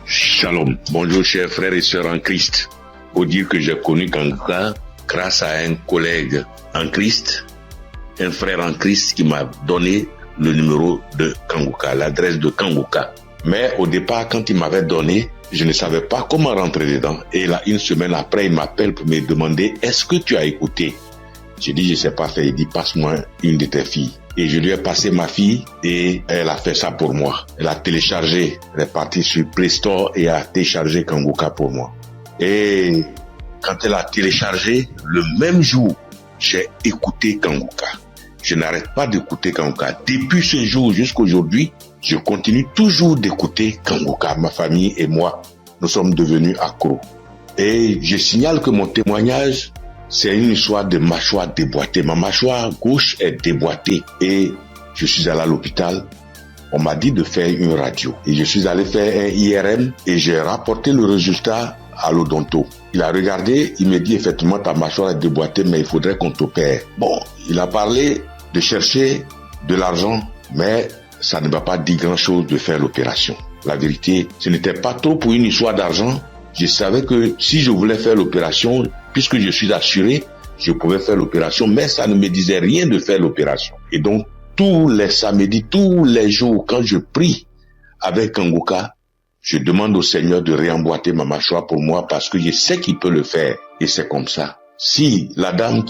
Speaker 8: Shalom. Bonjour chers frères et sœurs en Christ. Pour dire que j'ai connu Kanguka grâce à un collègue en Christ, un frère en Christ qui m'a donné le numéro de Kanguka, l'adresse de Kanguka. Mais au départ, quand il m'avait donné, je ne savais pas comment rentrer dedans. Et là, une semaine après, il m'appelle pour me demander, est-ce que tu as écouté? J'ai dit, je ne sais pas faire. Il dit, passe-moi une de tes filles. Et je lui ai passé ma fille et elle a fait ça pour moi. Elle a téléchargé, elle est partie sur Play Store et a téléchargé Kanguka pour moi. Et quand elle a téléchargé, le même jour, j'ai écouté Kanguka. Je n'arrête pas d'écouter Kanguka. Depuis ce jour jusqu'à aujourd'hui, je continue toujours d'écouter Kanguka. Ma famille et moi, nous sommes devenus accros. Et je signale que mon témoignage, c'est une histoire de mâchoire déboîtée. Ma mâchoire gauche est déboîtée et je suis allé à l'hôpital. On m'a dit de faire une radio. Et je suis allé faire un IRM et j'ai rapporté le résultat à l'odonto. Il a regardé, il me dit effectivement ta mâchoire est déboîtée mais il faudrait qu'on t'opère. Bon, il a parlé de chercher de l'argent mais ça ne m'a pas dit grand chose de faire l'opération. La vérité, ce n'était pas trop pour une histoire d'argent. Je savais que si je voulais faire l'opération, puisque je suis assuré, je pouvais faire l'opération, mais ça ne me disait rien de faire l'opération. Et donc, tous les samedis, tous les jours, quand je prie avec Kanguka, je demande au Seigneur de réemboîter ma mâchoire pour moi parce que je sais qu'il peut le faire. Et c'est comme ça. Si la dame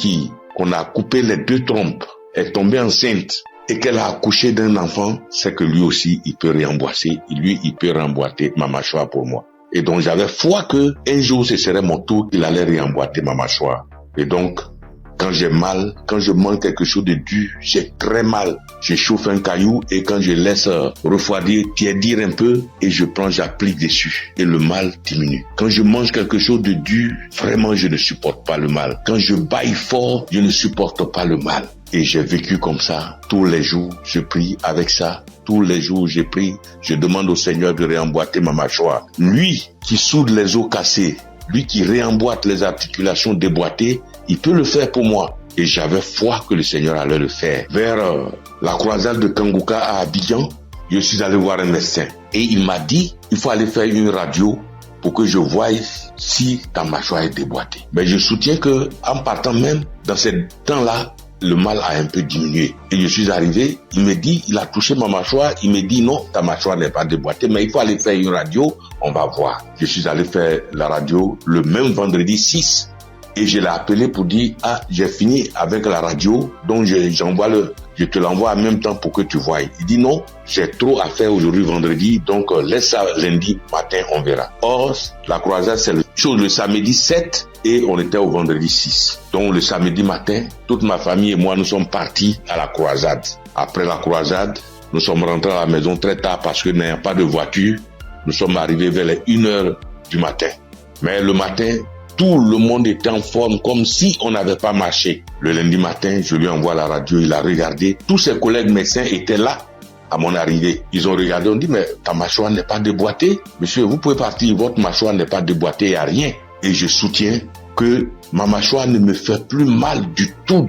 Speaker 8: qu'on a coupé les 2 trompes est tombée enceinte et qu'elle a accouché d'un enfant, c'est que lui aussi, il peut réemboîter. Lui, il peut remboîter ma mâchoire pour moi. Et donc, j'avais foi que un jour, ce serait mon tour, il allait réemboîter ma mâchoire. Et donc, quand j'ai mal, quand je mange quelque chose de dur, j'ai très mal. Je chauffe un caillou et quand je laisse refroidir, tiédir un peu et j'applique dessus et le mal diminue. Quand je mange quelque chose de dur, vraiment je ne supporte pas le mal. Quand je baille fort, je ne supporte pas le mal. Et j'ai vécu comme ça. Tous les jours, je prie avec ça. Tous les jours, je prie. Je demande au Seigneur de réemboîter ma mâchoire. Lui qui soude les os cassés, lui qui réemboîte les articulations déboîtées, il peut le faire pour moi. Et j'avais foi que le Seigneur allait le faire. Vers la croisade de Kanguka à Abidjan, je suis allé voir un médecin. Et il m'a dit, il faut aller faire une radio pour que je voie si ta mâchoire est déboîtée. Mais je soutiens que, en partant même, dans ce temps-là, le mal a un peu diminué. Et je suis arrivé, il me dit, il a touché ma mâchoire, il me dit non, ta mâchoire n'est pas déboîtée, mais il faut aller faire une radio, on va voir. Je suis allé faire la radio le même vendredi 6. Et je l'ai appelé pour dire, j'ai fini avec la radio, donc je te l'envoie en même temps pour que tu voies. Il dit non, j'ai trop à faire aujourd'hui vendredi, donc laisse ça lundi matin, on verra. Or, la croisade, c'est le samedi 7 et on était au vendredi 6. Donc le samedi matin, toute ma famille et moi, nous sommes partis à la croisade. Après la croisade, nous sommes rentrés à la maison très tard parce que n'ayant pas de voiture, nous sommes arrivés vers les 1h du matin. Mais le matin, tout le monde était en forme comme si on n'avait pas marché. Le lundi matin, je lui envoie la radio, il a regardé. Tous ses collègues médecins étaient là à mon arrivée. Ils ont regardé, on dit, mais ta mâchoire n'est pas déboîtée. Monsieur, vous pouvez partir, votre mâchoire n'est pas déboîtée, il n'y a rien. Et je soutiens que ma mâchoire ne me fait plus mal du tout.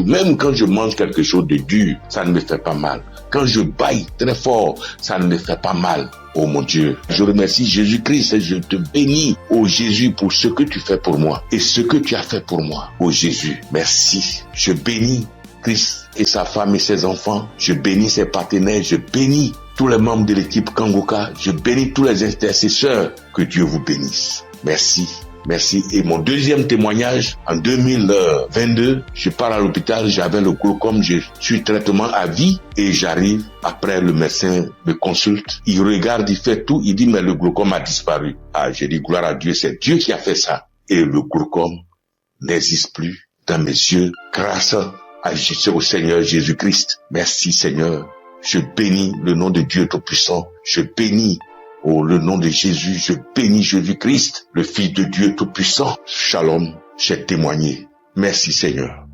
Speaker 8: Même quand je mange quelque chose de dur, ça ne me fait pas mal. Quand je baille très fort, ça ne me fait pas mal. Oh mon Dieu, je remercie Jésus-Christ et je te bénis, oh Jésus, pour ce que tu fais pour moi et ce que tu as fait pour moi. Oh Jésus, merci. Je bénis Christ et sa femme et ses enfants. Je bénis ses partenaires. Je bénis tous les membres de l'équipe Kanguka. Je bénis tous les intercesseurs. Que Dieu vous bénisse. Merci. Merci. Et mon deuxième témoignage, en 2022, je pars à l'hôpital, j'avais le glaucome, je suis traitement à vie et j'arrive, après le médecin me consulte, il regarde, il fait tout, il dit mais le glaucome a disparu. J'ai dit gloire à Dieu, c'est Dieu qui a fait ça. Et le glaucome n'existe plus dans mes yeux grâce au Seigneur Jésus-Christ. Merci Seigneur. Je bénis le nom de Dieu Tout-Puissant. Je bénis le nom de Jésus, je bénis Jésus-Christ, le Fils de Dieu Tout-Puissant. Shalom, j'ai témoigné. Merci Seigneur.